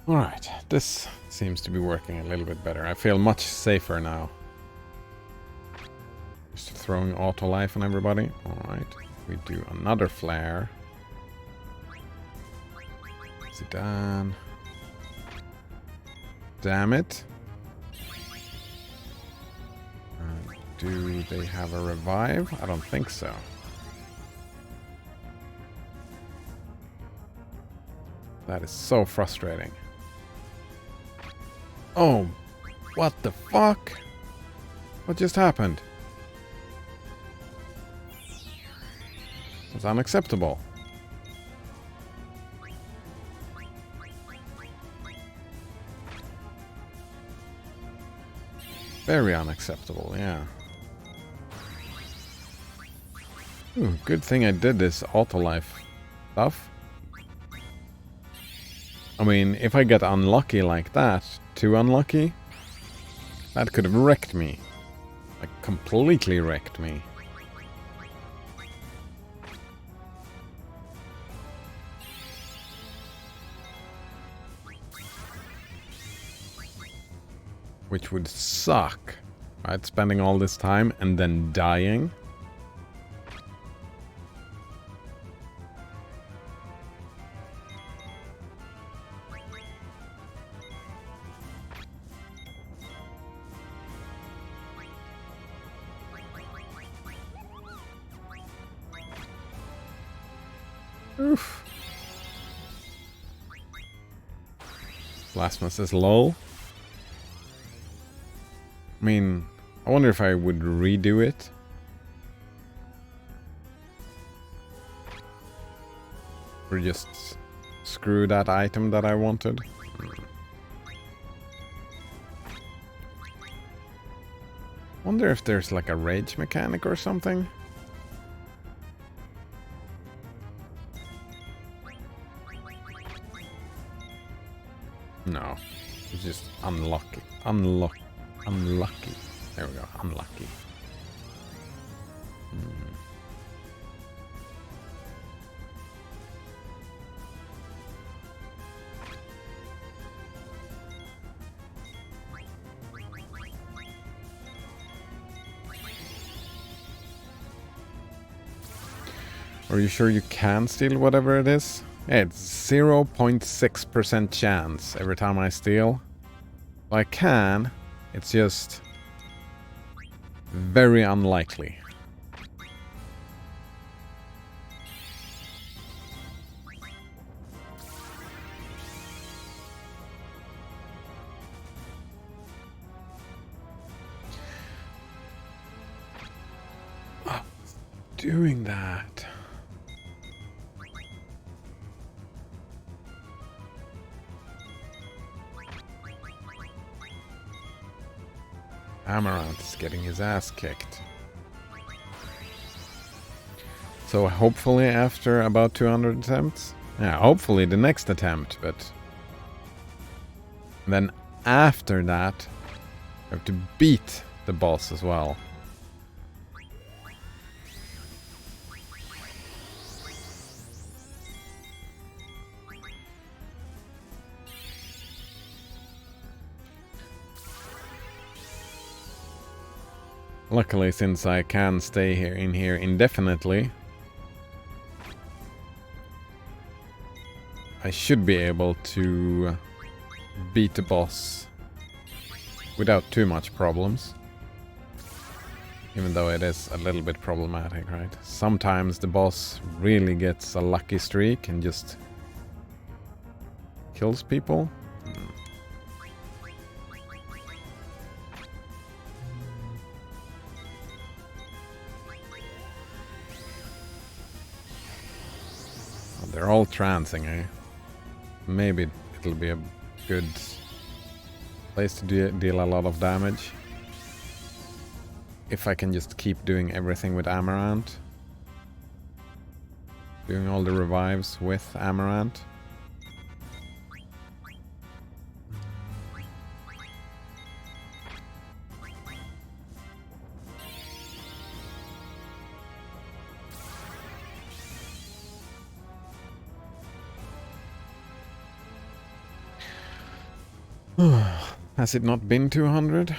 Alright, this seems to be working a little bit better. I feel much safer now. Just throwing auto life on everybody. Alright, we do another flare. Zidane. Damn it. Do they have a revive? I don't think so. That is so frustrating. Oh, what the fuck? What just happened? That's unacceptable. Very unacceptable, yeah. Ooh, good thing I did this auto-life stuff. I mean, if I get unlucky like that, too unlucky, that could have wrecked me. Like, completely wrecked me. Which would suck, right? Spending all this time and then dying. Oof. Blasphemous is low. I mean, I wonder if I would redo it. Or just screw that item that I wanted. Wonder if there's like a rage mechanic or something. No, it's just unlucky. Unlucky. There we go. Unlucky. Are you sure you can steal whatever it is? Yeah, it's 0.6% chance every time I steal. I can. It's just very unlikely. Oh, doing that. Amaranth is getting his ass kicked. So hopefully after about 200 attempts? Yeah, hopefully the next attempt, but... then after that, I have to beat the boss as well. Luckily, since I can stay here indefinitely, I should be able to beat the boss without too much problems. Even though it is a little bit problematic, right? Sometimes the boss really gets a lucky streak and just kills people. They're all trancing, eh? Maybe it'll be a good place to deal a lot of damage. If I can just keep doing everything with Amaranth. Doing all the revives with Amaranth. Has it not been 200?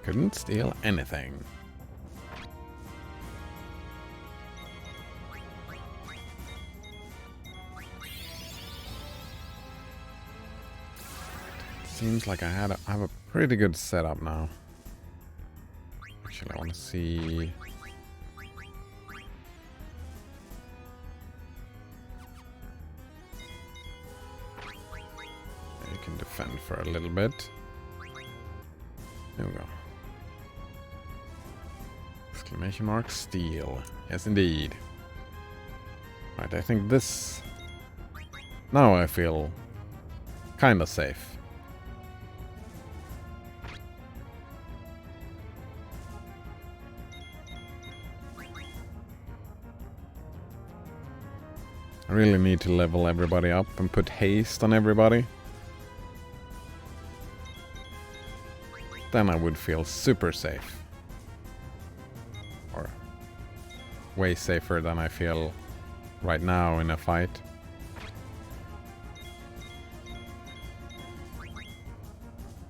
Couldn't steal anything. Seems like I have a pretty good setup now. Actually, I want to see. You can defend for a little bit. There we go. Exclamation mark, steal. Yes, indeed. Right, I think this... Now I feel kinda safe. I really need to level everybody up and put haste on everybody. Then I would feel super safe. Or way safer than I feel right now in a fight.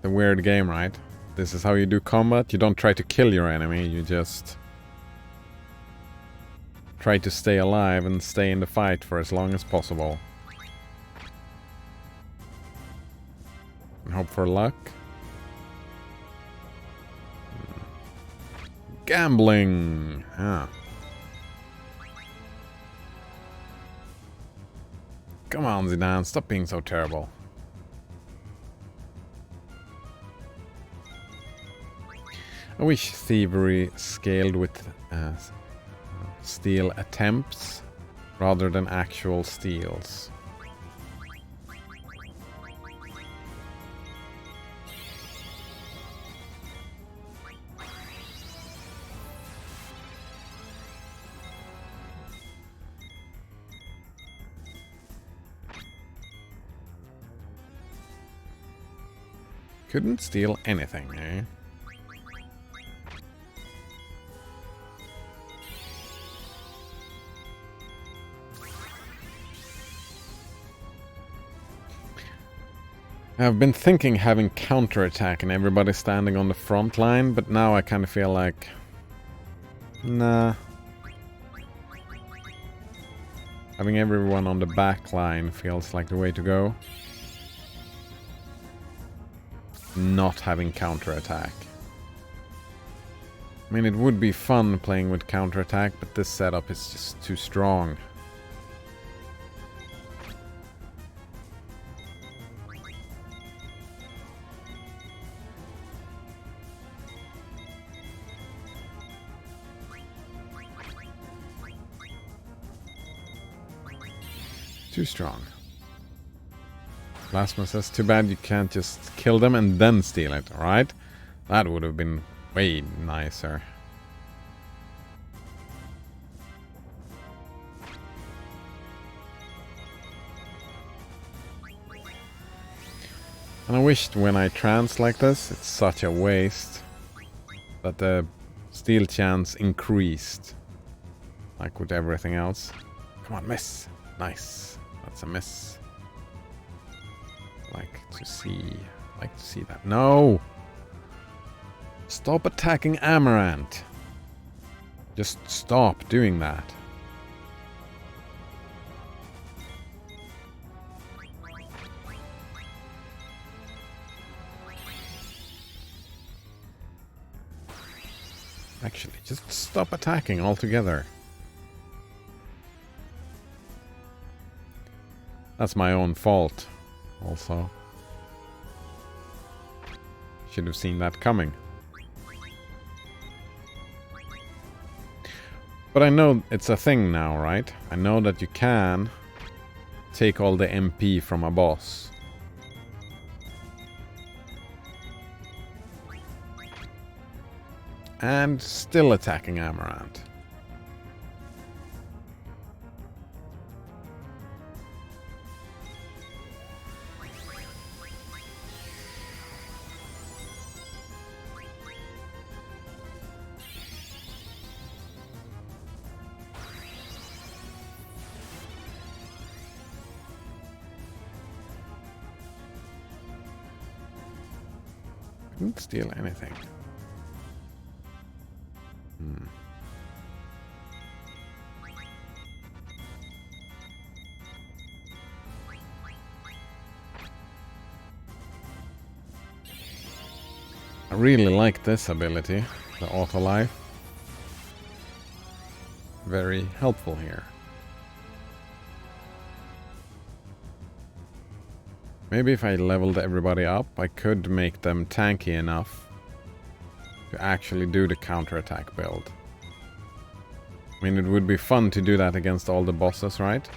The weird game, right? This is how you do combat. You don't try to kill your enemy, you just try to stay alive and stay in the fight for as long as possible. And hope for luck. Gambling! Ah. Come on, Zidane, stop being so terrible. I wish thievery scaled with steal attempts rather than actual steals. Couldn't steal anything, eh? I've been thinking having counterattack and everybody standing on the front line, but now I kind of feel like... Nah. Having everyone on the back line feels like the way to go. Not having counterattack. I mean, it would be fun playing with counterattack, but this setup is just too strong. Too strong. Plasma says, too bad you can't just kill them and then steal it, alright? That would have been way nicer. And I wished when I trance like this, it's such a waste, that the steal chance increased. Like with everything else. Come on, miss. Nice. That's a miss. Like to see that. No! Stop attacking Amaranth. Just stop doing that. Actually, just stop attacking altogether. That's my own fault, also. Should have seen that coming. But I know it's a thing now, right? I know that you can take all the MP from a boss. And still attacking Amaranth. Couldn't steal anything. I really like this ability, the auto life. Very helpful here. Maybe if I leveled everybody up, I could make them tanky enough to actually do the counterattack build. I mean, it would be fun to do that against all the bosses, right?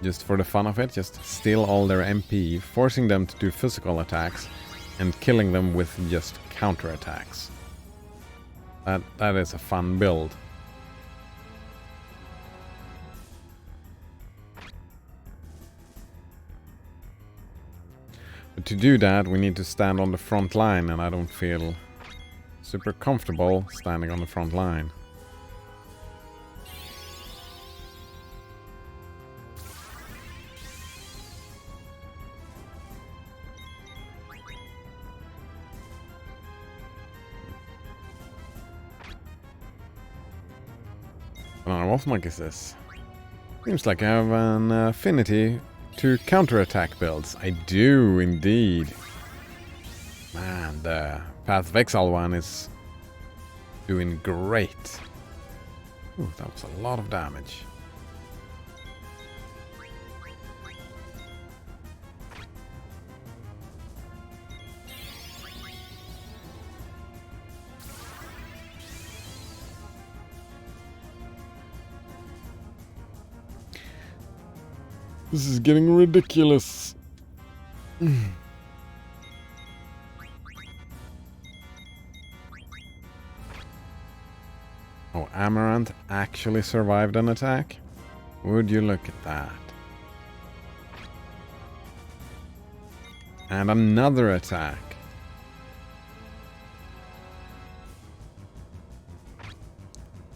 Just for the fun of it, just steal all their MP, forcing them to do physical attacks, and killing them with just counterattacks. That is a fun build. But to do that, we need to stand on the front line, and I don't feel super comfortable standing on the front line. What mark is this? Seems like I have an affinity to counterattack builds. I do indeed. Man, the Path of Exile one is doing great. Ooh, that was a lot of damage. This is getting ridiculous. Oh, Amaranth actually survived an attack? Would you look at that? And another attack.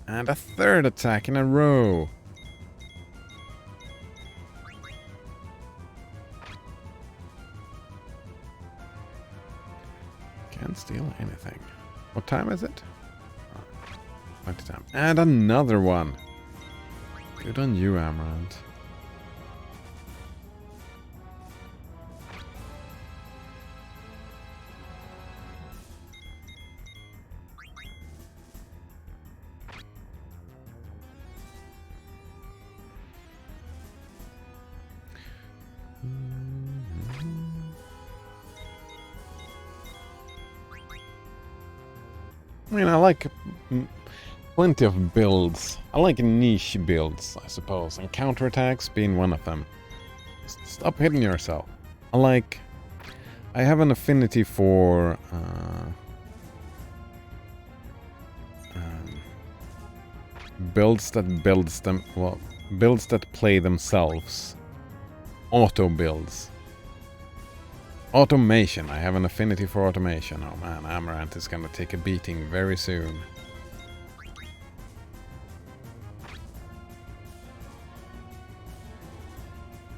And a third attack in a row. Can't steal anything. What time is it? Oh, time. And another one. Good on you, Amaranth. I mean, I like plenty of builds. I like niche builds, I suppose, and counterattacks being one of them. Stop hitting yourself. I have an affinity for builds that play themselves. Auto builds. Automation. I have an affinity for automation. Oh man, Amaranth is gonna take a beating very soon.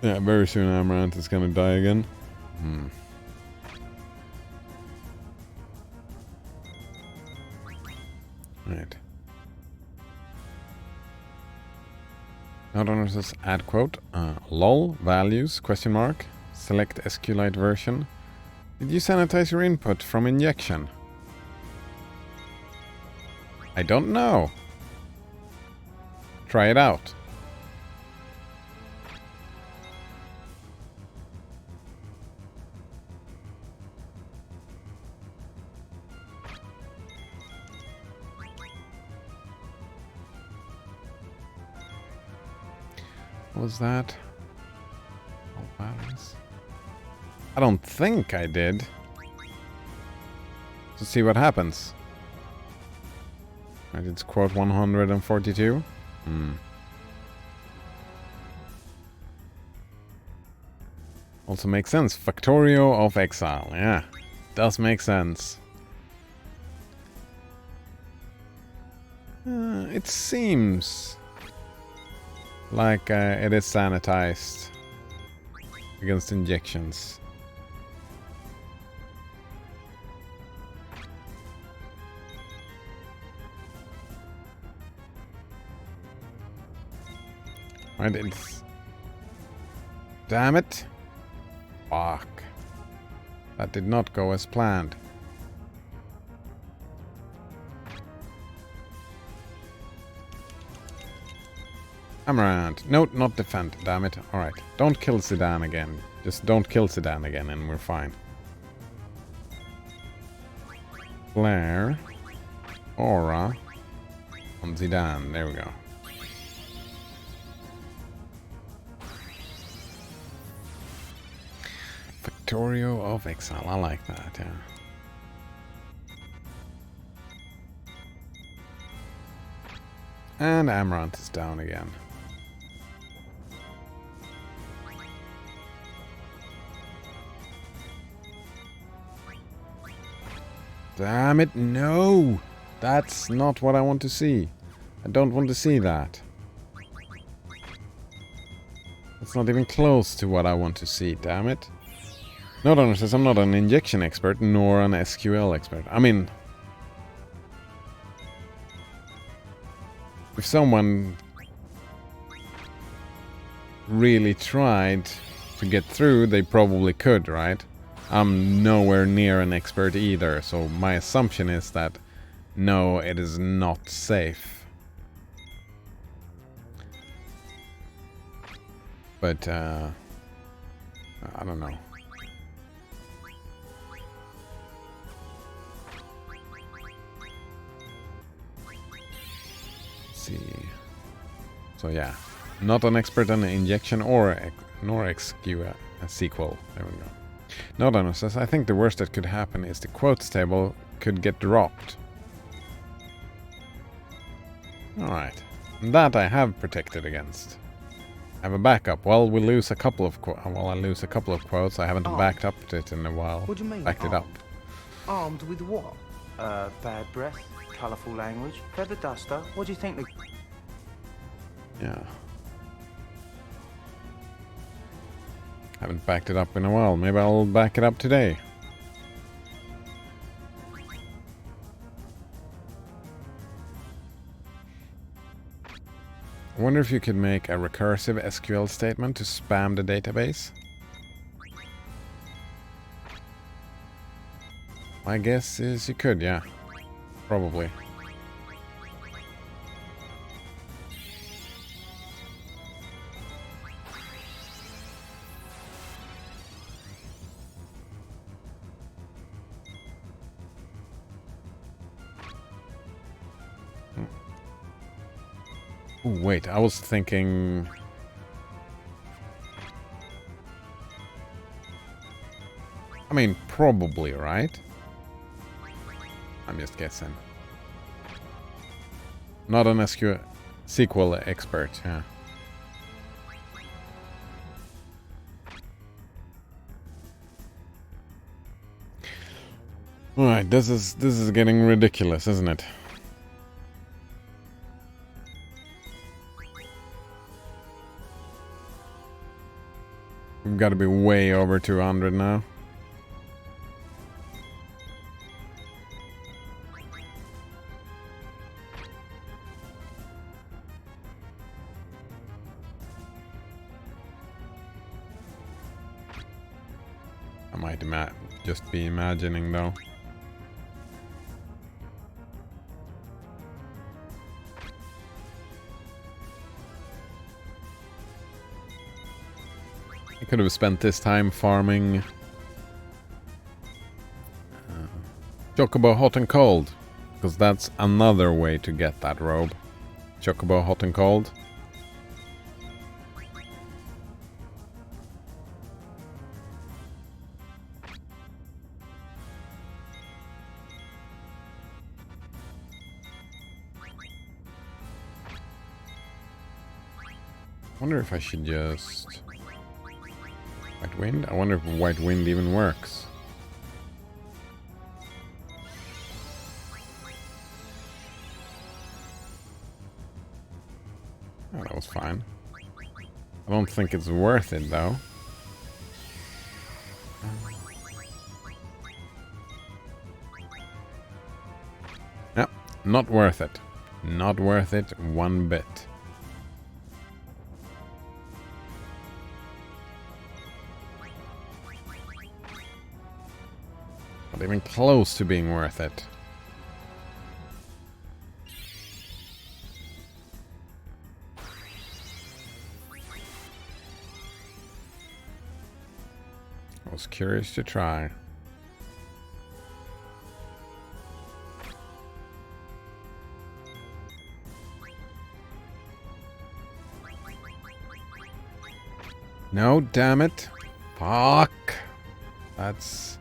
Yeah, very soon Amaranth is gonna die again. Right. Not says add quote. Lol values question mark. Select SQLite version. Did you sanitize your input from injection? I don't know. Try it out. What was that? Oh, balance. I don't think I did. Let's see what happens. Right, it's quote 142. Also makes sense. Factorio of Exile. Yeah, does make sense. It seems like it is sanitized against injections. Right, it's... Damn it! Fuck. That did not go as planned. Amaranth. No, not defend. Damn it. Alright. Don't kill Zidane again. Just don't kill Zidane again and we're fine. Flare. Aura. On Zidane. There we go. Victorio of Exile. I like that, yeah. And Amaranth is down again. Damn it, no! That's not what I want to see. I don't want to see that. It's not even close to what I want to see, damn it. Note owner says I'm not an injection expert, nor an SQL expert. I mean... if someone really tried to get through, they probably could, right? I'm nowhere near an expert either, so my assumption is that no, it is not safe. But, I don't know. Let's see. So yeah, not an expert on injection or nor XQ SQL. There we go. Nodano says, I think the worst that could happen is the quotes table could get dropped. Alright. That I have protected against. I have a backup. Well, we lose a couple of I lose a couple of quotes. I haven't backed up it in a while. What do you mean? Backed it up. Armed with what? Bad breath, colourful language, feather duster. What do you think? Yeah. Haven't backed it up in a while. Maybe I'll back it up today. I wonder if you could make a recursive SQL statement to spam the database. My guess is you could, yeah. Probably. Ooh, wait, I was thinking... I mean, probably, right? I'm just guessing. Not an SQL expert, yeah. Alright, this is getting ridiculous, isn't it? We've got to be way over 200 now. I might just be imagining though. I could have spent this time farming Chocobo Hot and Cold, because that's another way to get that robe. Chocobo Hot and Cold. I wonder if I should just... White Wind? I wonder if White Wind even works. Oh, that was fine. I don't think it's worth it, though. No, not worth it. Not worth it one bit. Not even close to being worth it. I was curious to try. No, damn it. Fuck. That's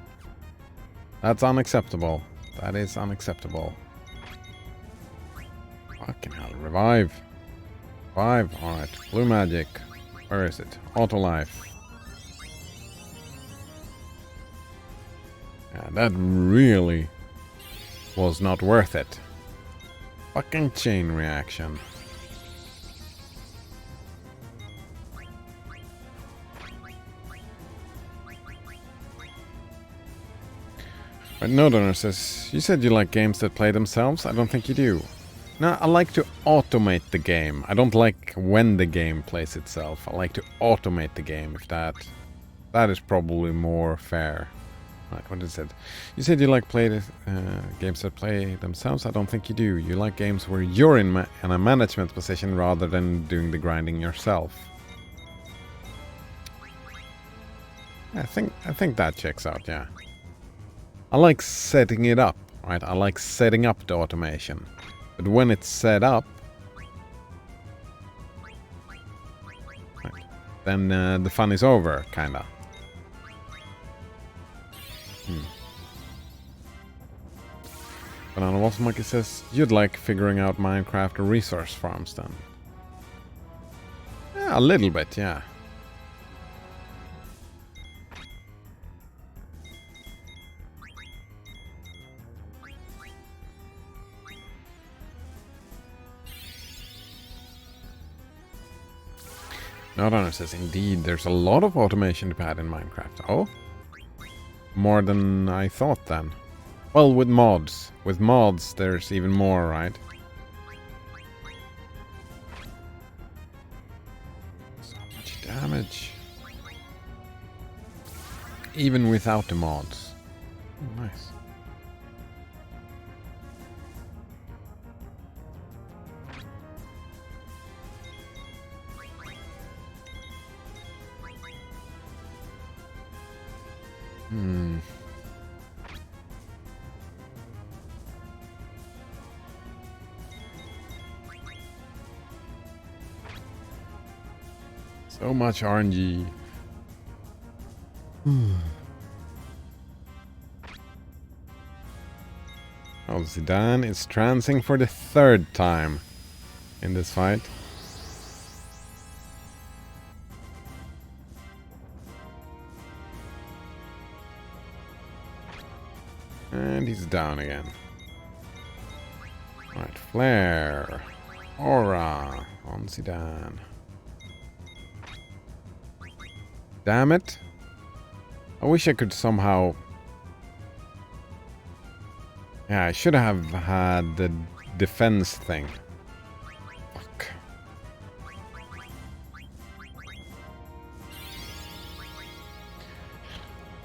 unacceptable. That is unacceptable. Fucking hell. Revive. Revive. Alright. Blue magic. Where is it? Auto life. Yeah, that really was not worth it. Fucking chain reaction. But Nodonor says, you said you like games that play themselves? I don't think you do. No, I like to automate the game. I don't like when the game plays itself. I like to automate the game, if that is probably more fair. Right, what is it? You said you like games that play themselves? I don't think you do. You like games where you're in a management position rather than doing the grinding yourself. I think that checks out, yeah. I like setting it up, right? I like setting up the automation. But when it's set up, right, then the fun is over, kinda. Banana Waffle Monkey says, you'd like figuring out Minecraft resource farms then? Yeah, a little bit, yeah. Nodonor says, indeed, there's a lot of automation to be had in Minecraft. Oh? More than I thought then. Well, with mods. With mods, there's even more, right? So much damage. Even without the mods. Oh, nice. So much RNG. Oh, Zidane is transing for the 3rd time in this fight. And he's down again. Right, Flare. Aura on Zidane. Damn it. I wish I could somehow... Yeah, I should have had the defense thing. Fuck.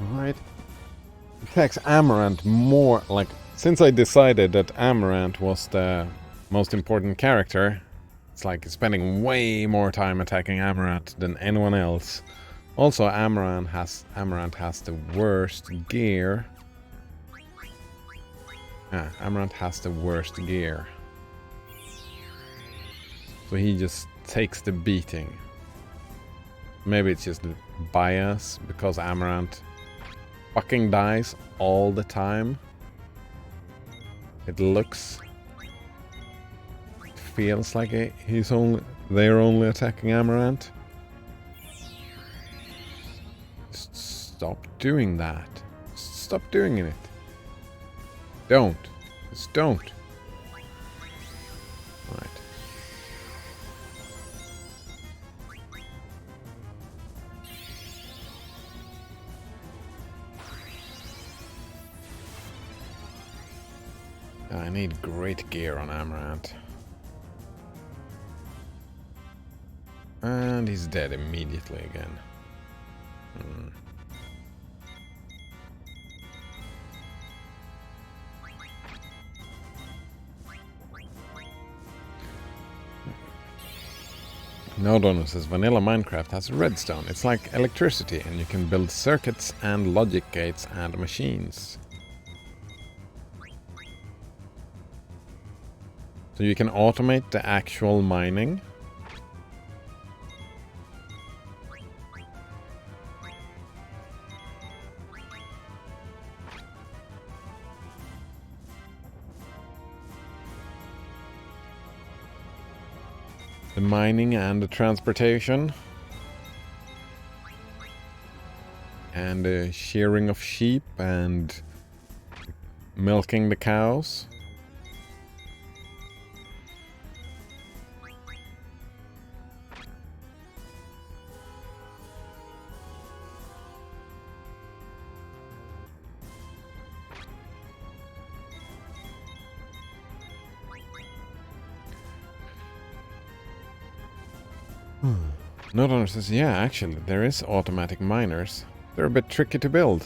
Alright. It takes Amaranth more... Like, since I decided that Amaranth was the most important character, it's like spending way more time attacking Amaranth than anyone else. Also, Amaranth has the worst gear. Yeah, Amaranth has the worst gear. So he just takes the beating. Maybe it's just bias because Amaranth fucking dies all the time. It feels like they're only attacking Amaranth. Stop doing that. Stop doing it. Don't. Just don't. Right. I need great gear on Amaranth. And he's dead immediately again. Node owner says vanilla Minecraft has redstone. It's like electricity, and you can build circuits and logic gates and machines. So you can automate the actual mining. The mining and the transportation. And the shearing of sheep and milking the cows. Node owner says, yeah, actually, there is automatic miners. They're a bit tricky to build.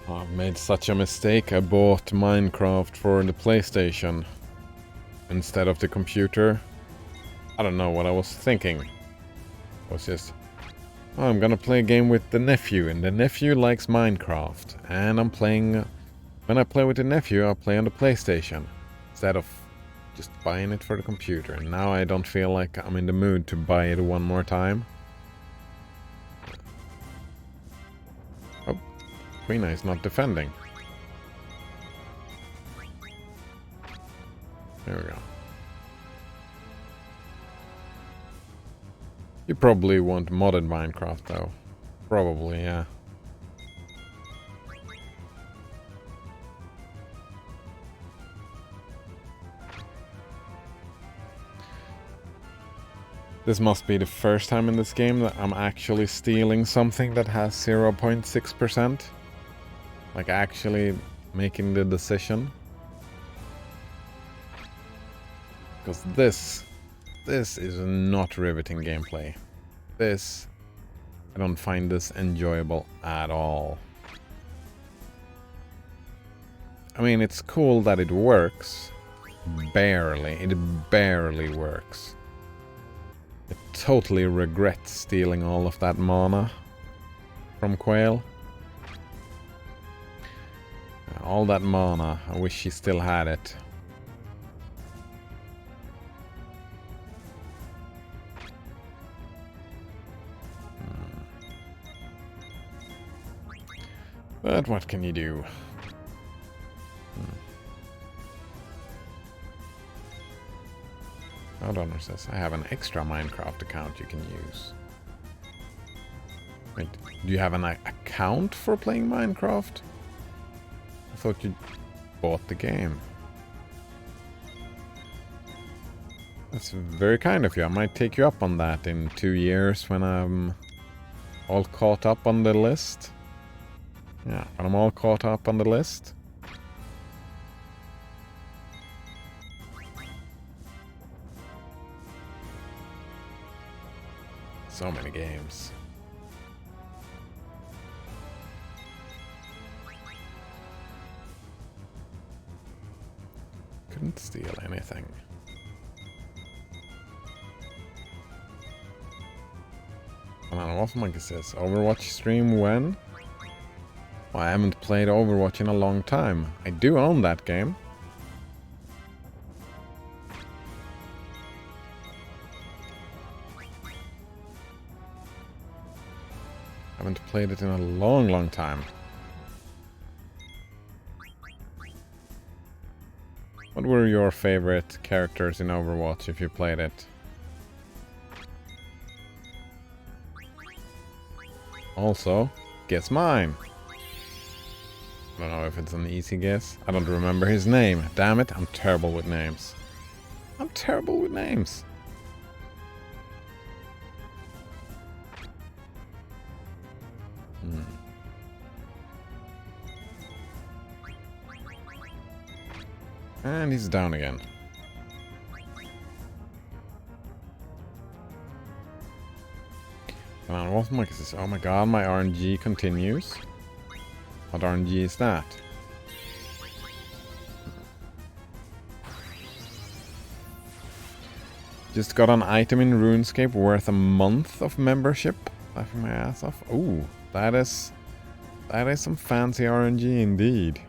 Oh, I've made such a mistake. I bought Minecraft for the PlayStation instead of the computer. I don't know what I was thinking. It was just, oh, I'm gonna play a game with the nephew, and the nephew likes Minecraft. And I'm playing... When I play with the nephew, I play on the PlayStation instead of just buying it for the computer. And now I don't feel like I'm in the mood to buy it one more time. Oh, Queen is not defending. There we go. You probably want modded Minecraft though. Probably, yeah. This must be the first time in this game that I'm actually stealing something that has 0.6%. Like actually making the decision. Because this is not riveting gameplay. I don't find this enjoyable at all. I mean, it's cool that it works. Barely. It barely works. I totally regret stealing all of that mana from Quail. All that mana, I wish she still had it. But what can you do? Node owner says, I have an extra Minecraft account you can use. Wait, do you have an account for playing Minecraft? I thought you bought the game. That's very kind of you. I might take you up on that in 2 years when I'm all caught up on the list. Yeah, when I'm all caught up on the list. So many games. Couldn't steal anything. And I don't know what says. Overwatch stream when? Well, I haven't played Overwatch in a long time. I do own that game. Haven't played it in a long, long time. What were your favorite characters in Overwatch if you played it? Also, guess mine. I don't know if it's an easy guess. I don't remember his name. Damn it, I'm terrible with names. I'm terrible with names. And he's down again. Banana Wolf Monkey says, oh my god, my RNG continues. What RNG is that? Just got an item in RuneScape worth a month of membership. Laughing my ass off. Ooh, that is some fancy RNG indeed.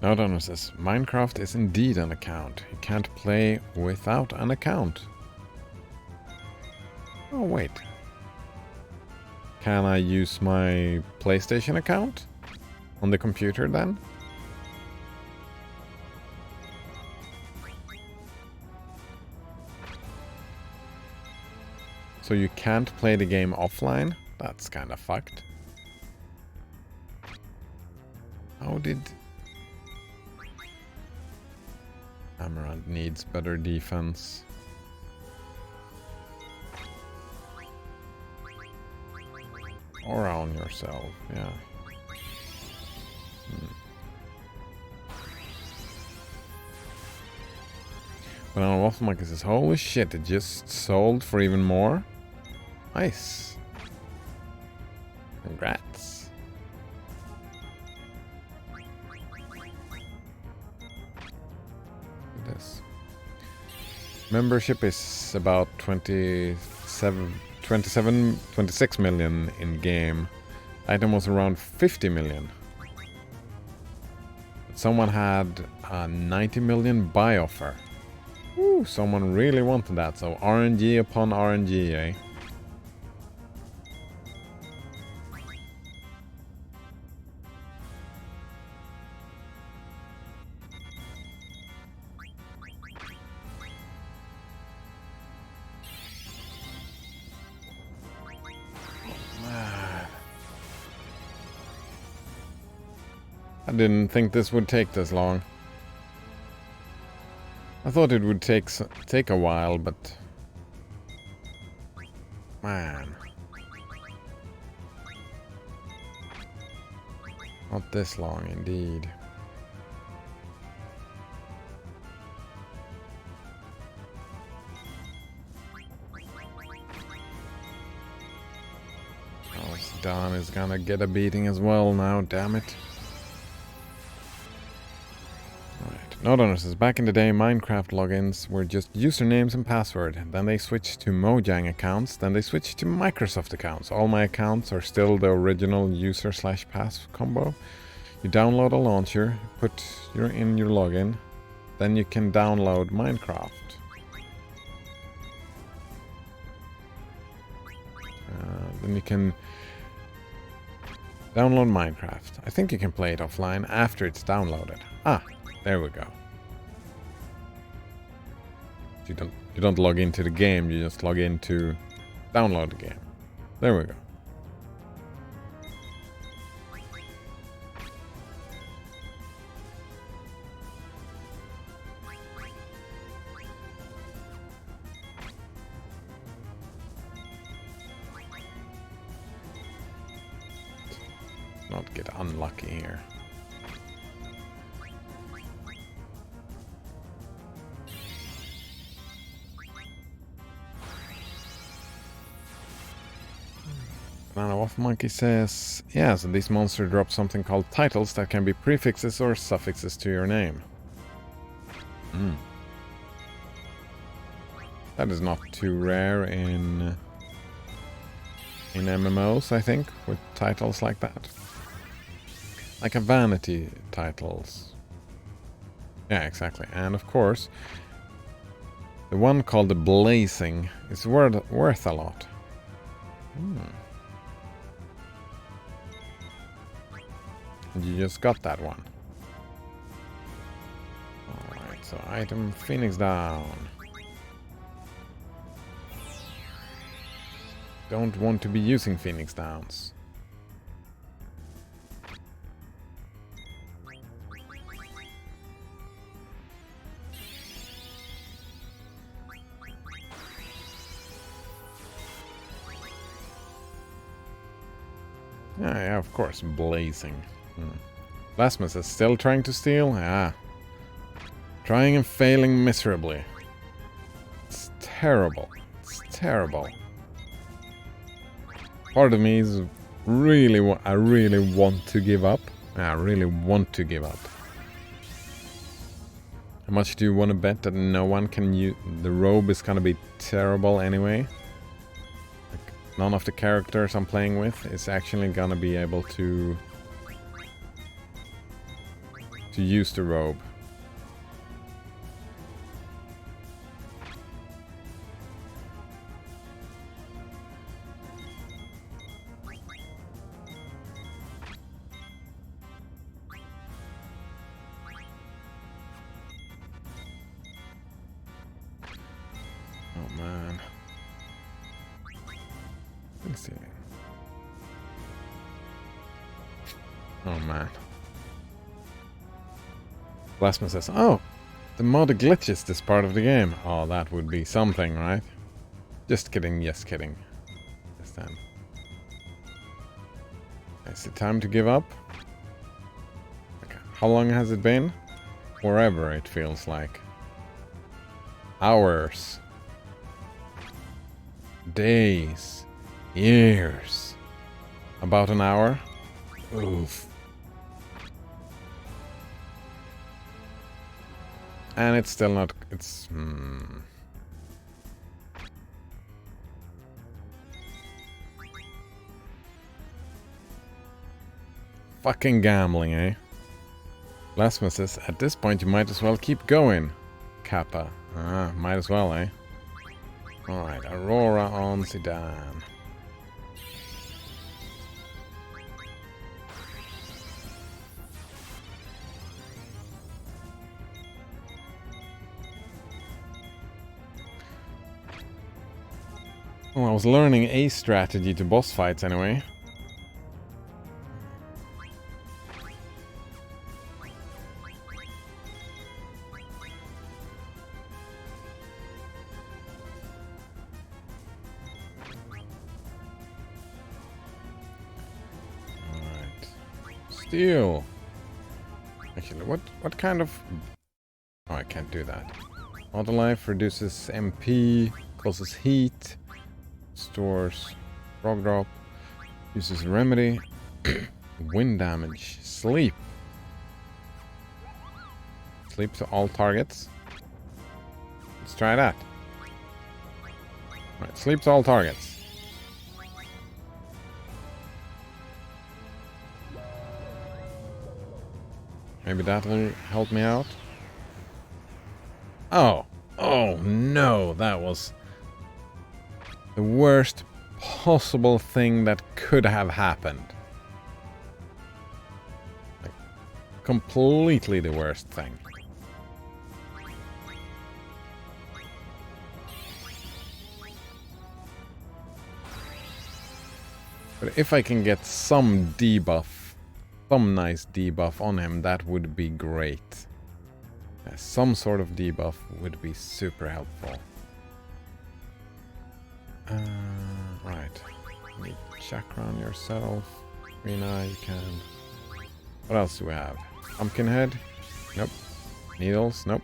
No, Donner says, Minecraft is indeed an account. You can't play without an account. Oh, wait. Can I use my PlayStation account on the computer then? So you can't play the game offline? That's kind of fucked. How did... Amaranth needs better defense. Or on yourself, yeah. But on Waffle Monkey says, holy shit, it just sold for even more? Nice. Congrats. This membership is about 26 million in game. Item was around 50 million. But someone had a 90 million buy offer. Ooh, someone really wanted that. So RNG upon RNG, eh? I didn't think this would take this long. I thought it would take a while, but man, not this long indeed. Oh, Don is gonna get a beating as well now, damn it. Nodonor says, back in the day, Minecraft logins were just usernames and password. Then they switched to Mojang accounts. Then they switched to Microsoft accounts. All my accounts are still the original user/pass combo. You download a launcher, put in your login, then you can download Minecraft. Then you can download Minecraft. I think you can play it offline after it's downloaded. Ah, there we go. You don't log into the game, you just log in to download the game. There we go. Not get unlucky here. Banana Waffle Monkey says, yeah, so these monsters drop something called titles that can be prefixes or suffixes to your name. That is not too rare in MMOs, I think, with titles like that. Like a vanity titles. Yeah, exactly. And of course, the one called the Blazing is worth a lot. You just got that one. Alright, so item Phoenix down. Don't want to be using Phoenix downs. Yeah, of course, blazing. Blasphemous is still trying to steal? Ah. Trying and failing miserably. It's terrible. It's terrible. Part of me is really... I really want to give up. I really want to give up. How much do you want to bet that no one can use... The robe is gonna be terrible anyway? Like, none of the characters I'm playing with is actually gonna be able to use the robe. Oh man. Let's see. Oh man. Blasphemous says, oh, the mod glitches this part of the game. Oh, that would be something, right? Just kidding, yes kidding. This time. Is it time to give up? Okay. How long has it been? Forever, it feels like. Hours. Days. Years. About an hour? Oof. And it's still not... It's... Fucking gambling, eh? Blasphemous says, at this point you might as well keep going. Kappa. Ah, might as well, eh? Alright, Aurora on Sedan. Well, I was learning a strategy to boss fights anyway. Alright. Steel. Actually, what kind of... Oh, I can't do that. Auto life reduces MP, causes heat. Stores frog drop, uses remedy, wind damage, sleep. Sleep to all targets. Let's try that. Right, sleep to all targets. Maybe that'll help me out. Oh no, that was the worst possible thing that could have happened. Like, completely the worst thing. But if I can get some debuff, some nice debuff on him, that would be great. Some sort of debuff would be super helpful. Right. Need chakra on yourself. Rina, you can. What else do we have? Pumpkinhead? Nope. Needles? Nope.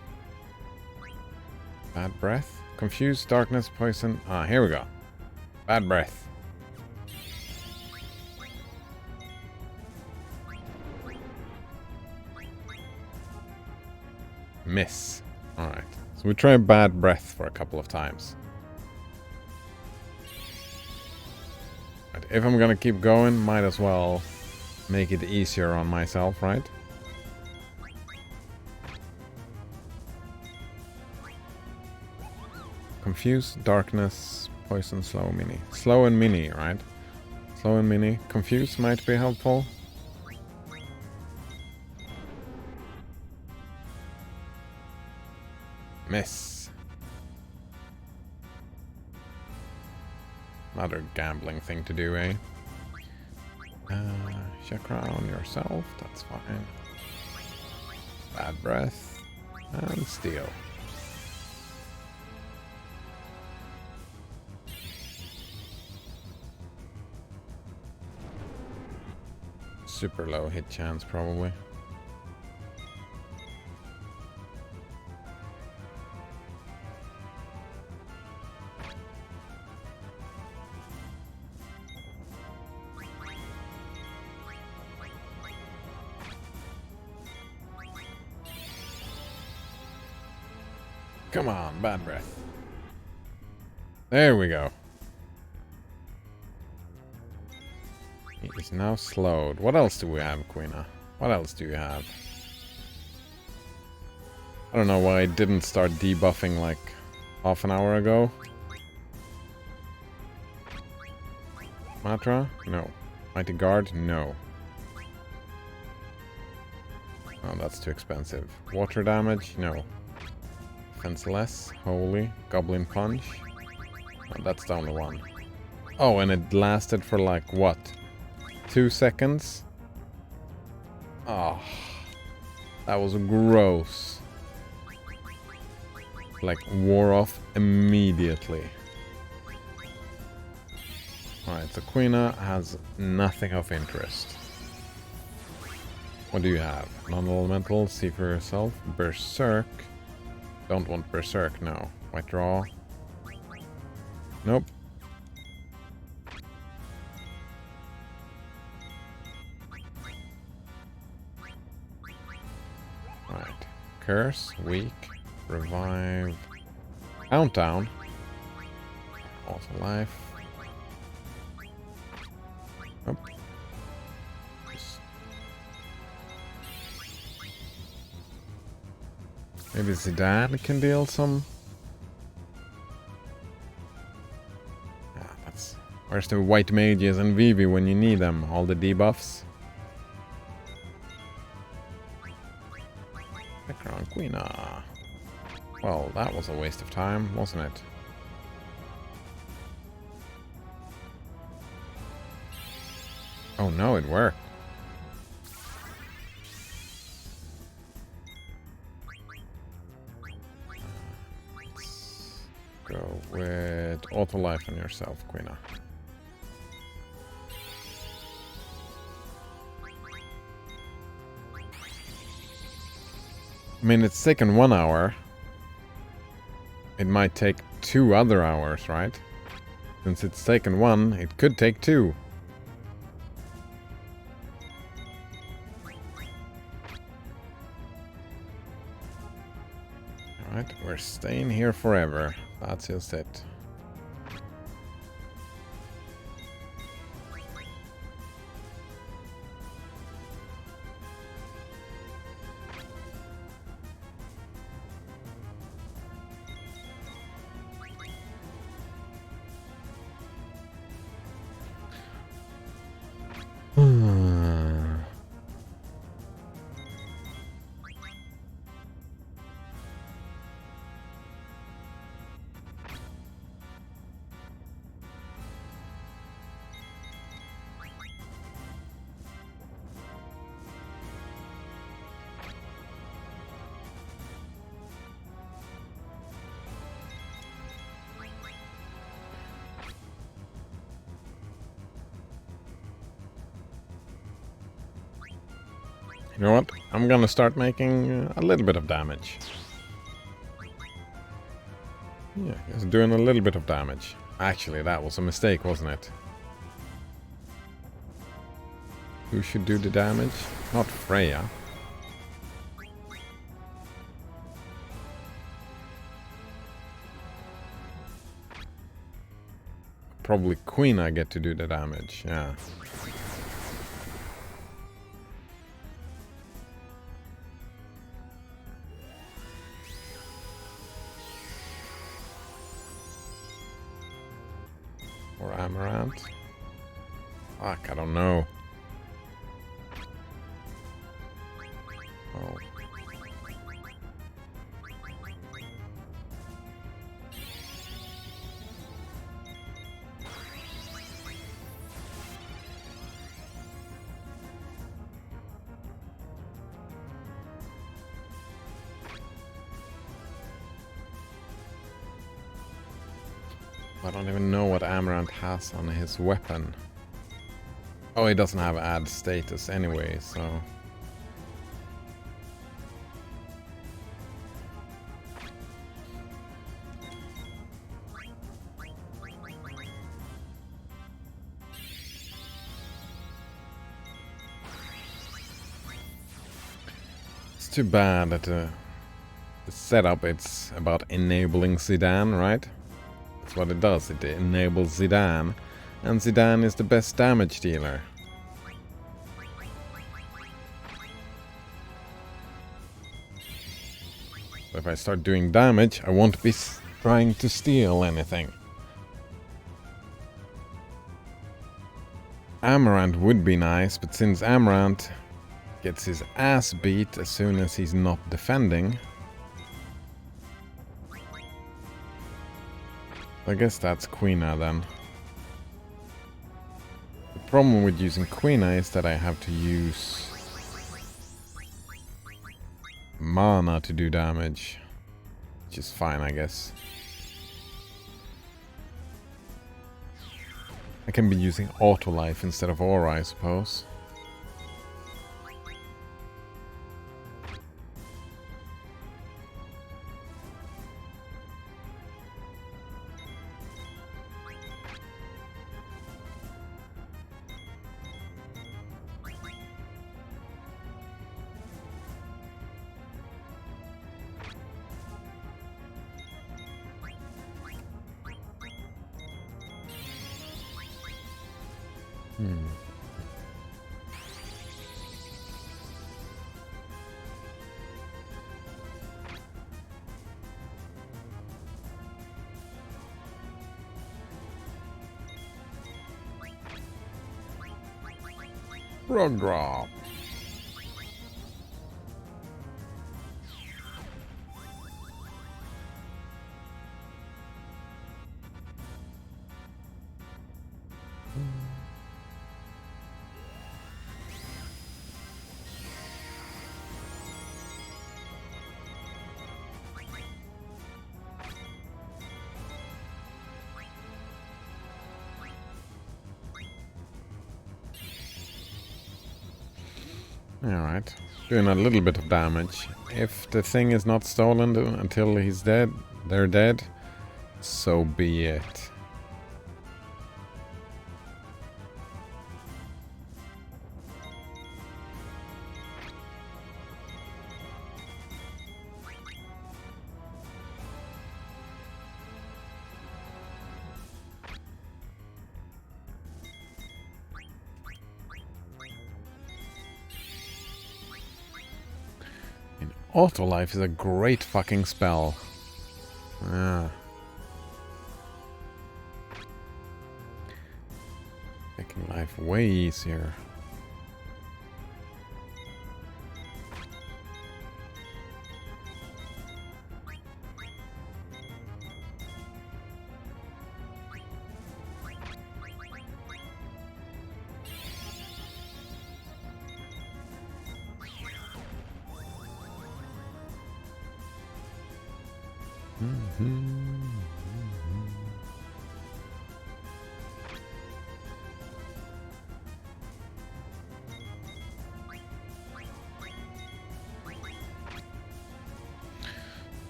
Bad breath? Confuse, darkness, poison. Ah, here we go. Bad breath. Miss. Alright. So we try bad breath for a couple of times. If I'm gonna keep going, might as well make it easier on myself, right? Confuse, darkness, poison, slow, mini. Slow and mini, right? Slow and mini. Confuse might be helpful. Miss. Another gambling thing to do, eh? Chakra on yourself, that's fine. Bad breath. And steal. super low hit chance, probably. Come on, bad breath. There we go. He is now slowed. What else do we have, Queena? What else do you have? I don't know why I didn't start debuffing like half an hour ago. Matra? No. Mighty Guard? No. Oh, that's too expensive. Water damage? No. Defenseless? Holy? Goblin Punch? Oh, that's the only one. Oh, and it lasted for like, what? 2 seconds? Oh. That was gross. Like, wore off immediately. Alright, so Queena has nothing of interest. What do you have? Non-elemental, see for yourself. Berserk. Don't want Berserk, no. White draw. Nope. Right. Curse, weak. Revive. Countdown. Also life. Nope. Maybe Zidane can deal some. Yeah, that's. Where's the white mages and Vivi when you need them? All the debuffs. Background Queena. Well, that was a waste of time, wasn't it? Oh no, it worked. Let's go with auto life on yourself, Queena. I mean, it's taken 1 hour. It might take 2 other hours, right? Since it's taken 1, it could take 2. Alright, we're staying here forever. That's just it. You know what? I'm gonna start making a little bit of damage. Yeah, just doing a little bit of damage. Actually, that was a mistake, wasn't it? Who should do the damage? Not Freya. Probably Queen I get to do the damage, yeah. Or Amaranth. Fuck, I don't know. Oh. I don't even know what Amaranth has on his weapon. Oh, he doesn't have add status anyway, so... It's too bad that the setup, it's about enabling Zidane, right? That's what it does, it enables Zidane. And Zidane is the best damage dealer. So if I start doing damage, I won't be trying to steal anything. Amaranth would be nice, but since Amaranth gets his ass beat as soon as he's not defending, I guess that's Quina then. The problem with using Quina is that I have to use mana to do damage, which is fine, I guess. I can be using auto life instead of aura, I suppose. Rock drop. Alright, doing a little bit of damage. If the thing is not stolen until he's dead, they're dead, so be it. Auto life is a great fucking spell. Yeah. Making life way easier.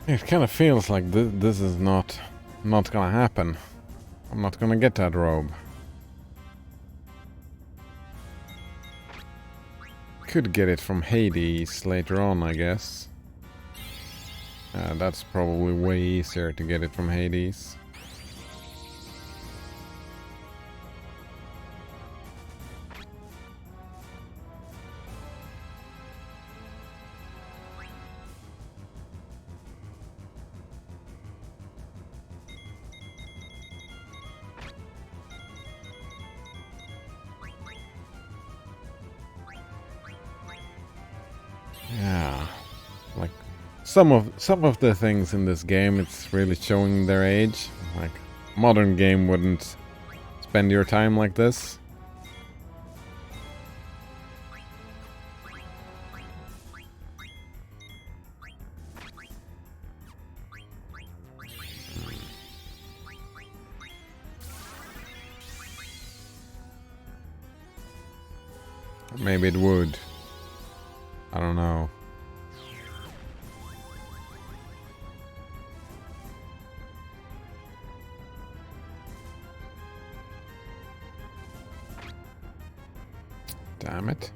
It kind of feels like this is not gonna happen. I'm not gonna get that robe. Could get it from Hades later on, I guess. That's probably way easier to get it from Hades. Yeah, like some of the things in this game, it's really showing their age. Like modern game wouldn't spend your time like this. Maybe it would. I don't know. Damn it.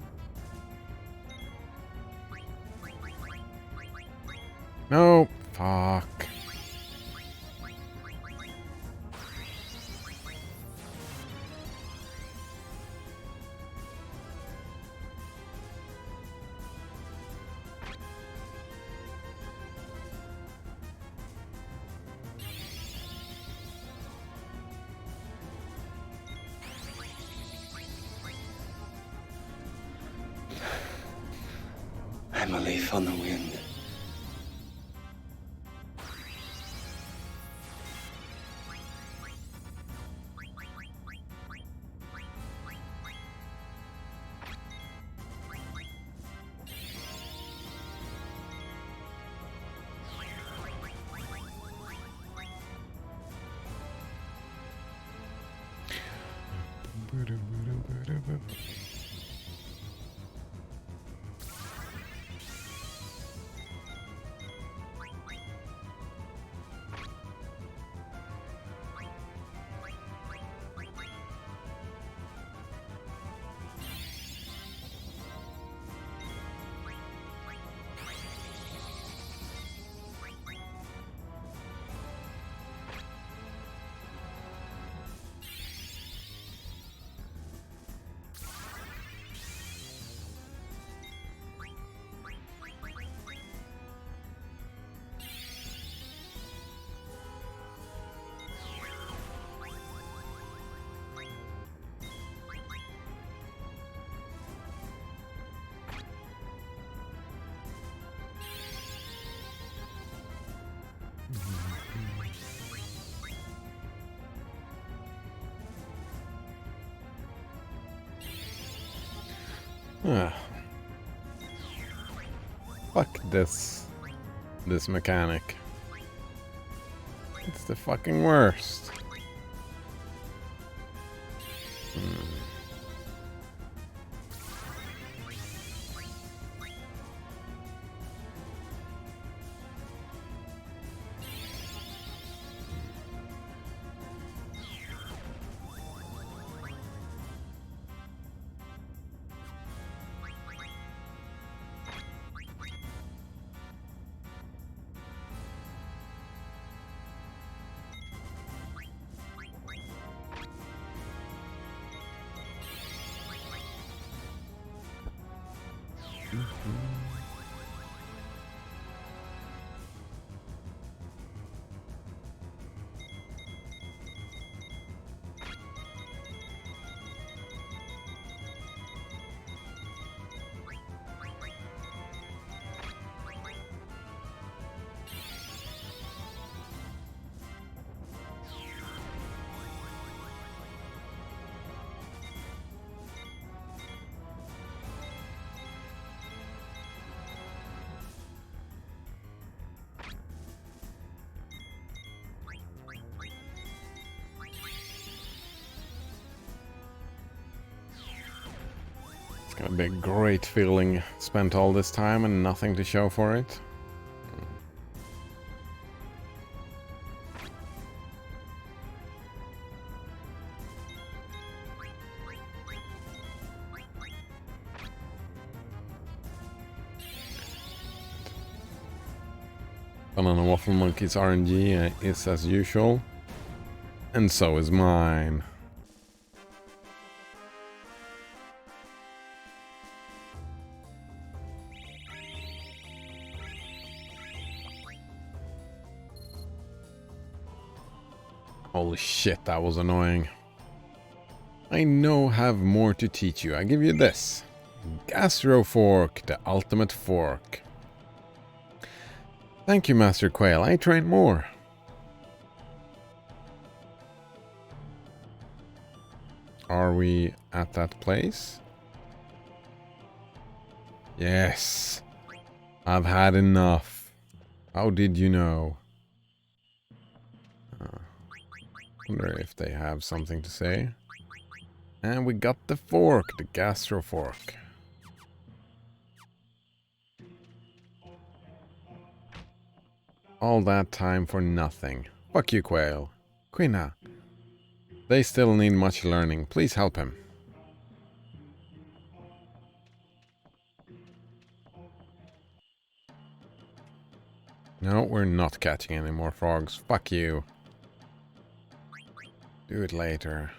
No, fuck. I'm a leaf on the wind. Ah. Fuck this mechanic. It's the fucking worst. It's gonna be a great feeling. Spent all this time and nothing to show for it. Banana Waffle Monkey's RNG is as usual. And so is mine. Holy shit, that was annoying. I have more to teach you. I give you this. Gastro Fork, the ultimate fork. Thank you, Master Quail. I train more. Are we at that place? Yes. I've had enough. How did you know? Wonder if they have something to say. And we got the fork, the gastro fork. All that time for nothing. Fuck you, Quail. Quina. They still need much learning. Please help him. No, we're not catching any more frogs. Fuck you. Do it later.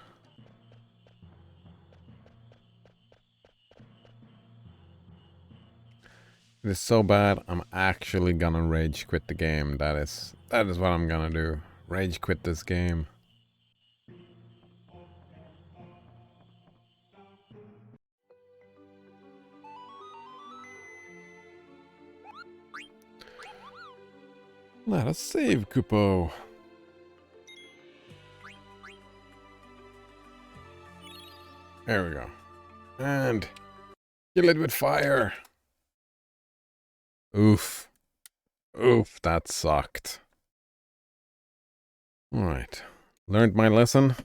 It is so bad, I'm actually gonna rage quit the game. That is what I'm gonna do. Rage quit this game. Let us save, Kupo. There we go. And kill it with fire. Oof. Oof, that sucked. Alright. Learned my lesson.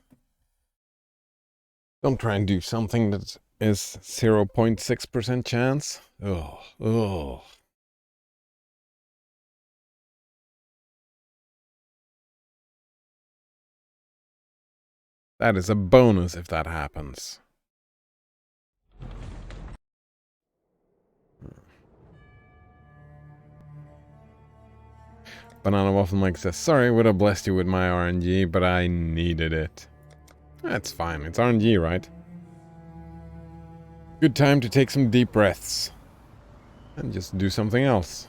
Don't try and do something that is 0.6% chance. Oh, oh. That is a bonus if that happens. Banana Waffle Mike says, sorry, would have blessed you with my RNG, but I needed it. That's fine, it's RNG, right? Good time to take some deep breaths. And just do something else.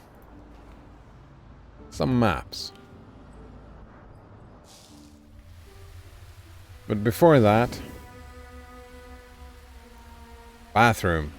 Some maps. But before that... Bathroom.